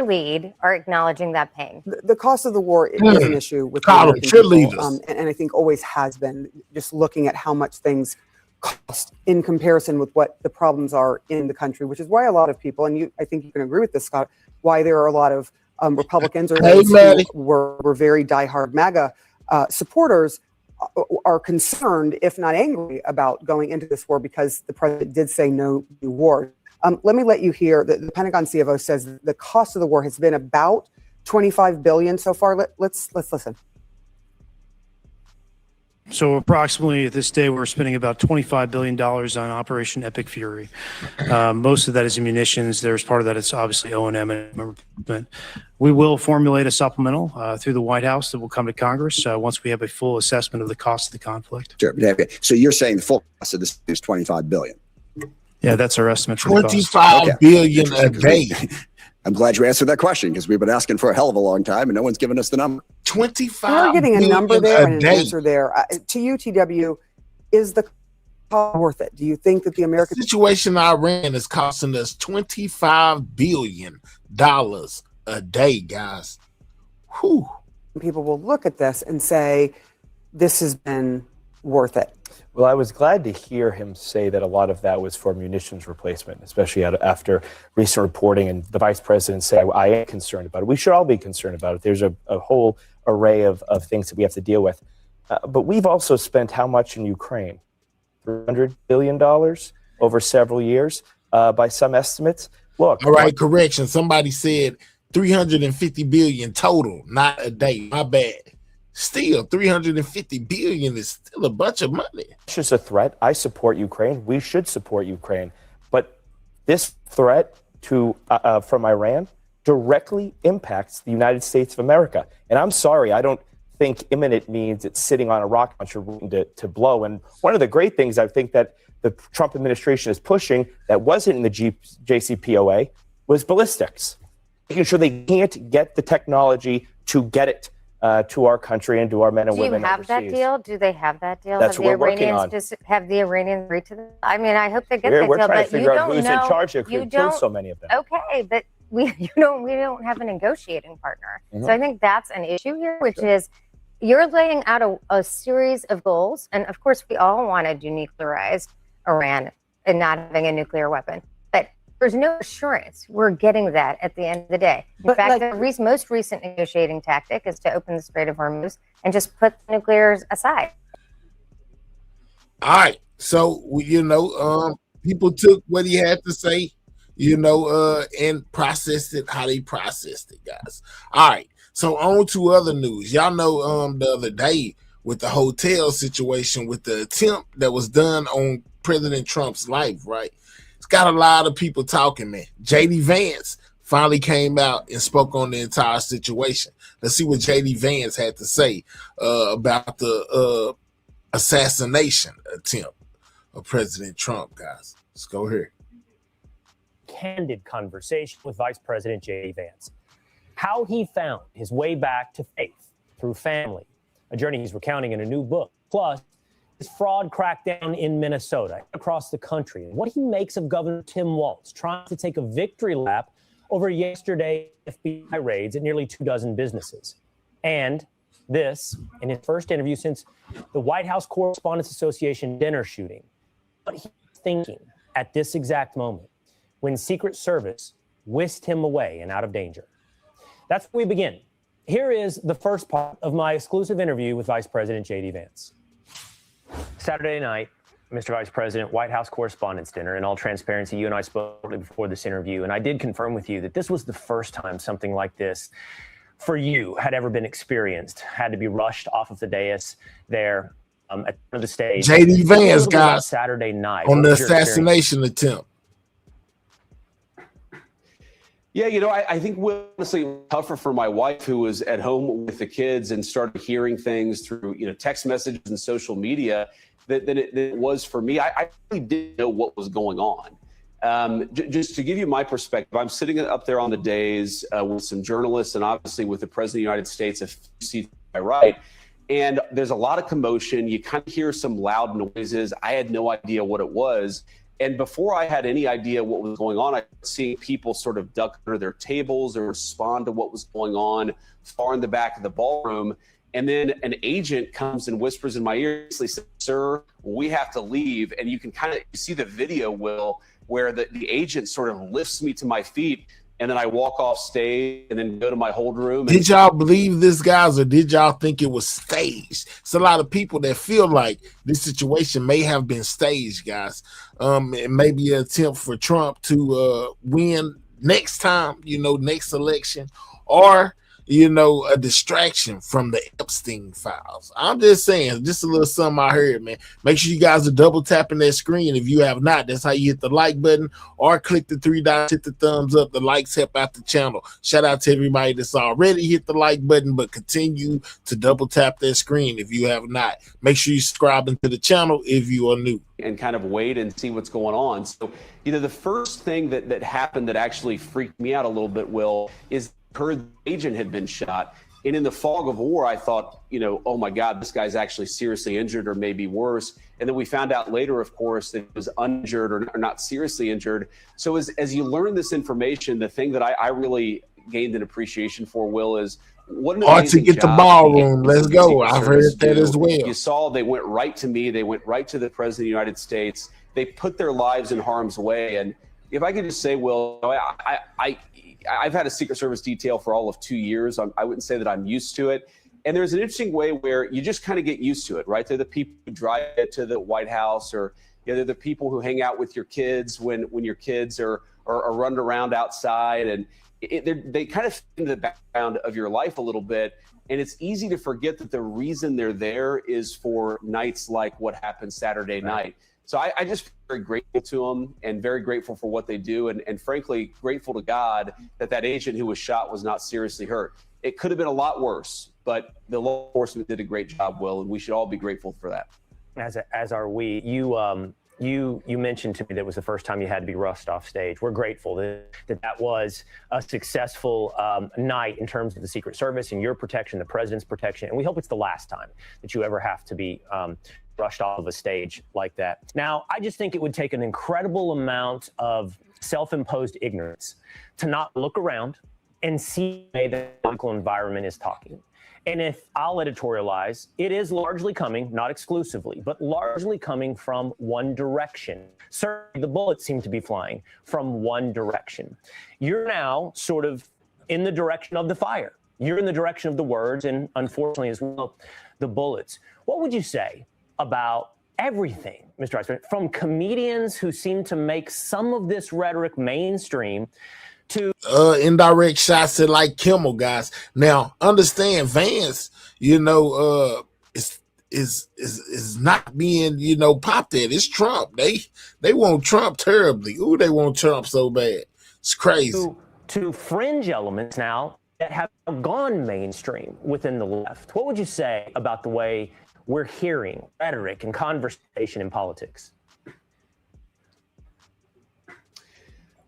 lead are acknowledging that pain. The cost of the war is an issue with the American people, and I think always has been. Just looking at how much things cost in comparison with what the problems are in the country, which is why a lot of people, and I think you can agree with this, Scott, why there are a lot of Republicans or those who were very diehard MAGA supporters are concerned, if not angry, about going into this war because the president did say no new war. Let me let you hear that the Pentagon CFO says the cost of the war has been about $25 billion so far. Let's listen. So approximately at this day, we're spending about $25 billion on Operation Epic Fury. Most of that is munitions. There's part of that. It's obviously O&M and equipment. We will formulate a supplemental through the White House that will come to Congress once we have a full assessment of the cost of the conflict. Sure. So you're saying the full cost of this is $25 billion? Yeah, that's our estimate for the cost. $25 billion a day. I'm glad you answered that question because we've been asking for a hell of a long time and no one's given us the number. 25 We're getting a number there and an day. answer there. To you, TW, is the cost worth it? Do you think that the American situation in Iran is costing us $25 billion a day, guys? Whew. People will look at this and say, this has been worth it. Well, I was glad to hear him say that a lot of that was for munitions replacement, especially after recent reporting and the vice president said, I am concerned about it. We should all be concerned about it. There's a whole array of things that we have to deal with. But we've also spent how much in Ukraine? $300 billion over several years by some estimates. Look. All right, correction. Somebody said 350 billion total, not a day. My bad. Still, 350 billion is still a bunch of money. It's just a threat. I support Ukraine. We should support Ukraine. But this threat from Iran directly impacts the United States of America. And I'm sorry, I don't think imminent means it's sitting on a rocket launcher waiting to blow. And one of the great things I think that the Trump administration is pushing that wasn't in the JCPOA was ballistics, making sure they can't get the technology to get it to our country and to our men and women overseas. Do you have that deal? Do they have that deal? That's what we're working on. Have the Iranians agreed to that? I mean, I hope they get that deal. We're trying to figure out who's in charge of you killing so many of them. Okay, but we don't have a negotiating partner. Mm-hmm. So I think that's an issue here, which is you're laying out a series of goals. And of course, we all want to denuclearize Iran and not having a nuclear weapon. But there's no assurance we're getting that at the end of the day. In fact, the most recent negotiating tactic is to open the Strait of Hormuz and just put the nuclears aside. All right. So, people took what he had to say, and processed it how they processed it, guys. All right. So on to other news. Y'all know the other day with the hotel situation with the attempt that was done on President Trump's life, right? It's got a lot of people talking, man. JD Vance finally came out and spoke on the entire situation. Let's see what JD Vance had to say about the assassination attempt of President Trump, guys. Let's go here. Candid conversation with Vice President JD Vance. How he found his way back to faith through family, a journey he's recounting in a new book, plus his fraud crackdown in Minnesota, across the country, and what he makes of Governor Tim Walz trying to take a victory lap over yesterday's FBI raids at nearly 24 businesses. And this, in his first interview since the White House Correspondents Association dinner shooting, what he's thinking at this exact moment when Secret Service whisked him away and out of danger. That's where we begin. Here is the first part of my exclusive interview with Vice President JD Vance. Saturday night, Mr. Vice President, White House Correspondents' Dinner. In all transparency, you and I spoke before this interview, and I did confirm with you that this was the first time something like this for you had ever been experienced, had to be rushed off of the dais there at the stage. JD Vance, guys, Saturday night on the assassination attempt. Yeah, you know, I think honestly tougher for my wife, who was at home with the kids and started hearing things through, you know, text messages and social media than it was for me. I really didn't know what was going on. Just to give you my perspective, I'm sitting up there on the dais with some journalists and obviously with the President of the United States, a few seats to my right. And there's a lot of commotion. You kind of hear some loud noises. I had no idea what it was. And before I had any idea what was going on, I was seeing people sort of duck under their tables or respond to what was going on far in the back of the ballroom. And then an agent comes and whispers in my ear, says, "Sir, we have to leave." And you can kind of see the video, Will, where the agent sort of lifts me to my feet. And then I walk off stage and then go to my hold room. Did y'all believe this, guys, or did y'all think it was staged? It's a lot of people that feel like this situation may have been staged, guys. It may be an attempt for Trump to win next time, you know, next election, or, you know, a distraction from the Epstein files. I'm just saying, just a little something I heard, man. Make sure you guys are double tapping that screen. If you have not, that's how you hit the like button, or click the 3 dots, hit the thumbs up. The likes help out the channel. Shout out to everybody that's already hit the like button, but continue to double tap that screen if you have not. Make sure you subscribe to the channel if you are new. And kind of wait and see what's going on. So, you know, the first thing that happened that actually freaked me out a little bit, Will, is heard the agent had been shot. And in the fog of war, I thought, you know, oh my God, this guy's actually seriously injured or maybe worse. And then we found out later, of course, that he was uninjured or not seriously injured. So as you learn this information, the thing that I really gained an appreciation for, Will, is what an amazing to get the ballroom. Let's go. I've heard that as well. You saw they went right to me. They went right to the President of the United States. They put their lives in harm's way. And if I could just say, Will, I've had a Secret Service detail for all of 2 years. I wouldn't say that I'm used to it. And there's an interesting way where you just kind of get used to it, right? They're the people who drive to the White House, or you know, they're the people who hang out with your kids when your kids are running around outside. And they kind of fit into the background of your life a little bit. And it's easy to forget that the reason they're there is for nights like what happened Saturday night. So I just feel very grateful to them and very grateful for what they do. And frankly, grateful to God that agent who was shot was not seriously hurt. It could have been a lot worse, but the law enforcement did a great job, Will, and we should all be grateful for that. As are we. You mentioned to me that it was the first time you had to be rushed off stage. We're grateful that was a successful night in terms of the Secret Service and your protection, the president's protection. And we hope it's the last time that you ever have to be rushed off of a stage like that. Now, I just think it would take an incredible amount of self-imposed ignorance to not look around and see the way the political environment is talking. And if I'll editorialize, it is largely coming, not exclusively, but largely coming from one direction. Certainly, the bullets seem to be flying from one direction. You're now sort of in the direction of the fire. You're in the direction of the words and, unfortunately, as well, the bullets. What would you say about everything, Mr. Vice President, from comedians who seem to make some of this rhetoric mainstream indirect shots at like Kimmel, guys. Now, understand Vance, is not being, popped at. It's Trump. They want Trump terribly. Ooh, they want Trump so bad. It's crazy. To fringe elements now that have gone mainstream within the left. What would you say about the way we're hearing rhetoric and conversation in politics?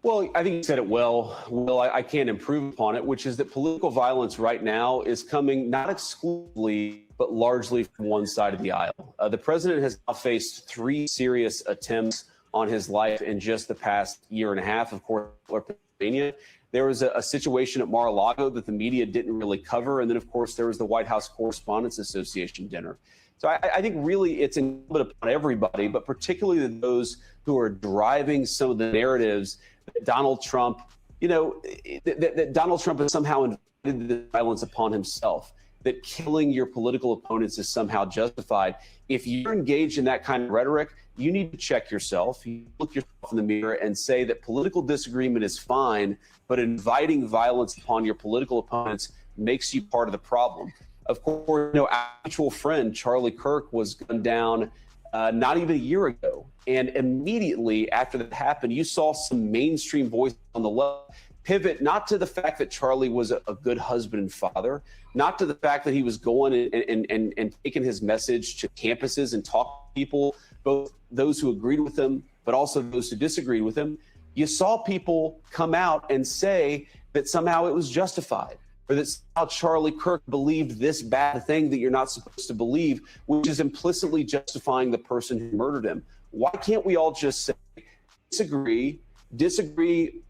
Well, I think you said it well. Will, I can't improve upon it, which is that political violence right now is coming not exclusively, but largely from one side of the aisle. The president has now faced 3 serious attempts on his life in just the past year and a half. Of course, Pennsylvania. There was a situation at Mar-a-Lago that the media didn't really cover. And then, of course, there was the White House Correspondents Association dinner. So I think really it's incumbent upon everybody, but particularly those who are driving some of the narratives that Donald Trump, that Donald Trump has somehow invited the violence upon himself, that killing your political opponents is somehow justified. If you're engaged in that kind of rhetoric, you need to check yourself. You look yourself in the mirror and say that political disagreement is fine, but inviting violence upon your political opponents makes you part of the problem. Of course, our mutual friend, Charlie Kirk, was gunned down not even a year ago. And immediately after that happened, you saw some mainstream voices on the left pivot not to the fact that Charlie was a good husband and father, not to the fact that he was going and taking his message to campuses and talking to people, both those who agreed with him, but also those who disagreed with him. You saw people come out and say that somehow it was justified, or that somehow Charlie Kirk believed this bad thing that you're not supposed to believe, which is implicitly justifying the person who murdered him. Why can't we all just say, disagree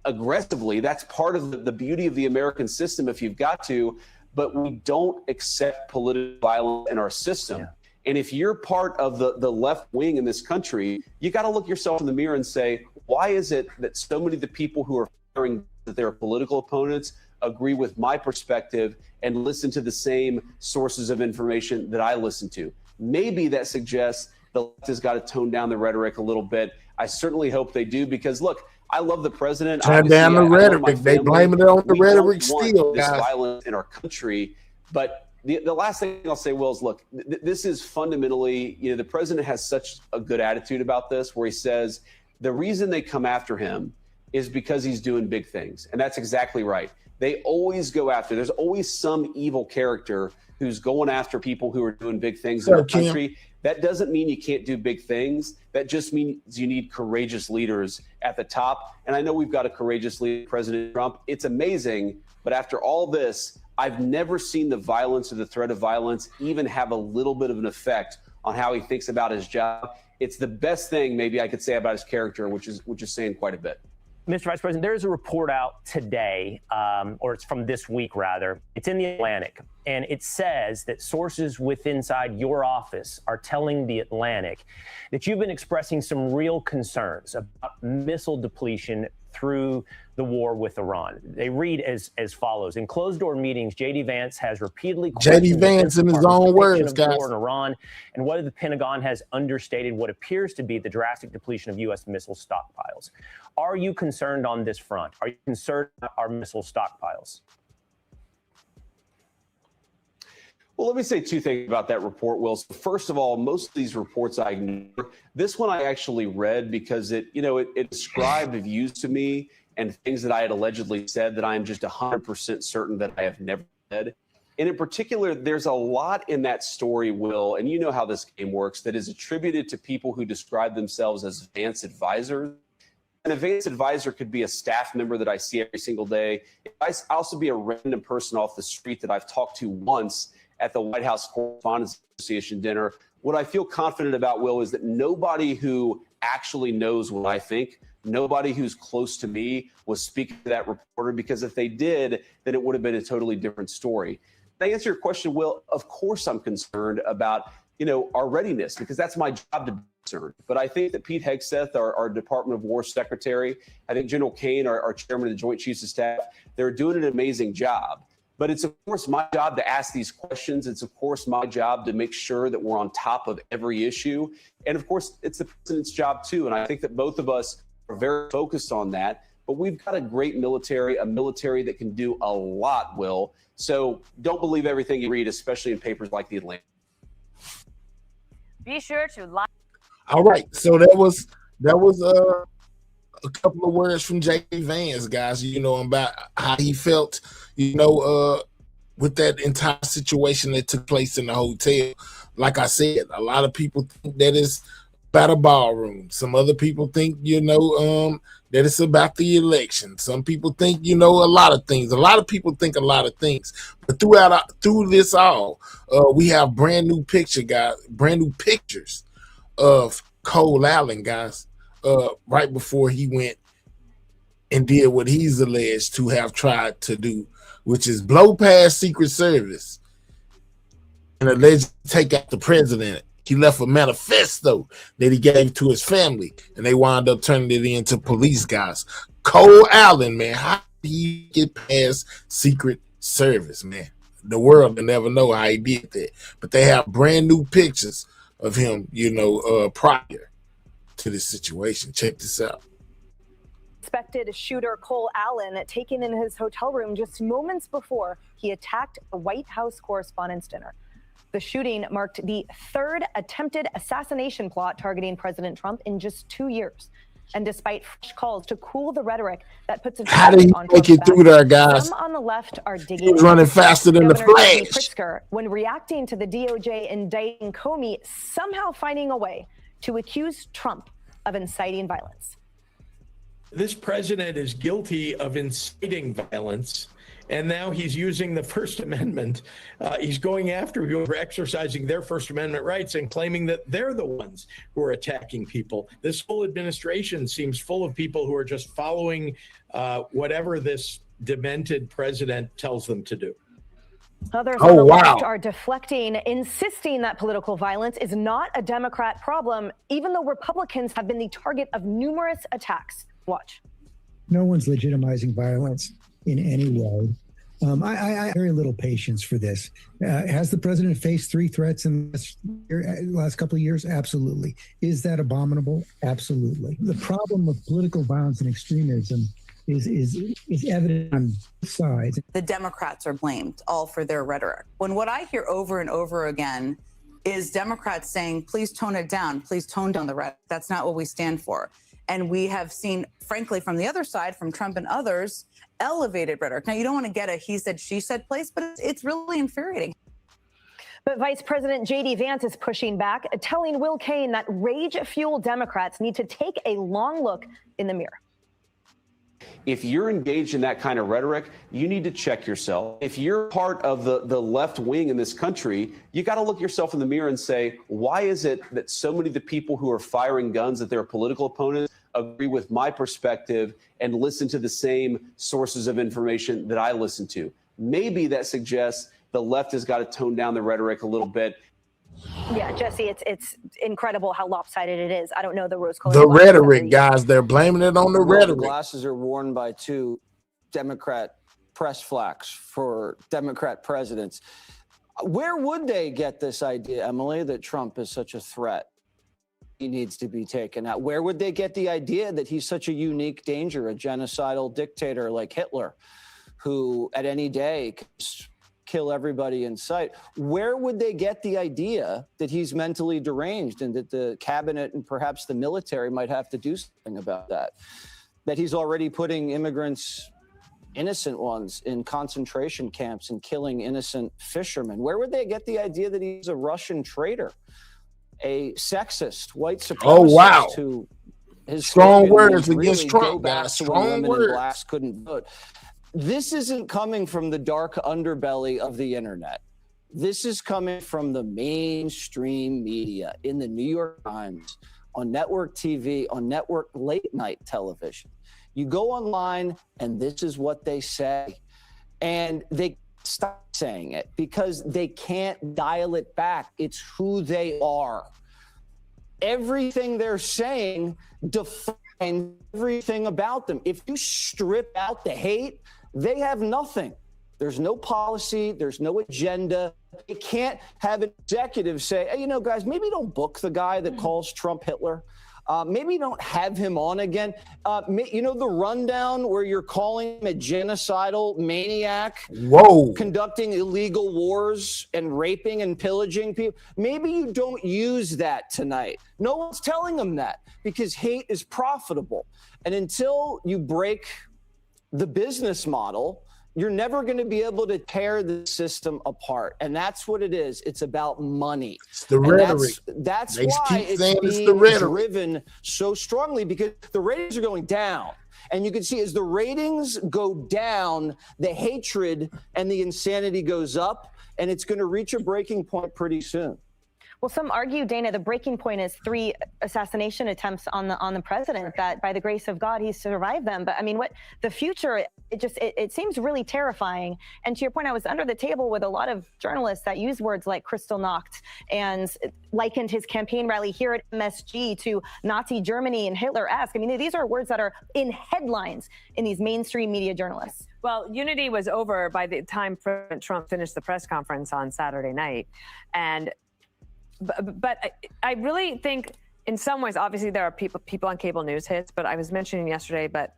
aggressively? That's part of the beauty of the American system if you've got to, but we don't accept political violence in our system. Yeah. And if you're part of the left wing in this country, you got to look yourself in the mirror and say, why is it that so many of the people who are firing that they're political opponents agree with my perspective and listen to the same sources of information that I listen to? Maybe that suggests the left has got to tone down the rhetoric a little bit. I certainly hope they do, because look, I love the president. Turn down the rhetoric. They blaming it on the rhetoric still, this guys. Violence in our country. But the last thing I'll say, Will, is look, this is fundamentally, the president has such a good attitude about this, where he says the reason they come after him is because he's doing big things. And that's exactly right. They always go after, there's always some evil character who's going after people who are doing big things in our country. That doesn't mean you can't do big things. That just means you need courageous leaders at the top. And I know we've got a courageous leader, President Trump. It's amazing. But after all this, I've never seen the violence or the threat of violence even have a little bit of an effect on how he thinks about his job. It's the best thing maybe I could say about his character, which is saying quite a bit. Mr. Vice President, there's a report out today, or it's from this week rather. It's in the Atlantic, and it says that sources inside your office are telling the Atlantic that you've been expressing some real concerns about missile depletion through the war with Iran. They read as follows: in closed-door meetings, J.D. Vance has repeatedly J.D. Vance in his own words, guys, war in Iran, and whether the Pentagon has understated what appears to be the drastic depletion of U.S. missile stockpiles. Are you concerned on this front? Are you concerned about our missile stockpiles? Well, let me say 2 things about that report, Will. So first of all, most of these reports I ignore. This one I actually read because it described views to me and things that I had allegedly said that I am just 100% certain that I have never said. And in particular, there's a lot in that story, Will, and you know how this game works, that is attributed to people who describe themselves as Vance advisors. An advanced advisor could be a staff member that I see every single day. It might also be a random person off the street that I've talked to once at the White House Correspondents Association dinner. What I feel confident about, Will, is that nobody who actually knows what I think, nobody who's close to me was speaking to that reporter, because if they did, then it would have been a totally different story. To answer your question, Will, of course I'm concerned about our readiness, because that's my job to be concerned. But I think that Pete Hegseth, our Department of War Secretary, I think General Kane, our Chairman of the Joint Chiefs of Staff, they're doing an amazing job. But it's, of course, my job to ask these questions. It's, of course, my job to make sure that we're on top of every issue. And, of course, it's the president's job, too. And I think that both of us are very focused on that. but we've got a great military, a military that can do a lot, Will. So don't believe everything you read, especially in papers like The Atlantic. Be sure to like. All right, so that was a couple of words from J.D. Vance, guys, you know, about how he felt, you know, with that entire situation that took place in the hotel. Like I said, a lot of people think that it's about a ballroom. Some other people think, you know, that it's about the election. Some people think, you know, a lot of things. A lot of people think a lot of things. But through this all, we have brand new pictures of Cole Allen, guys, right before he went and did what he's alleged to have tried to do, which is blow past Secret Service and allegedly take out the president. He left a manifesto that he gave to his family, and they wound up turning it into police, guys. Cole Allen, man, how did he get past Secret Service, man? The world will never know how he did that. But they have brand new pictures of him, you know, prior to this situation. Check this out. Suspected shooter Cole Allen taken in his hotel room just moments before he attacked a White House Correspondents' Dinner. The shooting marked the third attempted assassination plot targeting President Trump in just 2 years. And despite fresh calls to cool the rhetoric that puts a how did he make it through there, guys? Some on the left are digging. He was running faster than the Flash. Pritzker, when reacting to the DOJ indicting Comey, somehow finding a way to accuse Trump of inciting violence. This president is guilty of inciting violence, and now he's using the First Amendment. He's going after people who are exercising their First Amendment rights and claiming that they're the ones who are attacking people. This whole administration seems full of people who are just following whatever this demented president tells them to do. Others on the left are deflecting, insisting that political violence is not a Democrat problem, even though Republicans have been the target of numerous attacks. Watch. No one's legitimizing violence in any way. I have very little patience for this. Has the president faced 3 threats in the last couple of years? Absolutely. Is that abominable? Absolutely. The problem of political violence and extremism is evident on both sides. The Democrats are blamed all for their rhetoric. When what I hear over and over again is Democrats saying, please tone it down, please tone down the rhetoric. That's not what we stand for. And we have seen, frankly, from the other side, from Trump and others, elevated rhetoric. Now, you don't want to get a he said, she said place, but it's really infuriating. But Vice President J.D. Vance is pushing back, telling Will Cain that rage-fueled Democrats need to take a long look in the mirror. If you're engaged in that kind of rhetoric, you need to check yourself. If you're part of the left wing in this country, you got to look yourself in the mirror and say, why is it that so many of the people who are firing guns at their political opponents agree with my perspective and listen to the same sources of information that I listen to? Maybe that suggests the left has got to tone down the rhetoric a little bit. Yeah, Jesse, it's incredible how lopsided it is. I don't know the rose-colored The rhetoric, guys, they're blaming it on the rhetoric. Glasses are worn by 2 Democrat press flacks for Democrat presidents. Where would they get this idea, Emily, that Trump is such a threat? He needs to be taken out. Where would they get the idea that he's such a unique danger, a genocidal dictator like Hitler, who at any day can kill everybody in sight? Where would they get the idea that he's mentally deranged and that the cabinet and perhaps the military might have to do something about that? That he's already putting immigrants, innocent ones, in concentration camps and killing innocent fishermen? Where would they get the idea that he's a Russian traitor, a sexist, white supremacist who his strong words really against Trump, back guys. to when Strong women words. in blacks couldn't vote? This isn't coming from the dark underbelly of the internet. This is coming from the mainstream media, in the New York Times, on network TV, on network late night television. You go online and this is what they say. And they stop saying it because they can't dial it back. It's who they are. Everything they're saying defines everything about them. If you strip out the hate, they have nothing. There's no policy. There's no agenda. You can't have an executive say, hey, you know, guys, maybe don't book the guy that calls Trump Hitler. Maybe don't have him on again. You know, the rundown where you're calling him a genocidal maniac, conducting illegal wars and raping and pillaging people. Maybe you don't use that tonight. No one's telling him that because hate is profitable. And until you break the business model, you're never going to be able to tear the system apart. And that's what it is. It's about money. It's the rhetoric. That's They why keep saying it's it's being the rhetoric. driven so strongly, because the ratings are going down. And you can see as the ratings go down, the hatred and the insanity goes up, and it's going to reach a breaking point pretty soon. Well, some argue, Dana, the breaking point is 3 assassination attempts on the president, that by the grace of God, he survived them. But I mean, what the future, it seems really terrifying. And to your point, I was under the table with a lot of journalists that use words like crystal knocked and likened his campaign rally here at MSG to Nazi Germany and Hitler-esque. I mean, these are words that are in headlines in these mainstream media journalists. Well, unity was over by the time President Trump finished the press conference on Saturday night. But I really think in some ways, obviously there are people on cable news hits, but I was mentioning yesterday, but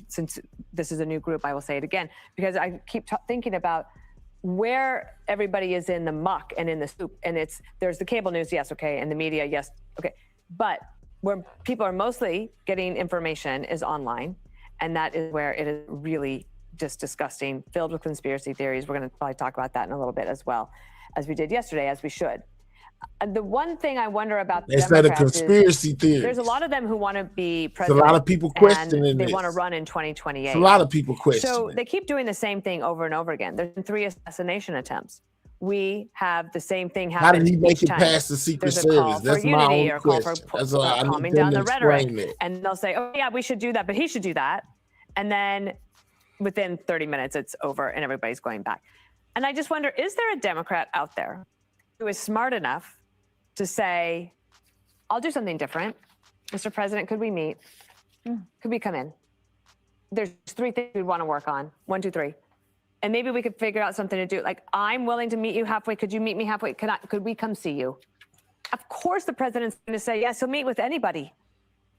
since this is a new group, I will say it again, because I keep thinking about where everybody is in the muck and in the soup. And there's the cable news, yes, okay, and the media, yes, okay. But where people are mostly getting information is online. And that is where it is really just disgusting, filled with conspiracy theories. We're going to probably talk about that in a little bit as well, as we did yesterday, as we should. The one thing I wonder about the Instead of Democrats conspiracy is theories. there's a lot of them who want to be There's a president. lot of people questioning and they this. want to run in 2028. There's a lot of people questioning. So they keep doing the same thing over and over again. There's been 3 assassination attempts. We have the same thing happen. How did he make each it time. past the Secret There's a call Service? for That's my unity only or a call question. for That's all I need calming them down to the rhetoric. explain it. And they'll say, oh yeah, we should do that, but he should do that. And then within 30 minutes, it's over and everybody's going back. And I just wonder, is there a Democrat out there who is smart enough to say, I'll do something different. Mr. President, could we meet? Could we come in? There's 3 things we'd want to work on. 1, 2, 3. And maybe we could figure out something to do. Like, I'm willing to meet you halfway. Could you meet me halfway? Could we come see you? Of course, the president's going to say, yes, he'll meet with anybody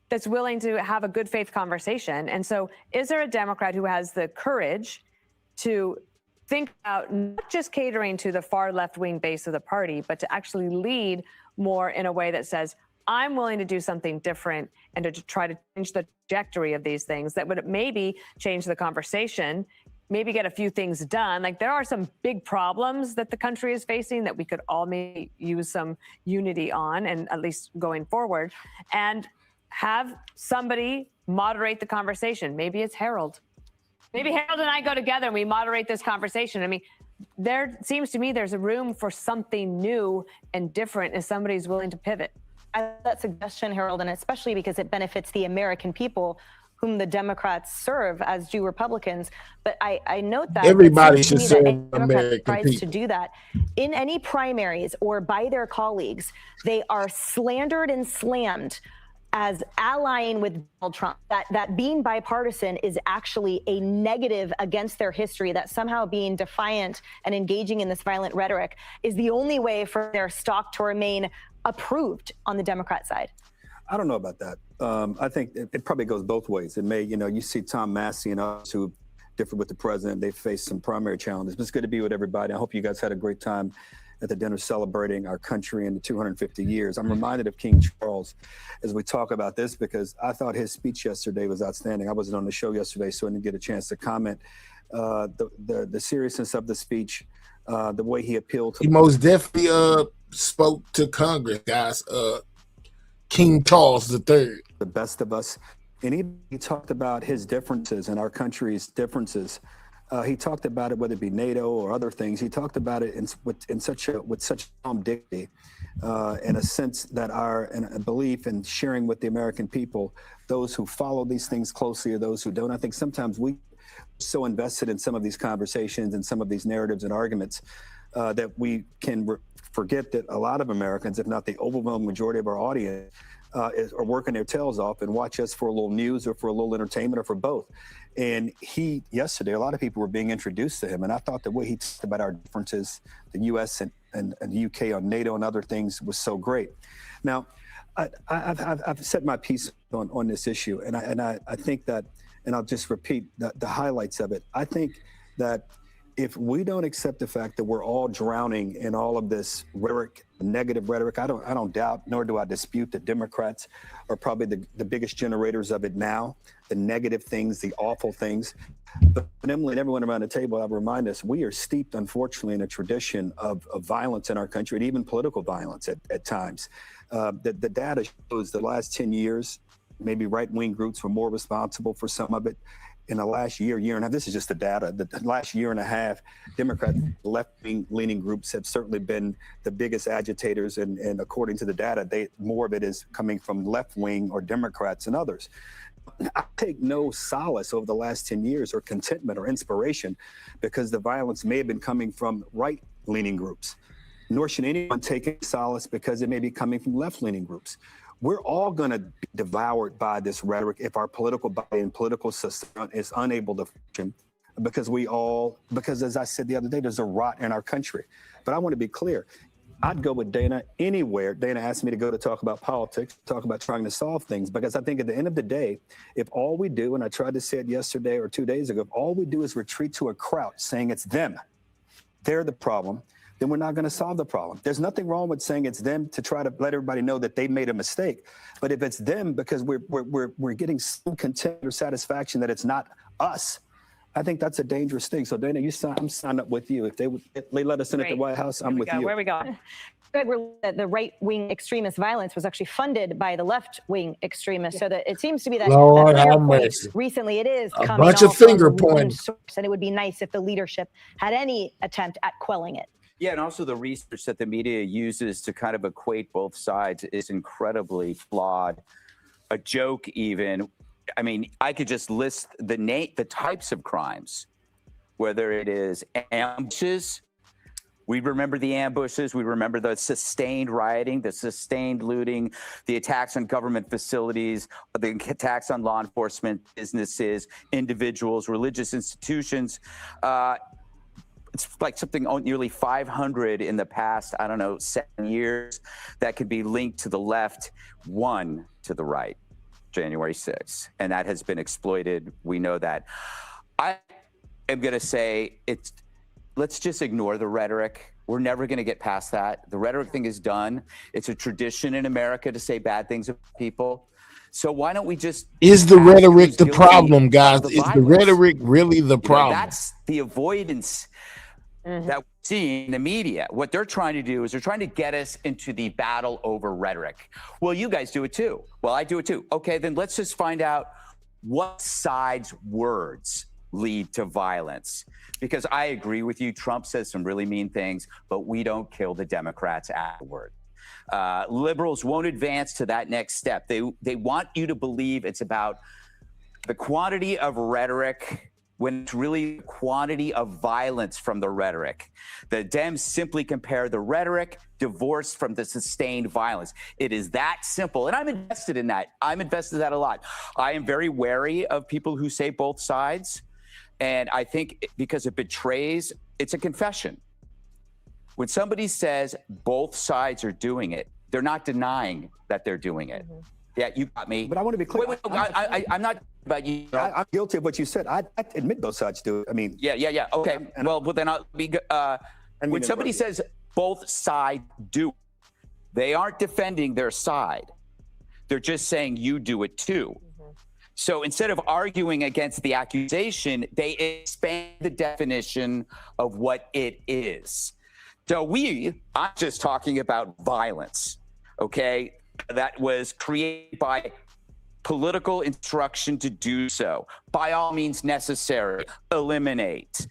that's willing to have a good faith conversation. And so is there a Democrat who has the courage to think about not just catering to the far left-wing base of the party, but to actually lead more in a way that says, I'm willing to do something different and to try to change the trajectory of these things that would maybe change the conversation, maybe get a few things done. Like, there are some big problems that the country is facing that we could all maybe use some unity on, and at least going forward, and have somebody moderate the conversation. Maybe it's Harold. Maybe Harold and I go together and we moderate this conversation. I mean, there seems to me there's a room for something new and different if somebody's willing to pivot. I love that suggestion, Harold, and especially because it benefits the American people whom the Democrats serve, as do Republicans. But I note that Everybody it seems should to me serve that any Democrat American tries people. to do that in any primaries or by their colleagues, they are slandered and slammed as allying with Donald Trump, that being bipartisan is actually a negative against their history, that somehow being defiant and engaging in this violent rhetoric is the only way for their stock to remain approved on the Democrat side. I don't know about that. I think it probably goes both ways. It may, you see Tom Massey and others who differ with the president. They face some primary challenges. But it's good to be with everybody. I hope you guys had a great time at the dinner celebrating our country and the 250 years. I'm reminded of King Charles as we talk about this because I thought his speech yesterday was outstanding. I wasn't on the show yesterday, so I didn't get a chance to comment. The seriousness of the speech, the way he appealed to— He most definitely spoke to Congress, guys. King Charles III. The best of us. And he talked about his differences and our country's differences. He talked about it, whether it be NATO or other things. He talked about it with such calm dignity, in a sense that a belief in sharing with the American people, those who follow these things closely or those who don't. I think sometimes we so invested in some of these conversations and some of these narratives and arguments that we can forget that a lot of Americans, if not the overwhelming majority of our audience, are working their tails off and watch us for a little news or for a little entertainment or for both. And yesterday, a lot of people were being introduced to him. And I thought the way he talked about our differences, the U.S. and the U.K. on NATO and other things was so great. Now, I've said my piece on this issue, and I think that, and I'll just repeat the highlights of it. I think that if we don't accept the fact that we're all drowning in all of this rhetoric, negative rhetoric, I don't doubt, nor do I dispute that Democrats are probably the biggest generators of it now, the negative things, the awful things. But Emily and everyone around the table, I'll remind us, we are steeped, unfortunately, in a tradition of violence in our country, and even political violence at times. The data shows the last 10 years, maybe right-wing groups were more responsible for some of it. In the last year and a half, this is just the data, the last year and a half, Democrat left-wing leaning groups have certainly been the biggest agitators. And according to the data, more of it is coming from left-wing or Democrats and others. I take no solace over the last 10 years or contentment or inspiration because the violence may have been coming from right-leaning groups, nor should anyone take any solace because it may be coming from left-leaning groups. We're all going to be devoured by this rhetoric if our political body and political system is unable to function because as I said the other day, there's a rot in our country. But I want to be clear. I'd go with Dana anywhere. Dana asked me to go to talk about politics, talk about trying to solve things, because I think at the end of the day, if all we do, and I tried to say it yesterday or 2 days ago, if all we do is retreat to a crouch saying it's them, they're the problem, then we're not going to solve the problem. There's nothing wrong with saying it's them to try to let everybody know that they made a mistake. But if it's them because we're getting some content or satisfaction that it's not us, I think that's a dangerous thing. So Dana, I'm signed up with you. If they let us in at the White House, I'm with you. Where we go? The right-wing extremist violence was actually funded by the left-wing extremists, so that it seems to be that, Lord that have mercy. recently it is A coming bunch of all from finger one pointing. source, and it would be nice if the leadership had any attempt at quelling it. Yeah, and also the research that the media uses to kind of equate both sides is incredibly flawed. A joke even. I mean, I could just list the types of crimes, whether it is ambushes. We remember the ambushes. We remember the sustained rioting, the sustained looting, the attacks on government facilities, the attacks on law enforcement, businesses, individuals, religious institutions. It's like something nearly 500 in the past, 7 years that could be linked to the left, one to the right, January 6th. And that has been exploited. We know that. I am going to say let's just ignore the rhetoric. We're never going to get past that. The rhetoric thing is done. It's a tradition in America to say bad things about people. So why don't we just— Is the rhetoric the problem, guys? Is the rhetoric really the problem? That's the avoidance that we see in the media. What they're trying to do is they're trying to get us into the battle over rhetoric. Well, you guys do it too. Well, I do it too. Okay, then let's just find out what side's words lead to violence. Because I agree with you, Trump says some really mean things, but we don't kill the Democrats afterward. Liberals won't advance to that next step. They want you to believe it's about the quantity of rhetoric when it's really the quantity of violence from the rhetoric. The Dems simply compare the rhetoric divorced from the sustained violence. It is that simple. And I'm invested in that. I'm invested in that a lot. I am very wary of people who say both sides. And I think because it betrays, it's a confession. When somebody says both sides are doing it, they're not denying that they're doing it. Yeah, you got me. But I want to be clear. I'm not about you. I'm guilty of what you said. I admit both sides do it. I mean. Yeah. Okay. Well, then I'll be. When somebody says both sides do, they aren't defending their side. They're just saying you do it too. So instead of arguing against the accusation, they expand the definition of what it is. So I'm just talking about violence, okay? That was created by political instruction to do so. By all means necessary, eliminate.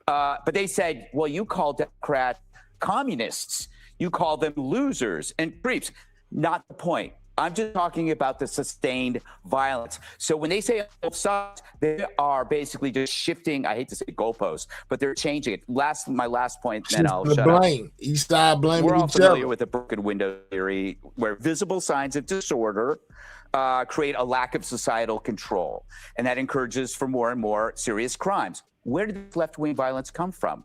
But they said, well, you call Democrats communists. You call them losers and creeps. Not the point. I'm just talking about the sustained violence. So when they say on both sides, they are basically just shifting, I hate to say goalposts, but they're changing it. My last point, then I'll shut up. Each side blaming We're all each familiar other. with the broken window theory, where visible signs of disorder create a lack of societal control. And that encourages for more and more serious crimes. Where did this left-wing violence come from?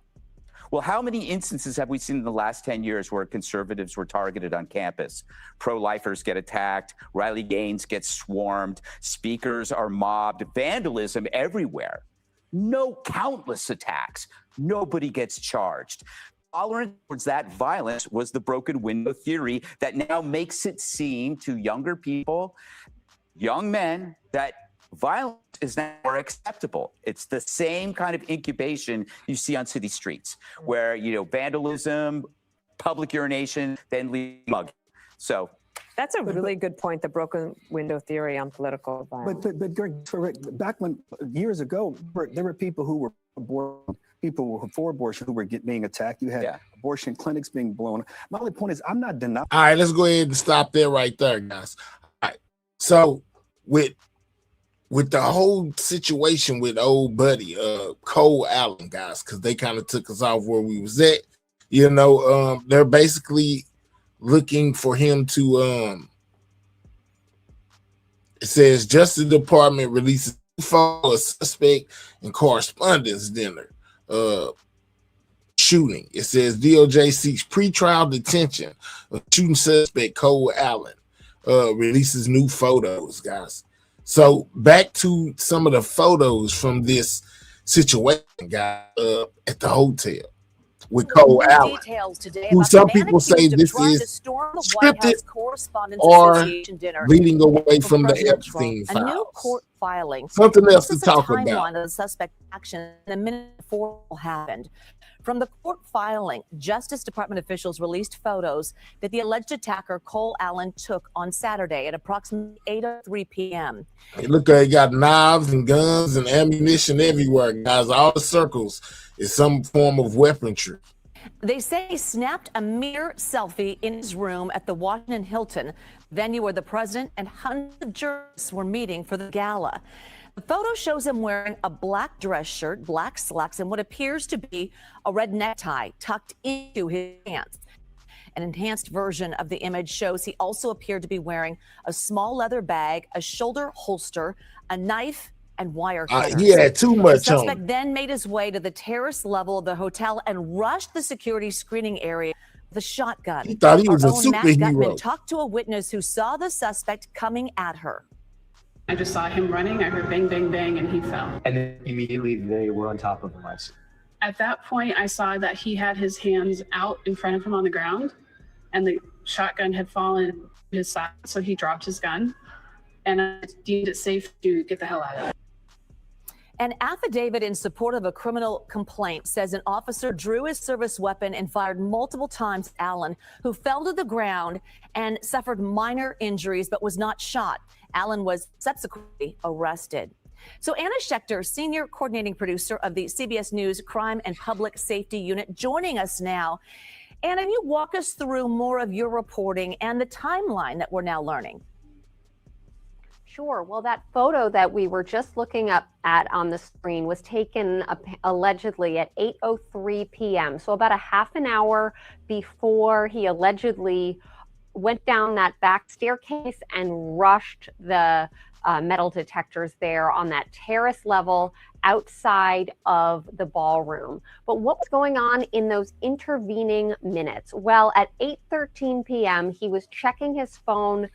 Well, how many instances have we seen in the last 10 years where conservatives were targeted on campus? Pro-lifers get attacked, Riley Gaines gets swarmed, speakers are mobbed, vandalism everywhere. No, countless attacks. Nobody gets charged. Tolerance towards that violence was the broken window theory that now makes it seem to younger people, young men, that violence is now more acceptable. It's the same kind of incubation you see on city streets where, vandalism, public urination, then mugging. So that's a really good point, the broken window theory on political violence. But Greg, back when years ago, there were people who were people who were for abortion who were being attacked. You had abortion clinics being blown. My only point is, I'm not denying. All right, let's go ahead and stop there right there, guys. All right. So with the whole situation with old buddy Cole Allen, guys, because they kind of took us off where we was at, they're basically looking for him to it says Justice Department releases a suspect in correspondence dinner shooting. It says DOJ seeks pretrial detention of shooting suspect Cole Allen, releases new photos, guys. So back to some of the photos from this situation, guys, at the hotel with Cole Allen, who some people say this is scripted or leading away from the Epstein A new files. court filing. Something else This to is a talk timeline about. of the suspect action the minute before it happened. From the court filing, Justice Department officials released photos that the alleged attacker Cole Allen took on Saturday at approximately 8:03 p.m. Hey, look, they got knives and guns and ammunition everywhere, guys. All the circles is some form of weaponry. They say he snapped a mirror selfie in his room at the Washington Hilton, venue where the president and hundreds of jurists were meeting for the gala. The photo shows him wearing a black dress shirt, black slacks, and what appears to be a red necktie tucked into his pants. An enhanced version of the image shows he also appeared to be wearing a small leather bag, a shoulder holster, a knife, and wire cutters. He had too much The on. suspect then made his way to the terrace level of the hotel and rushed the security screening area with a shotgun. He thought he was Our a own Matt Gutman superhero. talked to a witness who saw the suspect coming at her. I just saw him running. I heard bang, bang, bang, and he fell. And then immediately they were on top of him. At that point, I saw that he had his hands out in front of him on the ground, and the shotgun had fallen to his side, so he dropped his gun, and I deemed it safe to get the hell out of it. An affidavit in support of a criminal complaint says an officer drew his service weapon and fired multiple times at Allen, who fell to the ground and suffered minor injuries but was not shot. Allen was subsequently arrested. So Anna Schechter, senior coordinating producer of the CBS News Crime and Public Safety Unit, joining us now. Anna, can you walk us through more of your reporting and the timeline that we're now learning? Sure. Well, that photo that we were just looking up at on the screen was taken allegedly at 8:03 p.m. So about a half an hour before he allegedly went down that back staircase and rushed the metal detectors there on that terrace level outside of the ballroom. But what was going on in those intervening minutes? Well, at 8:13 p.m., he was checking his phone,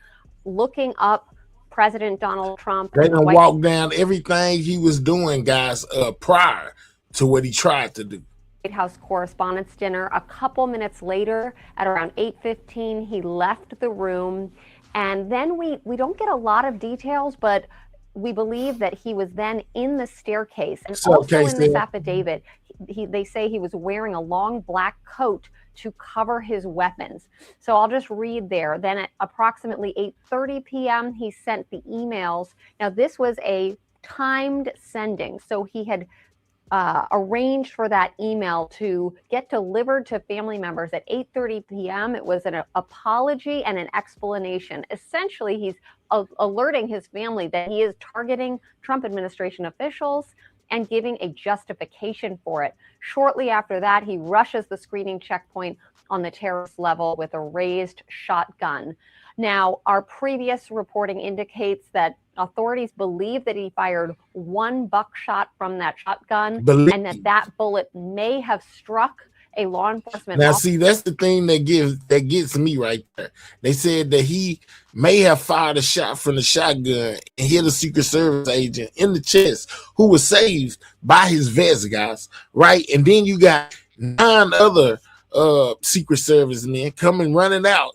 looking up President Donald Trump. They done walk down everything he was doing, guys, prior to what he tried to do. White House Correspondents' Dinner. A couple minutes later, at around 8:15, he left the room. And then we don't get a lot of details, but we believe that he was then in the staircase. And also in this affidavit, they say he was wearing a long black coat to cover his weapons. So I'll just read there. Then at approximately 8:30 p.m., he sent the emails. Now, this was a timed sending. So he had arranged for that email to get delivered to family members at 8:30 p.m. It was an apology and an explanation. Essentially, he's alerting his family that he is targeting Trump administration officials and giving a justification for it. Shortly after that, he rushes the screening checkpoint on the terrace level with a raised shotgun. Now, our previous reporting indicates that authorities believe that he fired one buckshot from that shotgun and that bullet may have struck a law enforcement Now, officer. see, that's the thing that gets me right there. They said that he may have fired a shot from the shotgun and hit a Secret Service agent in the chest who was saved by his vest, guys, right? And then you got 9 other Secret Service men coming running out,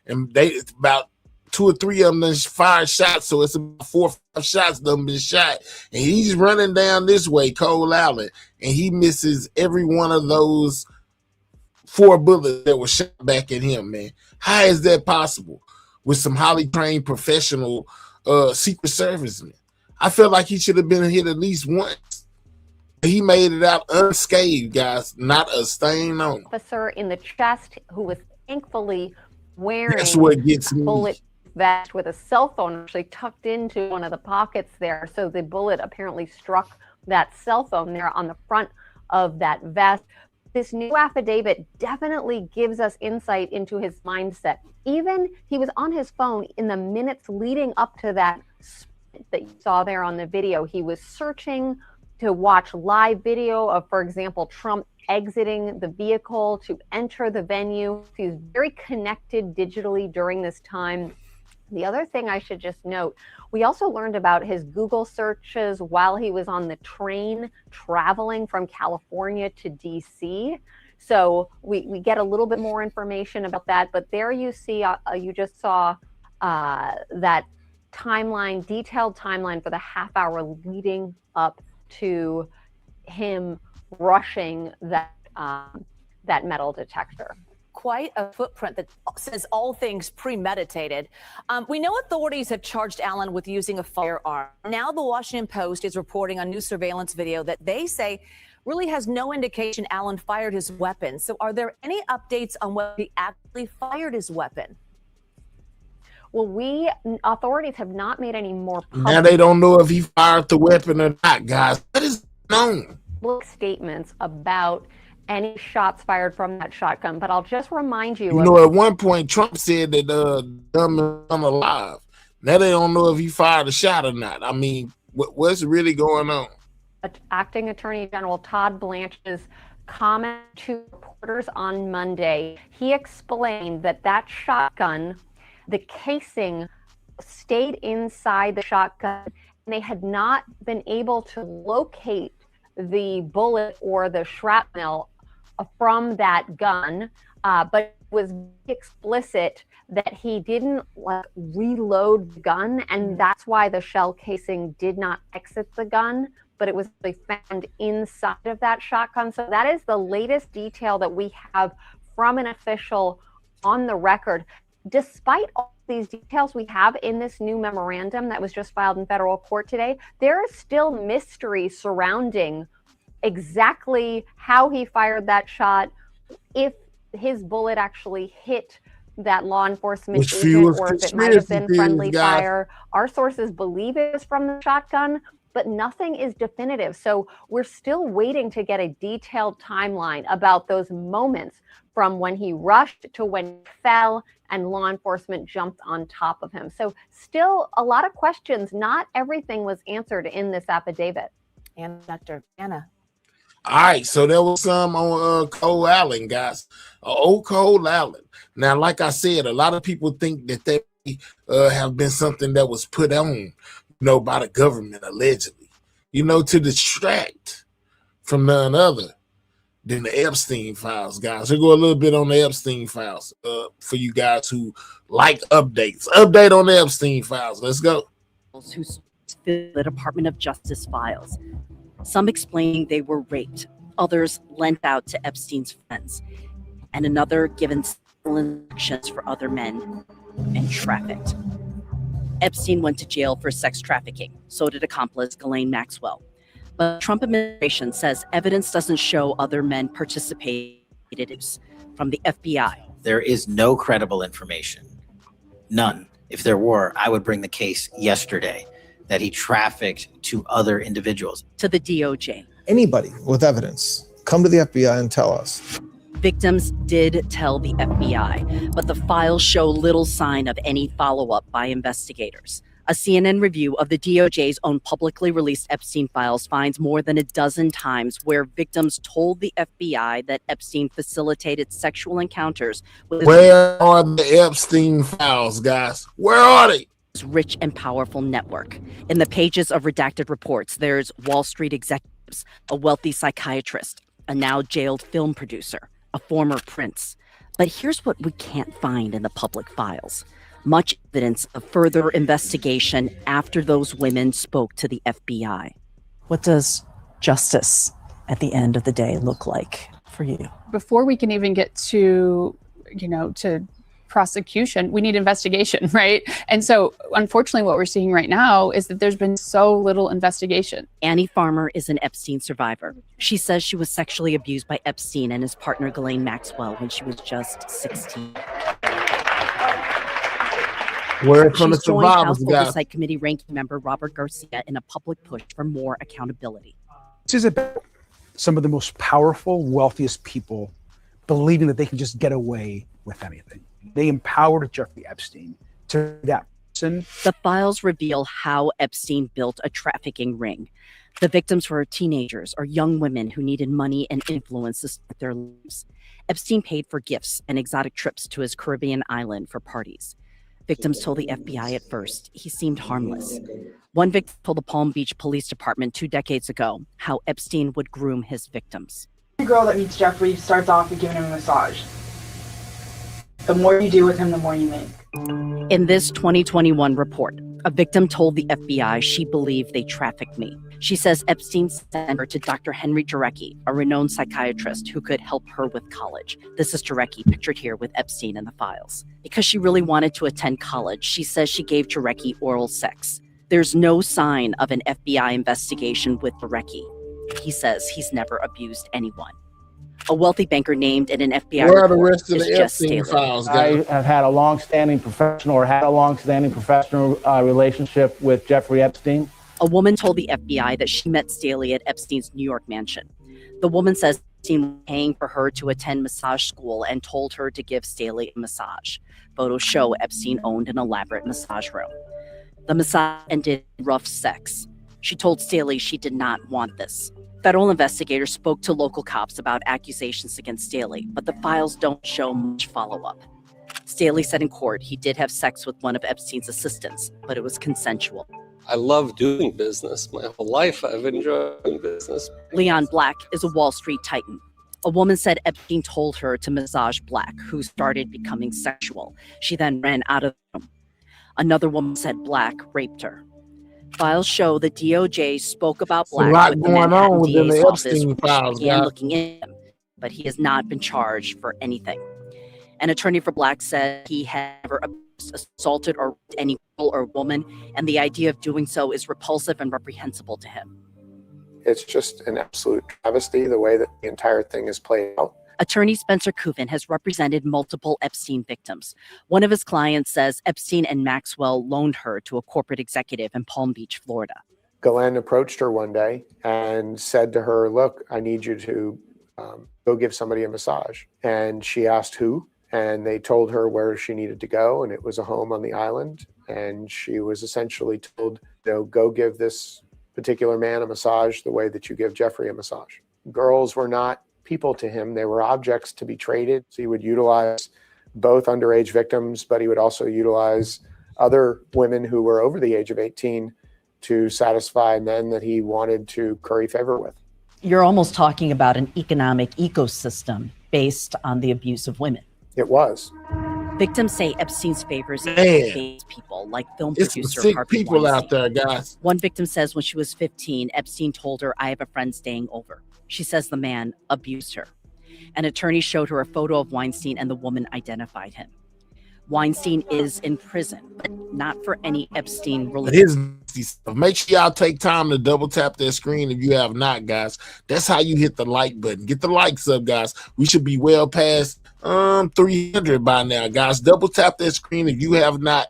and they about 2 or 3 of them done fired shots, so it's about 4 or 5 shots done been shot, and he's running down this way, Cole Allen, and he misses every one of those 4 bullets that were shot back at him, man. How is that possible with some highly trained professional Secret Servicemen? I feel like he should have been hit at least once. He made it out unscathed, guys, not a stain on him. Officer in the chest who was thankfully wearing That's what gets a me. bullet vest with a cell phone actually tucked into one of the pockets there. So the bullet apparently struck that cell phone there on the front of that vest. This new affidavit definitely gives us insight into his mindset. Even he was on his phone in the minutes leading up to that sprint that you saw there on the video. He was searching to watch live video of, for example, Trump exiting the vehicle to enter the venue. He's very connected digitally during this time. The other thing I should just note, we also learned about his Google searches while he was on the train traveling from California to DC. So we get a little bit more information about that. But there you see, you just saw that timeline, detailed timeline for the half hour leading up to him rushing that metal detector. Quite a footprint that says all things premeditated. We know authorities have charged Allen with using a firearm. Now the Washington Post is reporting on new surveillance video that they say really has no indication Allen fired his weapon. So are there any updates on whether he actually fired his weapon? Well, authorities have not made any more public Now they don't know if he fired the weapon or not, guys. That is known. statements about any shots fired from that shotgun. But I'll just remind you. You know, at one point, Trump said that dumb is alive. Now they don't know if he fired a shot or not. I mean, what's really going on? Acting Attorney General Todd Blanche's comment to reporters on Monday, he explained that shotgun, the casing stayed inside the shotgun, and they had not been able to locate the bullet or the shrapnel from that gun, but it was explicit that he didn't reload the gun, and that's why the shell casing did not exit the gun, but it was found inside of that shotgun. So that is the latest detail that we have from an official on the record. Despite all these details we have in this new memorandum that was just filed in federal court today, there is still mystery surrounding exactly how he fired that shot, if his bullet actually hit that law enforcement agent, or if it might have been friendly fire. Our sources believe it was from the shotgun, but nothing is definitive. So we're still waiting to get a detailed timeline about those moments from when he rushed to when he fell and law enforcement jumped on top of him. So still a lot of questions. Not everything was answered in this affidavit. And Dr. Anna. All right, so there was some on Cole Allen, guys. Old Cole Allen. Now, like I said, a lot of people think that they have been something that was put on, by the government, allegedly, to distract from none other than the Epstein files, guys. We'll go a little bit on the Epstein files for you guys who like updates. Update on the Epstein files. Let's go. Who the Department of Justice files. Some explaining they were raped, others lent out to Epstein's friends, and another given instructions for other men and trafficked. Epstein went to jail for sex trafficking. So did accomplice Ghislaine Maxwell. But the Trump administration says evidence doesn't show other men participated from the FBI. There is no credible information. None. If there were, I would bring the case yesterday that he trafficked to other individuals. To the DOJ. Anybody with evidence, come to the FBI and tell us. Victims did tell the FBI, but the files show little sign of any follow-up by investigators. A CNN review of the DOJ's own publicly released Epstein files finds more than a dozen times where victims told the FBI that Epstein facilitated sexual encounters with Where are the Epstein files, guys? Where are they? Rich and powerful network. In the pages of redacted reports, there's Wall Street executives, a wealthy psychiatrist, a now jailed film producer, a former prince. But here's what we can't find in the public files. Much evidence of further investigation after those women spoke to the FBI. What does justice at the end of the day look like for you? Before we can even get to, to prosecution, we need investigation, right? And so unfortunately what we're seeing right now is that there's been so little investigation. Annie Farmer is an Epstein survivor. She says she was sexually abused by Epstein and his partner Ghislaine Maxwell when she was just 16. Word from the She's joined House survivors, guys. Oversight Committee ranking member Robert Garcia in a public push for more accountability. This is about some of the most powerful, wealthiest people believing that they can just get away with anything. They empowered Jeffrey Epstein to that person. The files reveal how Epstein built a trafficking ring. The victims were teenagers or young women who needed money and influence to start their lives. Epstein paid for gifts and exotic trips to his Caribbean island for parties. Victims told the FBI at first he seemed harmless. One victim told the Palm Beach Police Department 2 decades ago how Epstein would groom his victims. Every girl that meets Jeffrey starts off with giving him a massage. The more you do with him, the more you make. In this 2021 report, a victim told the FBI she believed they trafficked me. She says Epstein sent her to Dr. Henry Jarecki, a renowned psychiatrist who could help her with college. This is Jarecki, pictured here with Epstein in the files. Because she really wanted to attend college, she says she gave Jarecki oral sex. There's no sign of an FBI investigation with Jarecki. He says he's never abused anyone. A wealthy banker named in an FBI Where are the report rest of is the Jess Epstein Staley. files, guys? I have had a long-standing professional relationship with Jeffrey Epstein. A woman told the FBI that she met Staley at Epstein's New York mansion. The woman says Epstein was paying for her to attend massage school and told her to give Staley a massage. Photos show Epstein owned an elaborate massage room. The massage ended in rough sex. She told Staley she did not want this. Federal investigators spoke to local cops about accusations against Staley, but the files don't show much follow-up. Staley said in court he did have sex with one of Epstein's assistants, but it was consensual. I love doing business. My whole life I've enjoyed doing business. Leon Black is a Wall Street titan. A woman said Epstein told her to massage Black, who started becoming sexual. She then ran out of the room. Another woman said Black raped her. Files show the DOJ spoke about Black a lot with the going Manhattan on within DA's the office, Epstein which files, began guys. looking into him, but he has not been charged for anything. An attorney for Black said he had never assaulted or raped any girl or woman, and the idea of doing so is repulsive and reprehensible to him. It's just an absolute travesty the way that the entire thing is played out. Attorney Spencer Kuvin has represented multiple Epstein victims. One of his clients says Epstein and Maxwell loaned her to a corporate executive in Palm Beach, Florida. Glenn approached her one day and said to her, look, I need you to go give somebody a massage. And she asked who, and they told her where she needed to go, and it was a home on the island. And she was essentially told, go give this particular man a massage the way that you give Jeffrey a massage. Girls were not people to him. They were objects to be traded. So he would utilize both underage victims, but he would also utilize other women who were over the age of 18 to satisfy men that he wanted to curry favor with. You're almost talking about an economic ecosystem based on the abuse of women. It was. Victims say Epstein's favors Man. people like film It's some producer sick Harvey people Weinstein. out there, guys. One victim says when she was 15, Epstein told her, I have a friend staying over. She says the man abused her. An attorney showed her a photo of Weinstein and the woman identified him. Weinstein is in prison, but not for any Epstein related. His nasty stuff. Make sure y'all take time to double tap that screen if you have not, guys. That's how you hit the like button. Get the likes up, guys. We should be well past 300 by now, guys. Double tap that screen if you have not.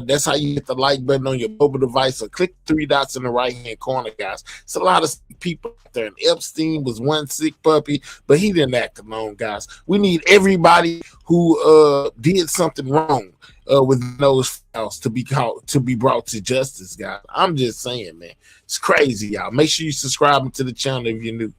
That's how you hit the like button on your mobile device, or click 3 dots in the right hand corner, guys. It's a lot of sick people out there, and Epstein was one sick puppy, but he didn't act alone, guys. We need everybody who did something wrong with those files to be brought to justice, guys. I'm just saying, man, it's crazy, y'all. Make sure you subscribe to the channel if you're new.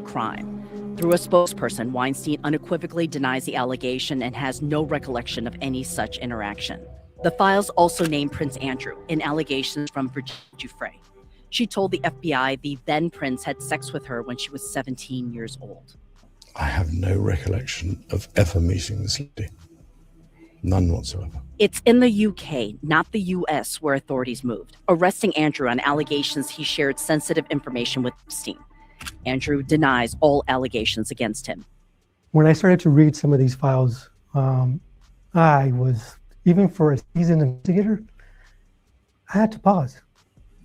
Crime. Through a spokesperson, Weinstein unequivocally denies the allegation and has no recollection of any such interaction. The files also name Prince Andrew in allegations from Virginia Giuffre. She told the FBI the then prince had sex with her when she was 17 years old. I have no recollection of ever meeting this lady. None whatsoever. It's in the UK, not the US, where authorities moved, arresting Andrew on allegations he shared sensitive information with Epstein. Andrew denies all allegations against him. When I started to read some of these files, I was, even for a seasoned investigator, I had to pause.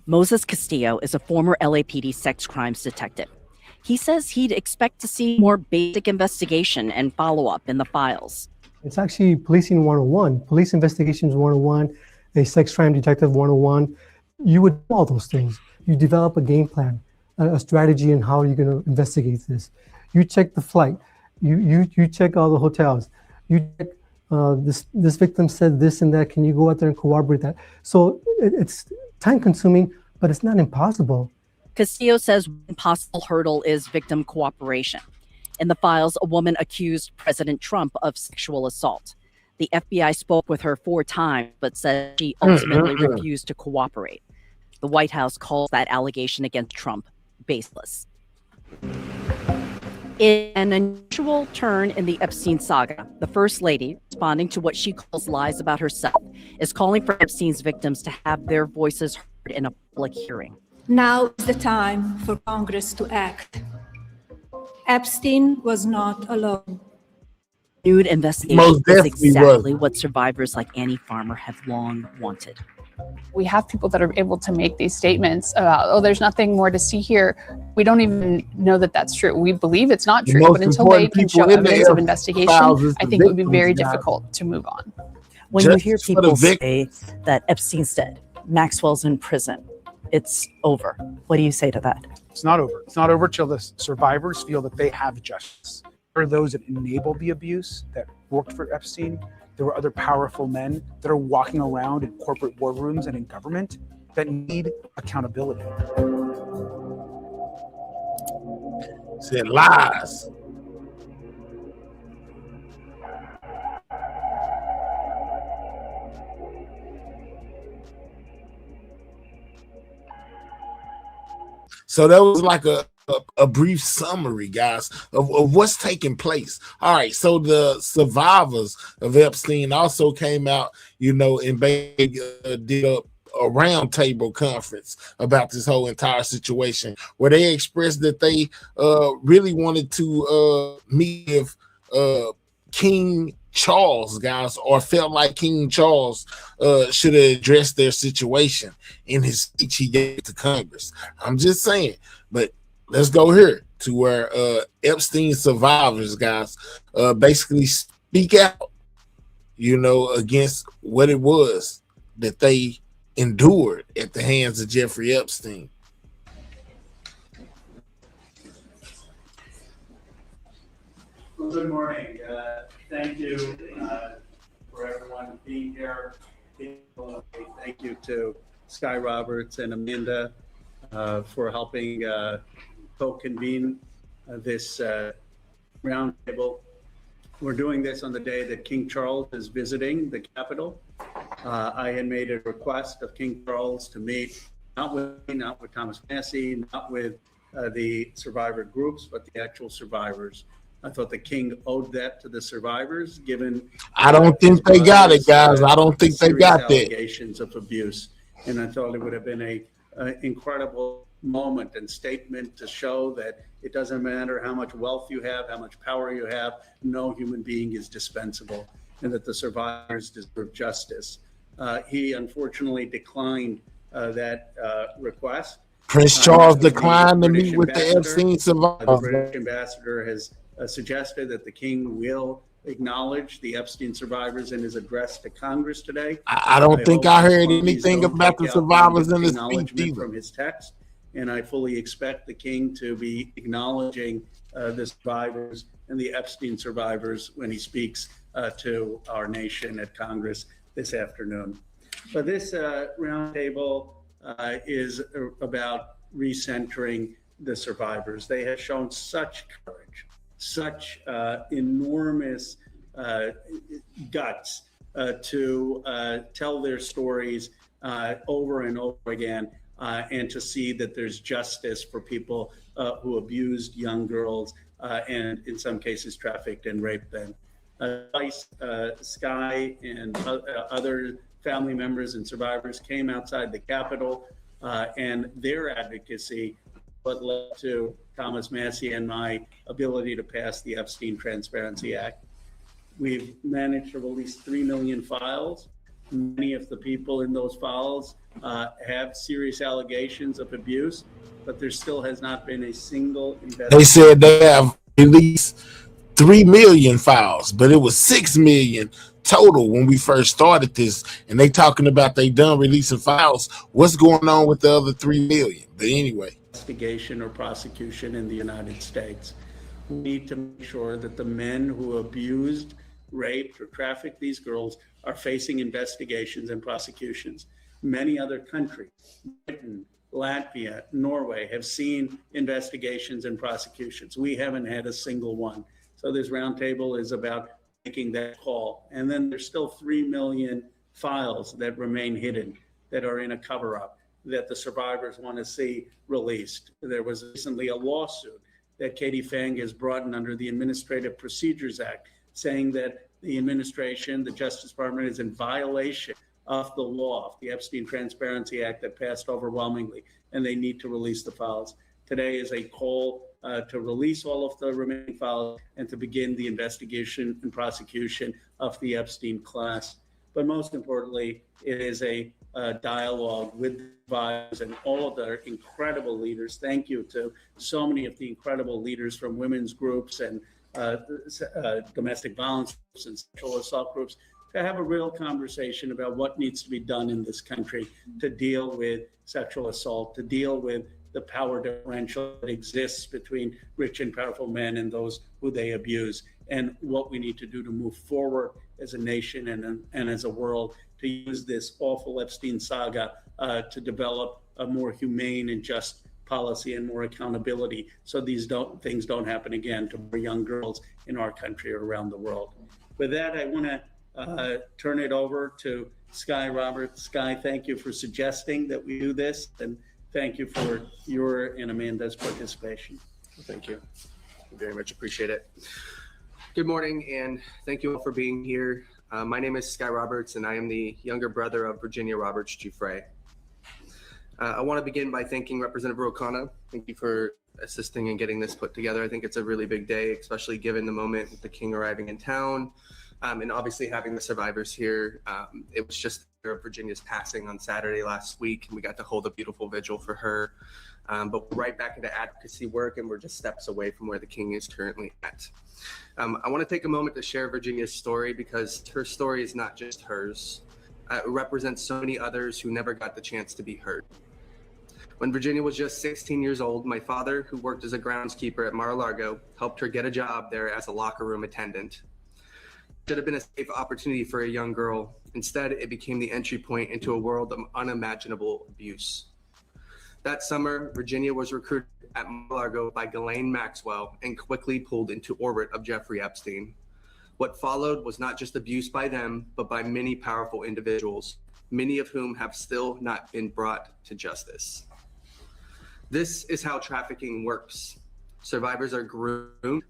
Moses Castillo is a former LAPD sex crimes detective. He says he'd expect to see more basic investigation and follow-up in the files. It's actually policing 101, police investigations 101, a sex crime detective 101. You would do all those things. You develop a game plan, a strategy on how you're going to investigate this. You check the flight. You check all the hotels. You check this victim said this and that. Can you go out there and corroborate that? So it's time consuming, but it's not impossible. Castillo says one possible hurdle is victim cooperation. In the files, a woman accused President Trump of sexual assault. The FBI spoke with her 4 times, but said she ultimately refused to cooperate. The White House calls that allegation against Trump baseless. In an unusual turn in the Epstein saga, the First Lady, responding to what she calls lies about herself, is calling for Epstein's victims to have their voices heard in a public hearing. Now is the time for Congress to act. Epstein was not alone. Nude investigation is exactly what survivors like Annie Farmer have long wanted. We have people that are able to make these statements about, oh, there's nothing more to see here. We don't even know that that's true. We believe it's not true, but until they can show evidence of investigation, I think it would be very difficult to move on. When you hear people say that Epstein's dead, Maxwell's in prison, it's over. What do you say to that? It's not over. It's not over till the survivors feel that they have justice. There are those that enabled the abuse, that worked for Epstein. There were other powerful men that are walking around in corporate boardrooms and in government that need accountability. Said lies. So that was like a brief summary, guys, of what's taking place. All right, so the survivors of Epstein also came out, and did a roundtable conference about this whole entire situation, where they expressed that they really wanted to meet with King Charles, guys, or felt like King Charles should have addressed their situation in his speech he gave to Congress. I'm just saying, but let's go here to where Epstein survivors, guys, basically speak out, against what it was that they endured at the hands of Jeffrey Epstein. Well, good morning. Thank you for everyone being here. Thank you to Sky Roberts and Amanda for helping co-convene this roundtable. We're doing this on the day that King Charles is visiting the Capitol. I had made a request of King Charles to meet, not with me, not with Thomas Massey, not with the survivor groups, but the actual survivors. I thought the king owed that to the survivors, given. I don't think they got it, guys. I don't think they got that. Allegations of abuse, and I thought it would have been a incredible moment and statement to show that it doesn't matter how much wealth you have, how much power you have, no human being is dispensable, and that the survivors deserve justice. He unfortunately declined that request. Prince Charles declined to meet with the Epstein survivors. The British ambassador has suggested that the king will acknowledge the Epstein survivors in his address to Congress today. I don't think I heard anything about the survivors in his speech either. From his text, and I fully expect the king to be acknowledging the survivors and the Epstein survivors when he speaks to our nation at Congress this afternoon. But this roundtable is about recentering the survivors. They have shown such courage, such enormous guts to tell their stories over and over again, and to see that there's justice for people who abused young girls and in some cases trafficked and raped them. Sky and other family members and survivors came outside the Capitol, and their advocacy what led to Thomas Massie and my ability to pass the Epstein Transparency Act. We've managed to release 3 million files. Many of the people in those files have serious allegations of abuse, but there still has not been a single investigation. They said they have released 3 million files, but it was 6 million total when we first started this, and they talking about they done releasing files. What's going on with the other 3 million? But anyway, investigation or prosecution in the United States. We need to make sure that the men who abused, raped, or trafficked these girls are facing investigations and prosecutions. Many other countries, Britain, Latvia, Norway, have seen investigations and prosecutions. We haven't had a single one. So this roundtable is about making that call. And then there's still 3 million files that remain hidden, that are in a cover-up, that the survivors want to see released. There was recently a lawsuit that Katie Fang has brought in under the Administrative Procedures Act, saying that the administration, the Justice Department, is in violation of the law, of the Epstein Transparency Act that passed overwhelmingly, and they need to release the files. Today is a call to release all of the remaining files and to begin the investigation and prosecution of the Epstein class. But most importantly, it is a dialogue with the survivors and all of their incredible leaders. Thank you to so many of the incredible leaders from women's groups and domestic violence groups and sexual assault groups, to have a real conversation about what needs to be done in this country to deal with sexual assault, to deal with the power differential that exists between rich and powerful men and those who they abuse, and what we need to do to move forward as a nation and as a world to use this awful Epstein saga to develop a more humane and just policy and more accountability, so these things don't happen again to more young girls in our country or around the world. With that, I want to turn it over to Sky Roberts. Sky, thank you for suggesting that we do this, and thank you for your and Amanda's participation. Thank you. Very much appreciate it. Good morning, and thank you all for being here. My name is Sky Roberts, and I am the younger brother of Virginia Roberts Giuffre. I want to begin by thanking Representative Rokana. Thank you for assisting in getting this put together. I think it's a really big day, especially given the moment with the king arriving in town, and obviously having the survivors here. It was just Virginia's passing on Saturday last week, and we got to hold a beautiful vigil for her. But we're right back into advocacy work, and we're just steps away from where the king is currently at. I want to take a moment to share Virginia's story, because her story is not just hers. It represents so many others who never got the chance to be heard. When Virginia was just 16 years old, my father, who worked as a groundskeeper at Mar-a-Lago, helped her get a job there as a locker room attendant. It should have been a safe opportunity for a young girl. Instead, it became the entry point into a world of unimaginable abuse. That summer, Virginia was recruited at Mar-a-Lago by Ghislaine Maxwell and quickly pulled into orbit of Jeffrey Epstein. What followed was not just abuse by them, but by many powerful individuals, many of whom have still not been brought to justice. This is how trafficking works. Survivors are groomed.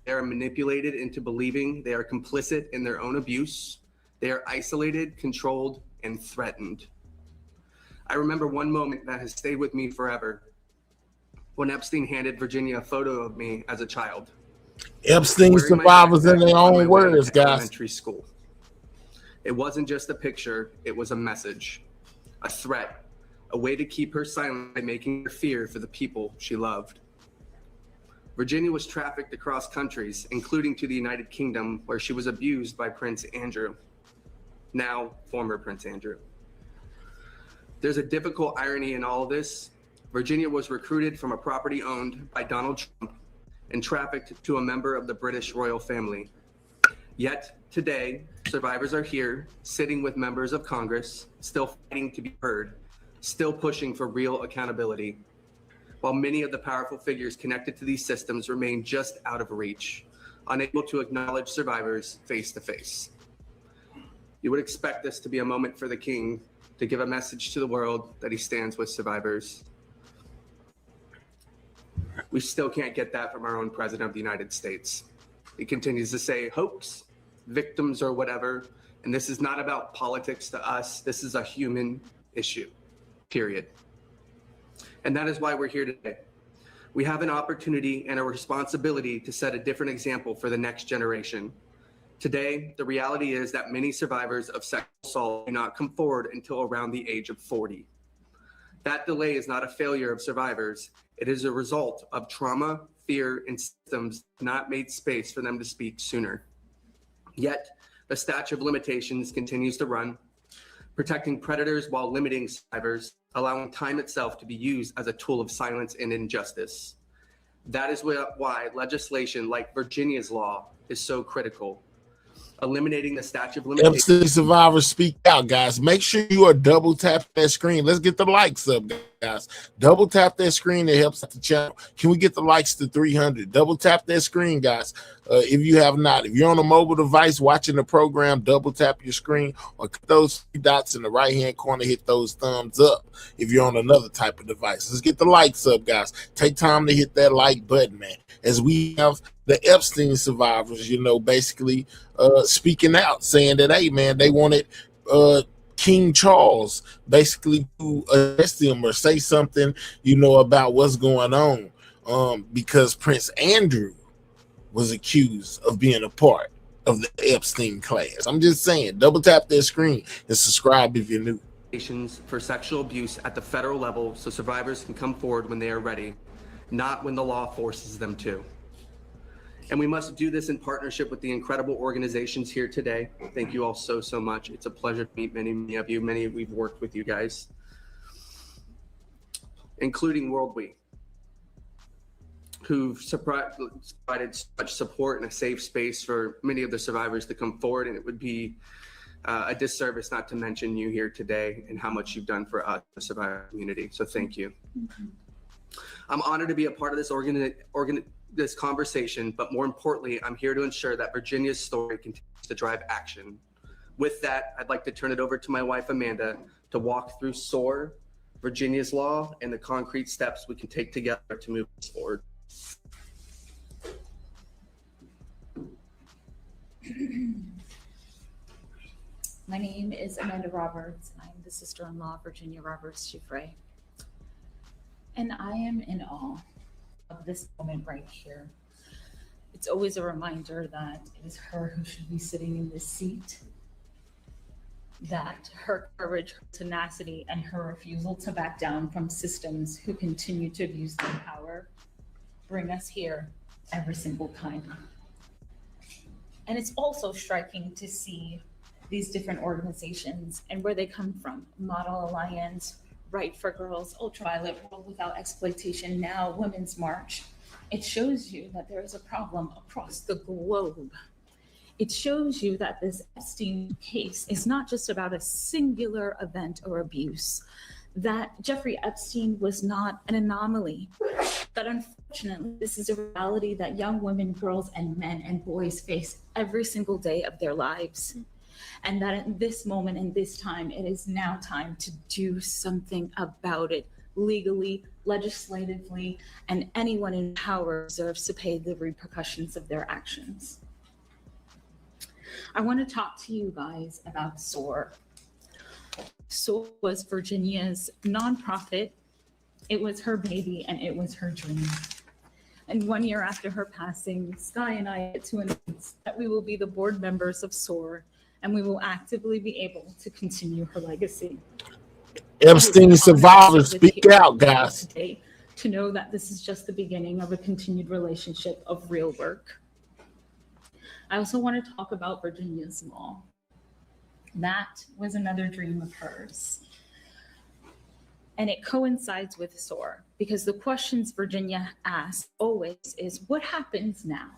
They are manipulated into believing they are complicit in their own abuse. They are isolated, controlled, and threatened. I remember one moment that has stayed with me forever, when Epstein handed Virginia a photo of me as a child. Epstein survivors in their own words, guys. Elementary school. It wasn't just a picture, it was a message, a threat, a way to keep her silent by making her fear for the people she loved. Virginia was trafficked across countries, including to the United Kingdom, where she was abused by Prince Andrew, now former Prince Andrew. There's a difficult irony in all of this. Virginia was recruited from a property owned by Donald Trump and trafficked to a member of the British royal family. Yet today, survivors are here, sitting with members of Congress, still fighting to be heard, still pushing for real accountability, while many of the powerful figures connected to these systems remain just out of reach, unable to acknowledge survivors face to face. You would expect this to be a moment for the King to give a message to the world that he stands with survivors. We still can't get that from our own President of the United States. He continues to say hoax, victims, or whatever, and this is not about politics to us. This is a human issue, period. And that is why we're here today. We have an opportunity and a responsibility to set a different example for the next generation. Today, the reality is that many survivors of sexual assault do not come forward until around the age of 40. That delay is not a failure of survivors. It is a result of trauma, fear, and systems not made space for them to speak sooner. Yet, the statute of limitations continues to run, protecting predators while limiting survivors, allowing time itself to be used as a tool of silence and injustice. That is why legislation like Virginia's law is so critical. Eliminating the statute of limitations. Epstein survivors, speak out, guys. Make sure you are double tap that screen. Let's get the likes up, guys. Double tap that screen. It helps out the channel. Can we get the likes to 300? Double tap that screen, guys. If you have not, if you're on a mobile device watching the program, double tap your screen or click those 3 dots in the right hand corner, hit those thumbs up. If you're on another type of device, let's get the likes up, guys. Take time to hit that like button, man, as we have the Epstein survivors, you know, basically speaking out, saying that, hey, man, they wanted King Charles basically to arrest them or say something, you know, about what's going on, because Prince Andrew was accused of being a part of the Epstein class. I'm just saying, double tap that screen and subscribe if you're new. For sexual abuse at the federal level so survivors can come forward when they are ready, not when the law forces them to. And we must do this in partnership with the incredible organizations here today. Thank you all so much. It's a pleasure to meet many of you. Many we've worked with you guys, including World We, who've provided such support and a safe space for many of the survivors to come forward. And it would be a disservice not to mention you here today and how much you've done for us, the survivor community. So thank you. I'm honored to be a part of this conversation, but more importantly, I'm here to ensure that Virginia's story continues to drive action. With that, I'd like to turn it over to my wife, Amanda, to walk through SOAR, Virginia's law, and the concrete steps we can take together to move us forward. My name is Amanda Roberts. I'm the sister-in-law of Virginia Roberts Giuffre. And I am in awe of this moment right here. It's always a reminder that it is her who should be sitting in this seat, that her courage, her tenacity, and her refusal to back down from systems who continue to abuse their power bring us here every single time. And it's also striking to see these different organizations and where they come from. Model Alliance, Right for Girls, Ultraviolet, World Without Exploitation, now Women's March. It shows you that there is a problem across the globe. It shows you that this Epstein case is not just about a singular event or abuse, that Jeffrey Epstein was not an anomaly, that unfortunately this is a reality that young women, girls, and men and boys face every single day of their lives. And that at this moment in this time, it is now time to do something about it legally, legislatively, and anyone in power deserves to pay the repercussions of their actions. I want to talk to you guys about SOAR. SOAR was Virginia's nonprofit. It was her baby and it was her dream. And 1 year after her passing, Sky and I get to announce that we will be the board members of SOAR, and we will actively be able to continue her legacy. Epstein survivors, speak out, guys. Today, to know that this is just the beginning of a continued relationship of real work. I also want to talk about Virginia's law. That was another dream of hers. And it coincides with SOAR, because the questions Virginia asks always is, what happens now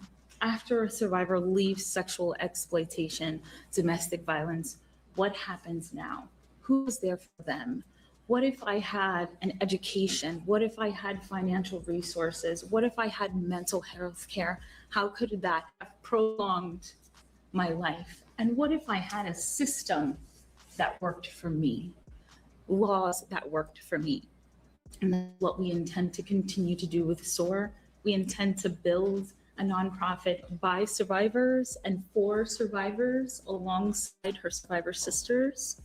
After a survivor leaves sexual exploitation, domestic violence, what happens now? Who's there for them? What if I had an education? What if I had financial resources? What if I had mental health care? How could that have prolonged my life? And what if I had a system that worked for me? Laws that worked for me? And that's what we intend to continue to do with SOAR. We intend to build a nonprofit by survivors and for survivors alongside her survivor sisters.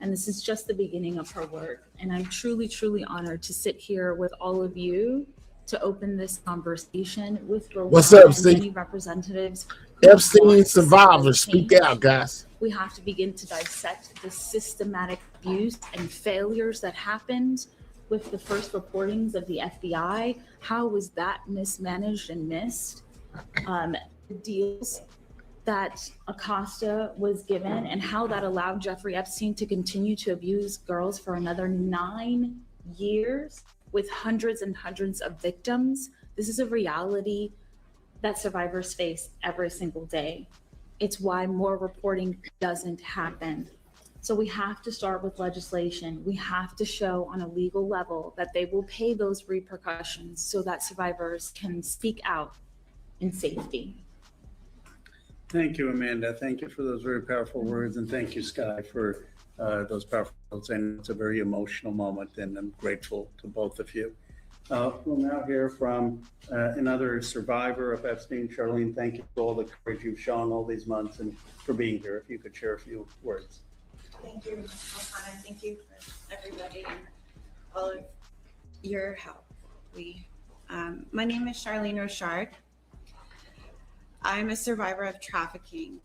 And this is just the beginning of her work. And I'm truly, truly honored to sit here with all of you to open this conversation with What's up, Steve? many representatives. Epstein survivors, speak out, guys. We have to begin to dissect the systematic abuse and failures that happened with the first reportings of the FBI. How was that mismanaged and missed? The deals that Acosta was given and how that allowed Jeffrey Epstein to continue to abuse girls for another 9 years with hundreds and hundreds of victims. This is a reality that survivors face every single day. It's why more reporting doesn't happen. So we have to start with legislation. We have to show on a legal level that they will pay those repercussions so that survivors can speak out in safety. Thank you, Amanda. Thank you for those very powerful words, and thank you, Sky, for those powerful words. And it's a very emotional moment, and I'm grateful to both of you. We'll now hear from another survivor of Epstein. Charlene, thank you for all the courage you've shown all these months and for being here. If you could share a few words. Thank you, Alana. Thank you for everybody and all of your help. My name is Charlene Rochard. I'm a survivor of trafficking,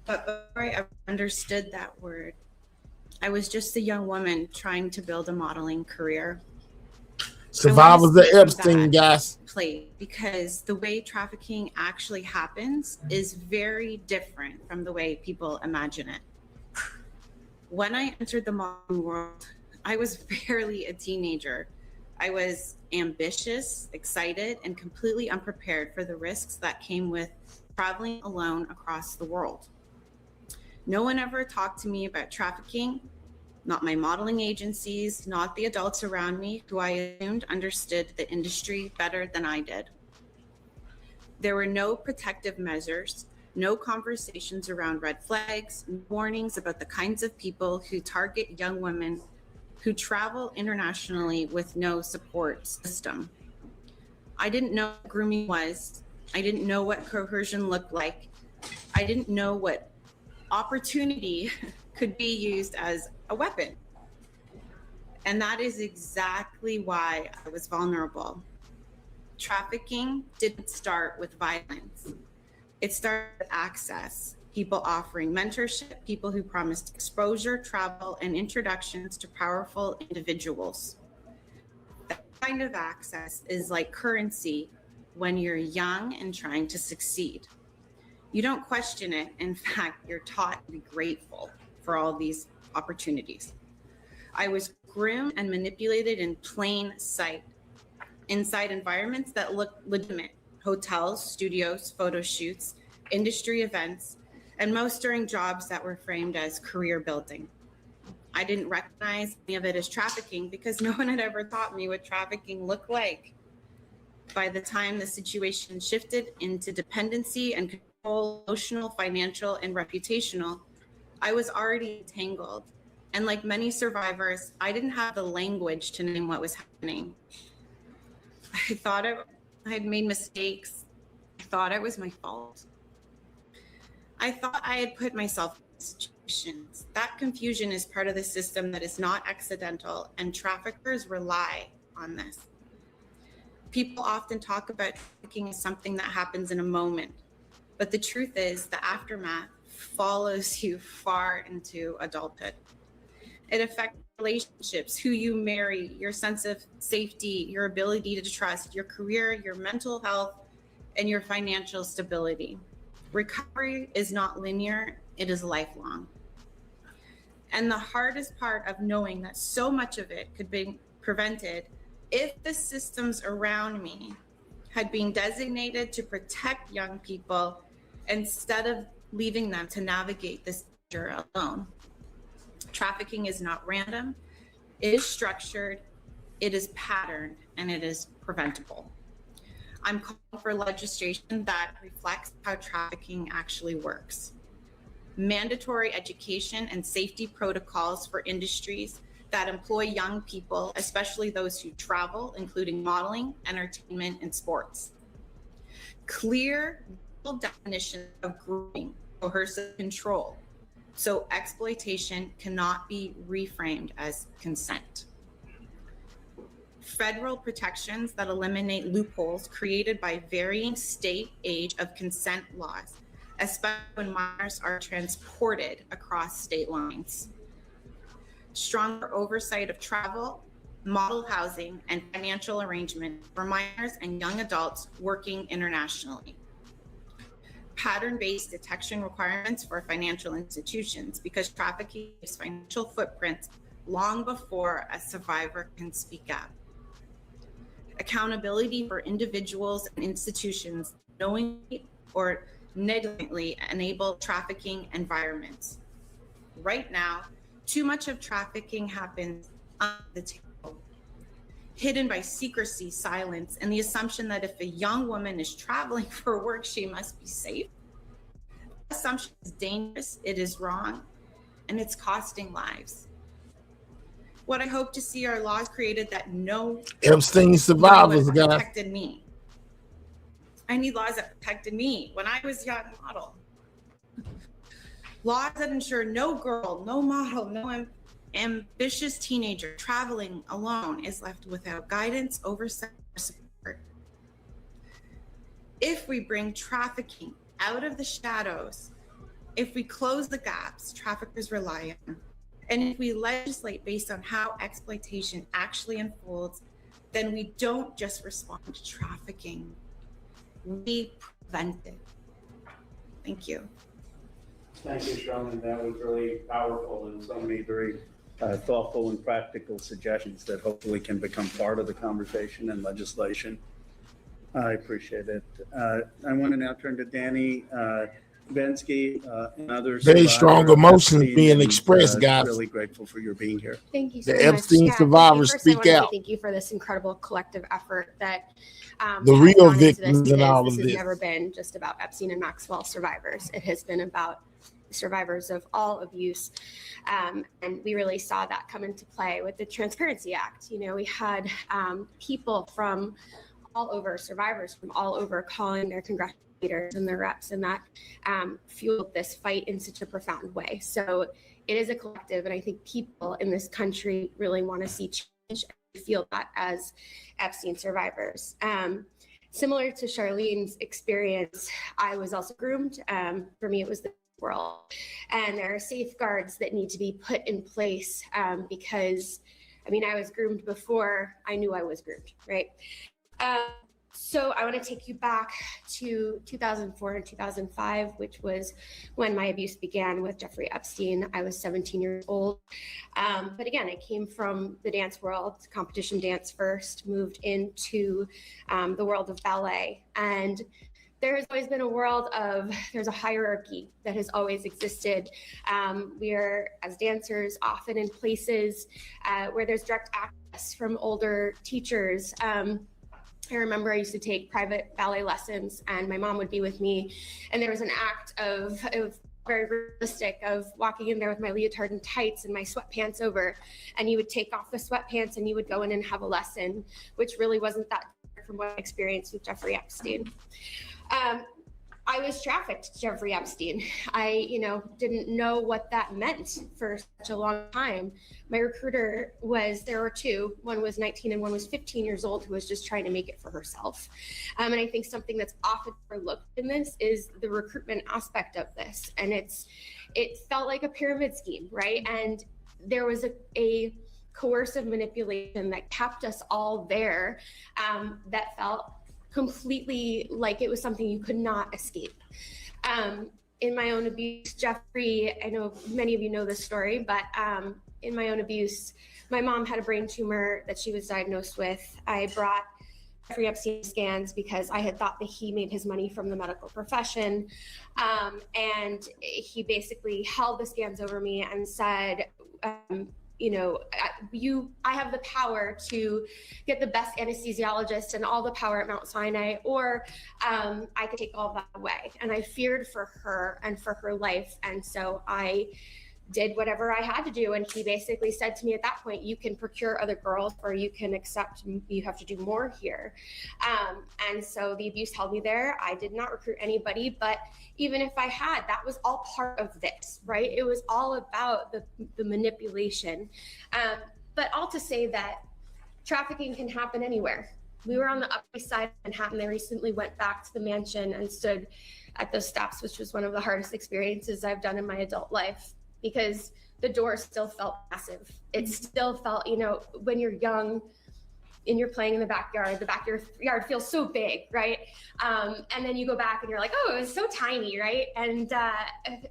but before I ever understood that word, I was just a young woman trying to build a modeling career. Survivors of Epstein, guys. Because the way trafficking actually happens is very different from the way people imagine it. When I entered the modeling world, I was barely a teenager. I was ambitious, excited, and completely unprepared for the risks that came with traveling alone across the world. No one ever talked to me about trafficking, not my modeling agencies, not the adults around me who I assumed understood the industry better than I did. There were no protective measures, no conversations around red flags, warnings about the kinds of people who target young women who travel internationally with no support system. I didn't know what grooming was. I didn't know what coercion looked like. I didn't know what opportunity could be used as a weapon. And that is exactly why I was vulnerable. Trafficking didn't start with violence. It started with access. People offering mentorship, people who promised exposure, travel, and introductions to powerful individuals. That kind of access is like currency when you're young and trying to succeed. You don't question it. In fact, you're taught to be grateful for all these opportunities. I was groomed and manipulated in plain sight, inside environments that looked legitimate: hotels, studios, photo shoots, industry events, and most during jobs that were framed as career building. I didn't recognize any of it as trafficking because no one had ever taught me what trafficking looked like. By the time the situation shifted into dependency and control, emotional, financial, and reputational, I was already entangled. And like many survivors, I didn't have the language to name what was happening. I thought I had made mistakes. I thought it was my fault. I thought I had put myself in situations. That confusion is part of the system that is not accidental, and traffickers rely on this. People often talk about trafficking as something that happens in a moment, but the truth is the aftermath follows you far into adulthood. It affects relationships, who you marry, your sense of safety, your ability to trust, your career, your mental health, and your financial stability. Recovery is not linear, it is lifelong. And the hardest part of knowing that so much of it could be prevented if the systems around me had been designated to protect young people instead of leaving them to navigate this danger alone. Trafficking is not random, it is structured, it is patterned, and it is preventable. I'm calling for legislation that reflects how trafficking actually works. Mandatory education and safety protocols for industries that employ young people, especially those who travel, including modeling, entertainment, and sports. Clear legal definition of grooming, coercive control, so exploitation cannot be reframed as consent. Federal protections that eliminate loopholes created by varying state age of consent laws, especially when minors are transported across state lines. Stronger oversight of travel, model housing, and financial arrangements for minors and young adults working internationally. Pattern-based detection requirements for financial institutions, because trafficking leaves financial footprints long before a survivor can speak up. Accountability for individuals and institutions knowingly or negligently enable trafficking environments. Right now, too much of trafficking happens under the table, hidden by secrecy, silence, and the assumption that if a young woman is traveling for work, she must be safe. That assumption is dangerous, it is wrong, and it's costing lives. What I hope to see are laws created that no Epstein survivors, guys. protected me. I need laws that protected me when I was a young model. Laws that ensure no girl, no model, no ambitious teenager traveling alone is left without guidance, oversight, or support. If we bring trafficking out of the shadows, if we close the gaps traffickers rely on, and if we legislate based on how exploitation actually unfolds, then we don't just respond to trafficking, we prevent it. Thank you. Thank you, Sherman. That was really powerful and so many very thoughtful and practical suggestions that hopefully can become part of the conversation and legislation. I appreciate it. I want to now turn to Danny Vensky and others. Very strong emotions being expressed, guys. Really grateful for your being here. Thank you so The much. Epstein survivors first, I speak want to say out. thank you for this incredible collective effort that The has real gone into victims this, in all because of this has this. never been just about Epstein and Maxwell survivors. It has been about survivors of all abuse. And we really saw that come into play with the Transparency Act. You know, we had people from all over, survivors from all over, calling their congressional leaders and their reps, and that fueled this fight in such a profound way. So it is a collective, and I think people in this country really want to see change and feel that as Epstein survivors. Similar to Charlene's experience, I was also groomed. For me, it was the world, and there are safeguards that need to be put in place because, I mean, I was groomed before I knew I was groomed, right? So I want to take you back to 2004 and 2005, which was when my abuse began with Jeffrey Epstein. I was 17 years old. But again, I came from the dance world, competition dance first, moved into the world of ballet. And there has always been a world of, there's a hierarchy that has always existed. We are, as dancers, often in places where there's direct access from older teachers. I remember I used to take private ballet lessons, and my mom would be with me, and there was an act of, it was very realistic, of walking in there with my leotard and tights and my sweatpants over, and you would take off the sweatpants and you would go in and have a lesson, which really wasn't that different from what I experienced with Jeffrey Epstein. I was trafficked to Jeffrey Epstein. I, didn't know what that meant for such a long time. My recruiter there were two. One was 19 and one was 15 years old, who was just trying to make it for herself. And I think something that's often overlooked in this is the recruitment aspect of this. And it felt like a pyramid scheme, right? And there was a coercive manipulation that kept us all there, that felt completely like it was something you could not escape. In my own abuse, Jeffrey, I know many of you know this story, but in my own abuse, my mom had a brain tumor that she was diagnosed with. I brought Jeffrey Epstein scans because I had thought that he made his money from the medical profession. And he basically held the scans over me and said, you know, I have the power to get the best anesthesiologist and all the power at Mount Sinai, or I could take all that away. And I feared for her and for her life. And so I did whatever I had to do. And he basically said to me at that point, you can procure other girls, or you can accept, you have to do more here. And so the abuse held me there. I did not recruit anybody, but even if I had, that was all part of this, right? It was all about the manipulation. But all to say that trafficking can happen anywhere. We were on the Upper East Side of Manhattan. I recently went back to the mansion and stood at those steps, which was one of the hardest experiences I've done in my adult life, because the door still felt massive. It still felt, you know, when you're young and you're playing in the backyard feels so big, right? And then you go back and you're like, oh, it was so tiny, right? And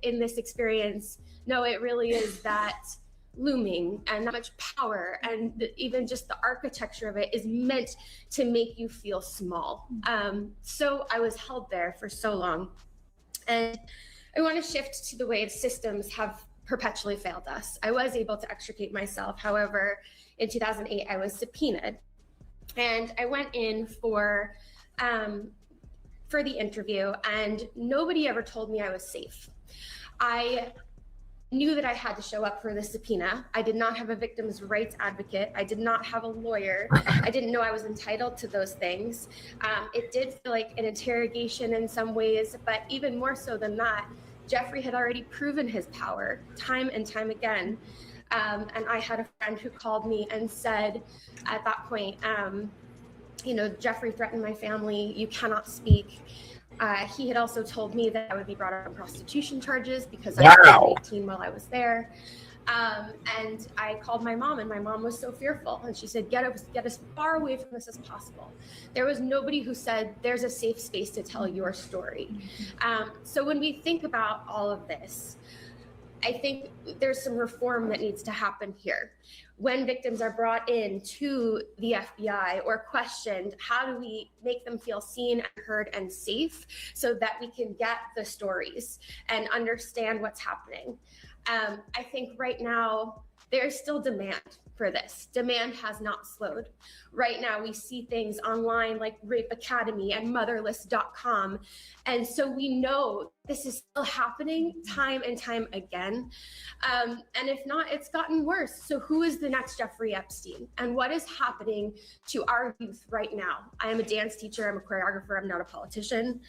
in this experience, no, it really is that looming and that much power, and even just the architecture of it is meant to make you feel small. So I was held there for so long. And I want to shift to the way systems have perpetually failed us. I was able to extricate myself. However, in 2008, I was subpoenaed. And I went in for the interview, and nobody ever told me I was safe. I knew that I had to show up for the subpoena. I did not have a victim's rights advocate. I did not have a lawyer. I didn't know I was entitled to those things. It did feel like an interrogation in some ways, but even more so than that, Jeffrey had already proven his power time and time again. And I had a friend who called me and said at that point, you know, Jeffrey threatened my family. You cannot speak. He had also told me that I would be brought up on prostitution charges because I was 18 while I was there. And I called my mom, and my mom was so fearful. And she said, get as far away from this as possible. There was nobody who said, there's a safe space to tell your story. So when we think about all of this, I think there's some reform that needs to happen here. When victims are brought in to the FBI or questioned, how do we make them feel seen and heard and safe so that we can get the stories and understand what's happening? I think right now there's still demand for this. Demand has not slowed. Right now we see things online like Rape Academy and motherless.com. And so we know this is still happening time and time again. And if not, it's gotten worse. So who is the next Jeffrey Epstein? And what is happening to our youth right now? I am a dance teacher, I'm a choreographer, I'm not a politician.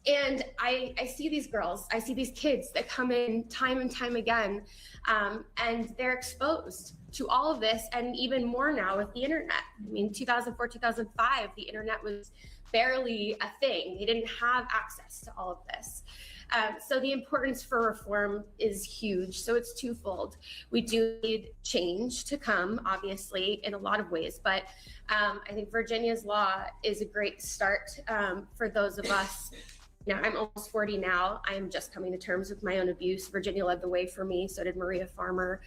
And I see these girls, I see these kids that come in time and time again, and they're exposed to all of this, and even more now with the internet. I mean, 2004, 2005, the internet was barely a thing. They didn't have access to all of this. So the importance for reform is huge. So it's twofold. We do need change to come, obviously, in a lot of ways, but I think Virginia's law is a great start for those of us. Now, I'm almost 40 now. I am just coming to terms with my own abuse. Virginia led the way for me. So did Maria Farmer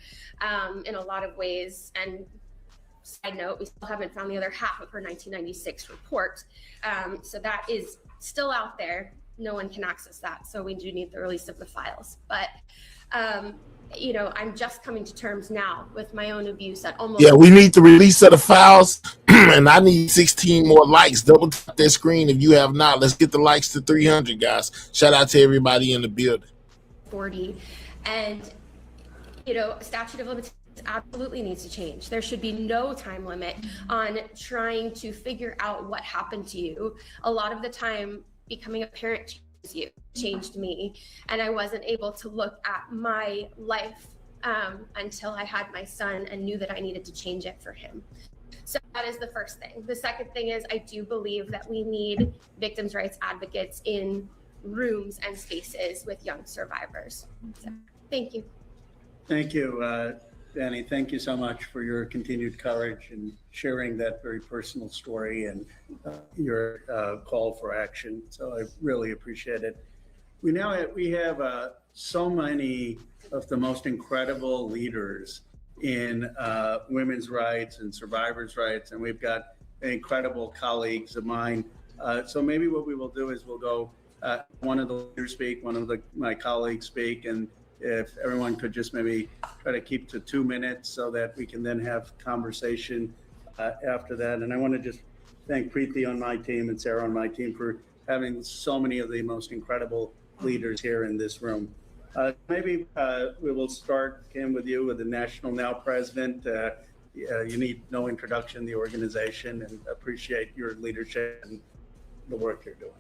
in a lot of ways. And side note, we still haven't found the other half of her 1996 report. So that is still out there. No one can access that. So we do need the release of the files. But, you know, I'm just coming to terms now with my own abuse at almost. Yeah, we need the release of the files. And I need 16 more likes. Double tap that screen if you have not. Let's get the likes to 300, guys. Shout out to everybody in the building. 40. And, you know, statute of limitations absolutely needs to change. There should be no time limit on trying to figure out what happened to you. A lot of the time, becoming a parent changed me, and I wasn't able to look at my life until I had my son and knew that I needed to change it for him. So that is the first thing. The second thing is I do believe that we need victims' rights advocates in rooms and spaces with young survivors. So, thank you. Thank you, Danny. Thank you so much for your continued courage and sharing that very personal story and your call for action. So I really appreciate it. We have so many of the most incredible leaders in women's rights and survivors' rights, and we've got incredible colleagues of mine. So maybe what we will do is we'll go one of the leaders speak, one of my colleagues speak, and if everyone could just maybe try to keep to 2 minutes so that we can then have conversation after that. And I want to just thank Preeti on my team and Sarah on my team for having so many of the most incredible leaders here in this room. Maybe we will start, Kim, with you, with the National Now President. You need no introduction, the organization, and appreciate your leadership and the work you're doing.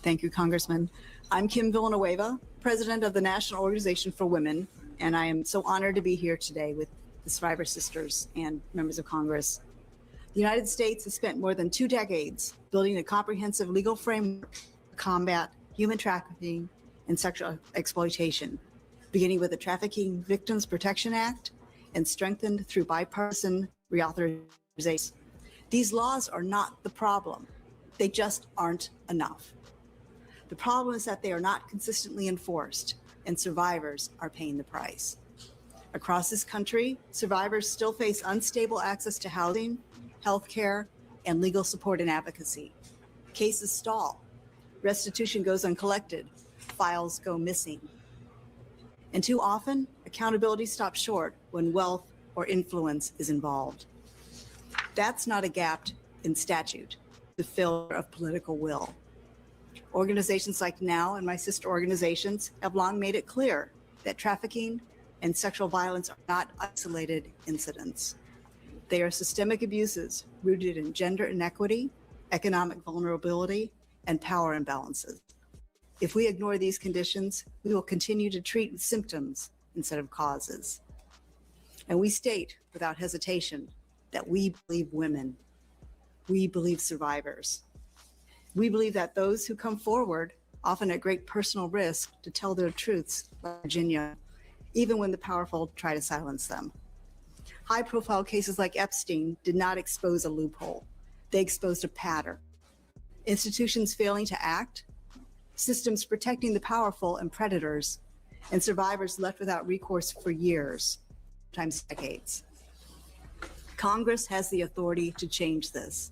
Thank you, Congressman. I'm Kim Villanueva, President of the National Organization for Women, and I am so honored to be here today with the Survivor Sisters and members of Congress. The United States has spent more than 2 decades building a comprehensive legal framework to combat human trafficking and sexual exploitation, beginning with the Trafficking Victims Protection Act and strengthened through bipartisan reauthorization. These laws are not the problem. They just aren't enough. The problem is that they are not consistently enforced, and survivors are paying the price. Across this country, survivors still face unstable access to housing, health care, and legal support and advocacy. Cases stall. Restitution goes uncollected. Files go missing. And too often, accountability stops short when wealth or influence is involved. That's not a gap in statute, the failure of political will. Organizations like NOW and my sister organizations have long made it clear that trafficking and sexual violence are not isolated incidents. They are systemic abuses rooted in gender inequity, economic vulnerability, and power imbalances. If we ignore these conditions, we will continue to treat symptoms instead of causes. And we state without hesitation that we believe women. We believe survivors. We believe that those who come forward, often at great personal risk, to tell their truths, like Virginia, even when the powerful try to silence them. High-profile cases like Epstein did not expose a loophole. They exposed a pattern. Institutions failing to act, systems protecting the powerful and predators, and survivors left without recourse for years, sometimes decades. Congress has the authority to change this.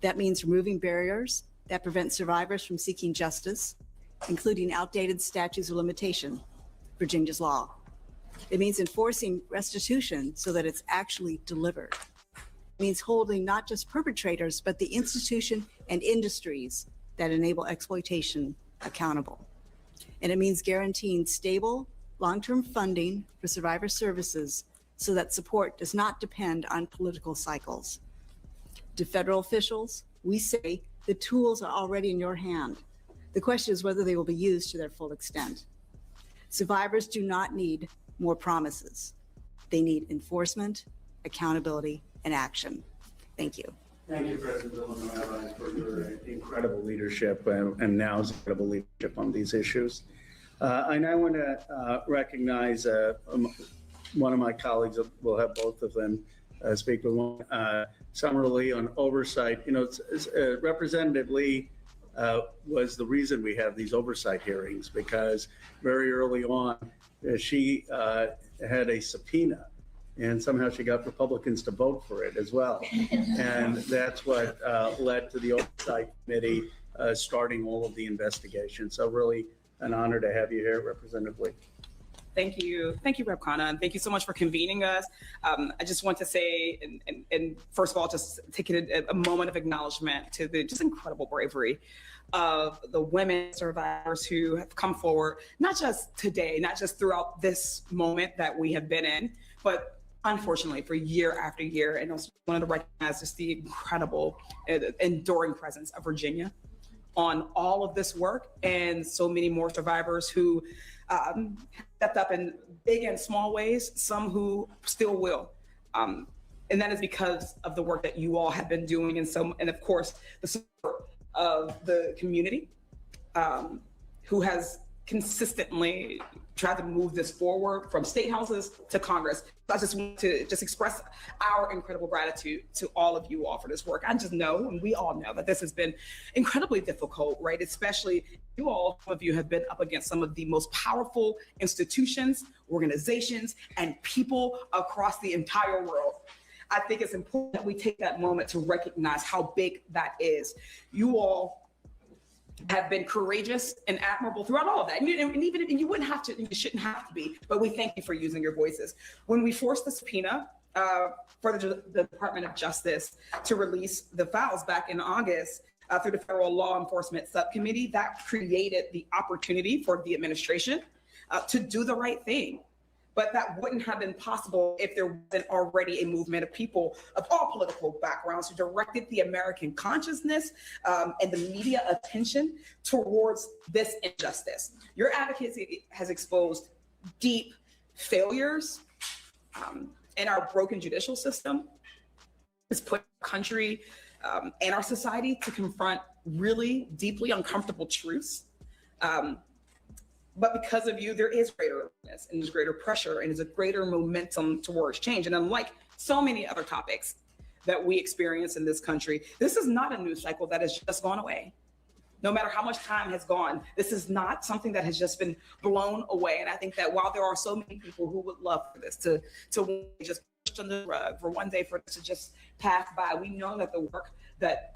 That means removing barriers that prevent survivors from seeking justice, including outdated statutes of limitation, Virginia's law. It means enforcing restitution so that it's actually delivered. It means holding not just perpetrators, but the institution and industries that enable exploitation accountable. And it means guaranteeing stable, long-term funding for survivor services so that support does not depend on political cycles. To federal officials, we say the tools are already in your hand. The question is whether they will be used to their full extent. Survivors do not need more promises. They need enforcement, accountability, and action. Thank you. Thank you, President Villanueva, for your incredible leadership and now's incredible leadership on these issues. I now want to recognize one of my colleagues. We'll have both of them speak with one. Summer Lee on oversight. You know, Representative Lee was the reason we have these oversight hearings, because very early on she had a subpoena, and somehow she got Republicans to vote for it as well. And that's what led to the Oversight Committee starting all of the investigations. So really an honor to have you here, Representative Lee. Thank you, Rep. Khanna, and thank you so much for convening us. I just want to say, and first of all, just taking a moment of acknowledgement to the just incredible bravery of the women survivors who have come forward, not just today, not just throughout this moment that we have been in, but unfortunately for year after year. And I also wanted to recognize just the incredible, enduring presence of Virginia on all of this work, and so many more survivors who stepped up in big and small ways, some who still will. And that is because of the work that you all have been doing, and of course, the support of the community who has consistently tried to move this forward from state houses to Congress. I just want to express our incredible gratitude to all of you all for this work. I just know, and we all know, that this has been incredibly difficult, right? Especially you all, some of you have been up against some of the most powerful institutions, organizations, and people across the entire world. I think it's important that we take that moment to recognize how big that is. You all have been courageous and admirable throughout all of that. And even you wouldn't have to, you shouldn't have to be, but we thank you for using your voices. When we forced the subpoena for the Department of Justice to release the files back in August through the Federal Law Enforcement Subcommittee, that created the opportunity for the administration to do the right thing. But that wouldn't have been possible if there wasn't already a movement of people of all political backgrounds who directed the American consciousness and the media attention towards this injustice. Your advocacy has exposed deep failures in our broken judicial system. It's put our country and our society to confront really deeply uncomfortable truths. But because of you, there is greater awareness and there's greater pressure and there's a greater momentum towards change. And unlike so many other topics that we experience in this country, this is not a news cycle that has just gone away. No matter how much time has gone, this is not something that has just been blown away. And I think that while there are so many people who would love for this to just push under the rug, for one day for this to just pass by, we know that the work that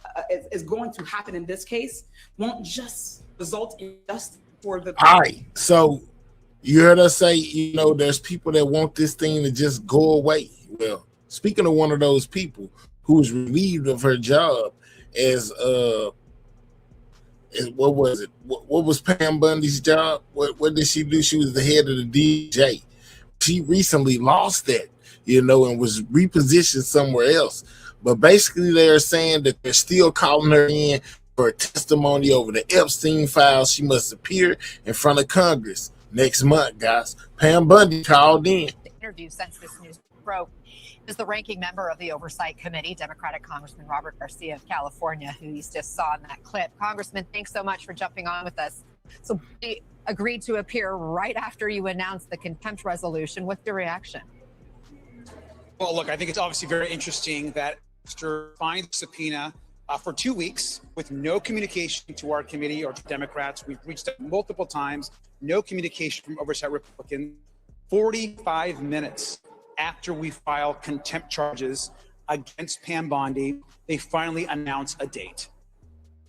is going to happen in this case won't just result in justice. All right, so you heard us say, you know, there's people that want this thing to just go away. Well, speaking of one of those people who was relieved of her job as what was it? What was Pam Bundy's job? What did she do? She was the head of the DJ. She recently lost that, you know, and was repositioned somewhere else. But basically, they're saying that they're still calling her in for a testimony over the Epstein files. She must appear in front of Congress next month, guys. Pam Bundy called in. Interview since this news broke is the ranking member of the Oversight Committee, Democratic Congressman Robert Garcia of California, who you just saw in that clip. Congressman, thanks so much for jumping on with us. So he agreed to appear right after you announced the contempt resolution. What's your reaction? Well, look, I think it's obviously very interesting that after find the subpoena for 2 weeks with no communication to our committee or to Democrats. We've reached out multiple times, no communication from Oversight Republicans. 45 minutes after we file contempt charges against Pam Bondi, they finally announce a date.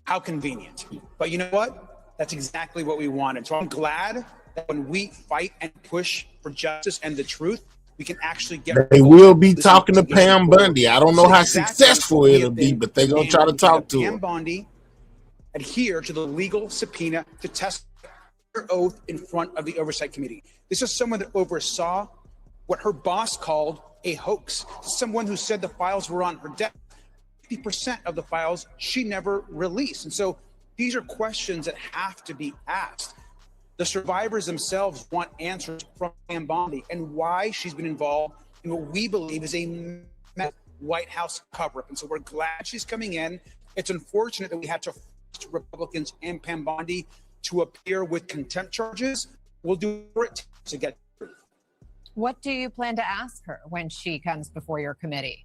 How convenient. But you know what? That's exactly what we wanted. So I'm glad that when we fight and push for justice and the truth, we can actually get. They will be talking to Pam Bundy. I don't know how successful it'll be, but they're gonna try to talk to her. Pam Bondi adhere to the legal subpoena to test her oath in front of the Oversight Committee. This is someone that oversaw what her boss called a hoax. Someone who said the files were on her desk. 50% of the files she never released. And so these are questions that have to be asked. The survivors themselves want answers from Pam Bondi and why she's been involved in what we believe is a White House cover-up. And so we're glad she's coming in. It's unfortunate that we had to force Republicans and Pam Bondi to appear with contempt charges. We'll do it to get through. What do you plan to ask her when she comes before your committee?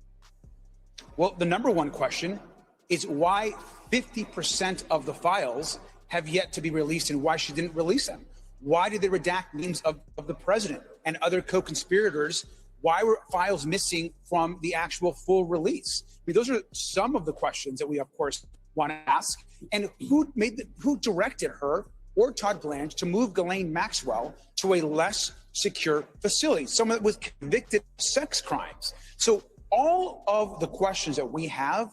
Well, the number one question is why 50% of the files have yet to be released and why she didn't release them. Why did they redact names of the president and other co-conspirators? Why were files missing from the actual full release? I mean, those are some of the questions that we, of course, want to ask. And who directed her or Todd Blanche to move Ghislaine Maxwell to a less secure facility, someone that was convicted of sex crimes? So all of the questions that we have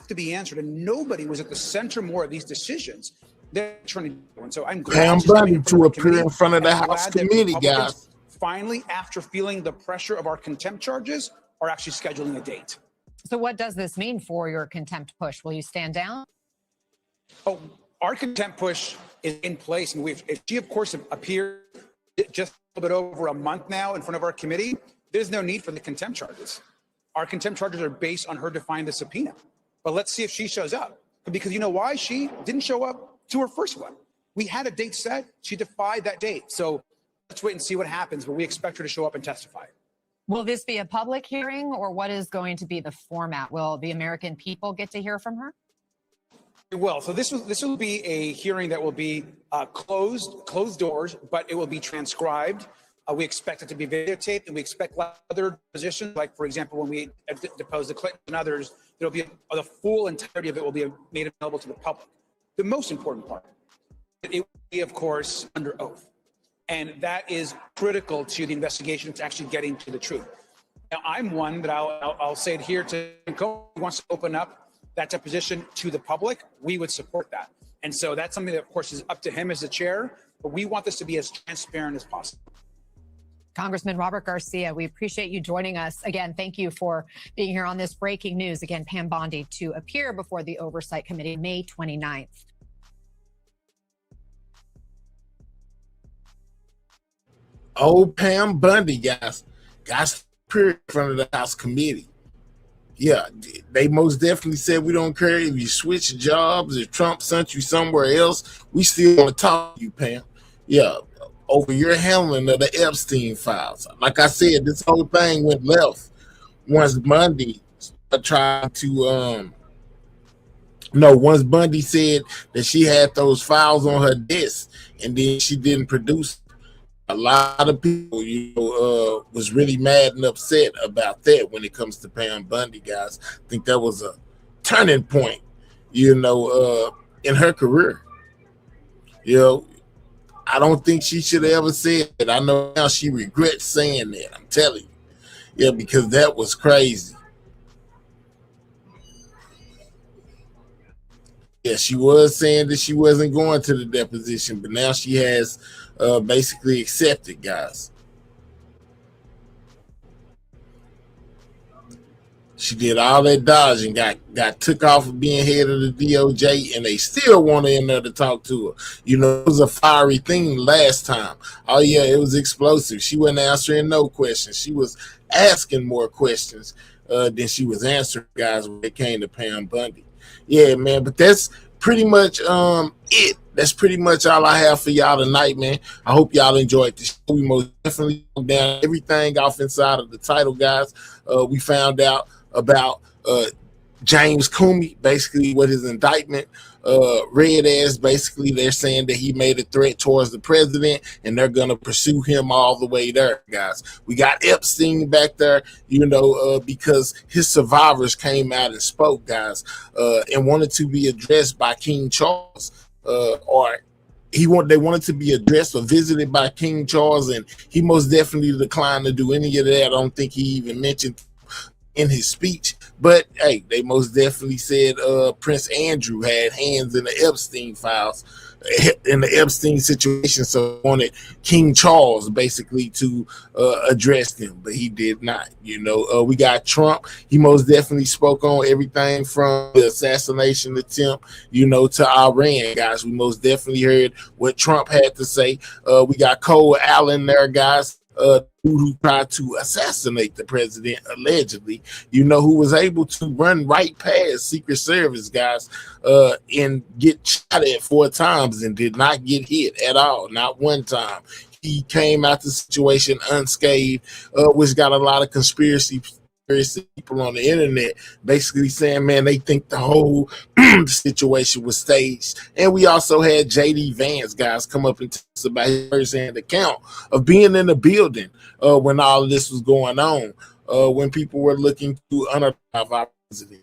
to be answered, and nobody was at the center more of these decisions. They're trying to do. And so I'm glad Pam Bundy to appear in front of the House committee, guys. Finally, after feeling the pressure of our contempt charges, are actually scheduling a date. So what does this mean for your contempt push? Will you stand down? Oh, our contempt push is in place. And if she, of course, appeared just a little bit over a month now in front of our committee, there's no need for the contempt charges. Our contempt charges are based on her defying the subpoena. But let's see if she shows up. Because you know why? She didn't show up to her first one. We had a date set. She defied that date. So let's wait and see what happens. But we expect her to show up and testify. Will this be a public hearing, or what is going to be the format? Will the American people get to hear from her? It will. So this will be a hearing that will be closed doors, but it will be transcribed. We expect it to be videotaped, and we expect other positions, like, for example, when we depose the Clinton and others, there'll be the full entirety of it will be made available to the public. The most important part, it will be, of course, under oath. And that is critical to the investigation, to actually getting to the truth. Now, I'm one that I'll say it here to Comey wants to open up that deposition to the public. We would support that. And so that's something that, of course, is up to him as the chair, but we want this to be as transparent as possible. Congressman Robert Garcia, we appreciate you joining us. Again, thank you for being here on this breaking news. Again, Pam Bondi to appear before the Oversight Committee May 29th. Oh, Pam Bondi, guys appear in front of the House committee. Yeah, they most definitely said, we don't care if you switch jobs, if Trump sent you somewhere else, we still want to talk to you, Pam. Yeah, over your handling of the Epstein files. Like I said, this whole thing went left once Bundy tried to once Bundy said that she had those files on her desk and then she didn't produce. A lot of people, was really mad and upset about that when it comes to Pam Bundy, guys. I think that was a turning point, in her career. I don't think she should have ever said it. I know now she regrets saying that. I'm telling you. Yeah, because that was crazy. Yeah, she was saying that she wasn't going to the deposition, but now she has basically accepted, guys. She did all that dodging, got took off of being head of the DOJ, and they still want her in there to talk to her. It was a fiery thing last time. Oh yeah, it was explosive. She wasn't answering no questions. She was asking more questions than she was answering, guys, when it came to Pam Bundy. Yeah, man, but that's pretty much it. That's pretty much all I have for y'all tonight, man. I hope y'all enjoyed the show. We most definitely broke down everything off inside of the title, guys. We found out about James Comey, basically what his indictment read as. Basically, they're saying that he made a threat towards the president, and they're going to pursue him all the way there, guys. We got Epstein back there, because his survivors came out and spoke, guys, and wanted to be addressed by King Charles, they wanted to be addressed or visited by King Charles, and he most definitely declined to do any of that. I don't think he even mentioned in his speech, but hey, they most definitely said Prince Andrew had hands in the Epstein files, in the Epstein situation, so wanted King Charles basically to address them, but he did not. We got Trump. He most definitely spoke on everything from the assassination attempt, to Iran, guys. We most definitely heard what Trump had to say. We got Cole Allen there, guys, who tried to assassinate the president, allegedly, who was able to run right past Secret Service, guys, and get shot at 4 times and did not get hit at all, not one time. He came out the situation unscathed, which got a lot of conspiracy people on the internet basically saying, man, they think the whole situation was staged. And we also had JD Vance, guys, come up and tell us about his first-hand account of being in the building when all of this was going on, when people were looking to unalive our president.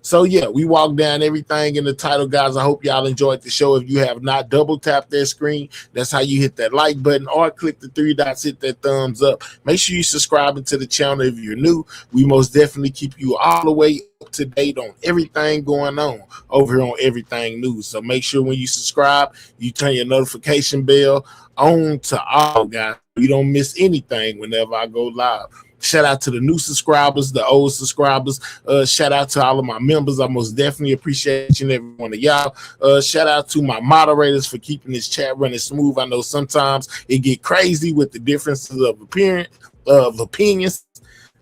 So yeah, we walked down everything in the title, guys. I hope y'all enjoyed the show. If you have not, double tap that screen. That's how you hit that like button, or click the 3 dots, hit that thumbs up. Make sure you subscribe to the channel if you're new. We most definitely keep you all the way up to date on everything going on over here on Everything News. So make sure when you subscribe, you turn your notification bell on to all, guys. You don't miss anything whenever I go live. Shout out to the new subscribers, the old subscribers. Shout out to all of my members. I most definitely appreciate each and every one of y'all. Shout out to my moderators for keeping this chat running smooth. I know sometimes it get crazy with the differences of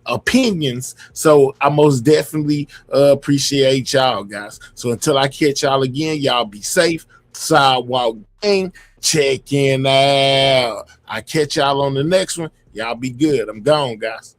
opinions. So I most definitely appreciate y'all, guys. So until I catch y'all again, y'all be safe. Sidewalk Gang checking out. I catch y'all on the next one. Y'all be good. I'm gone, guys.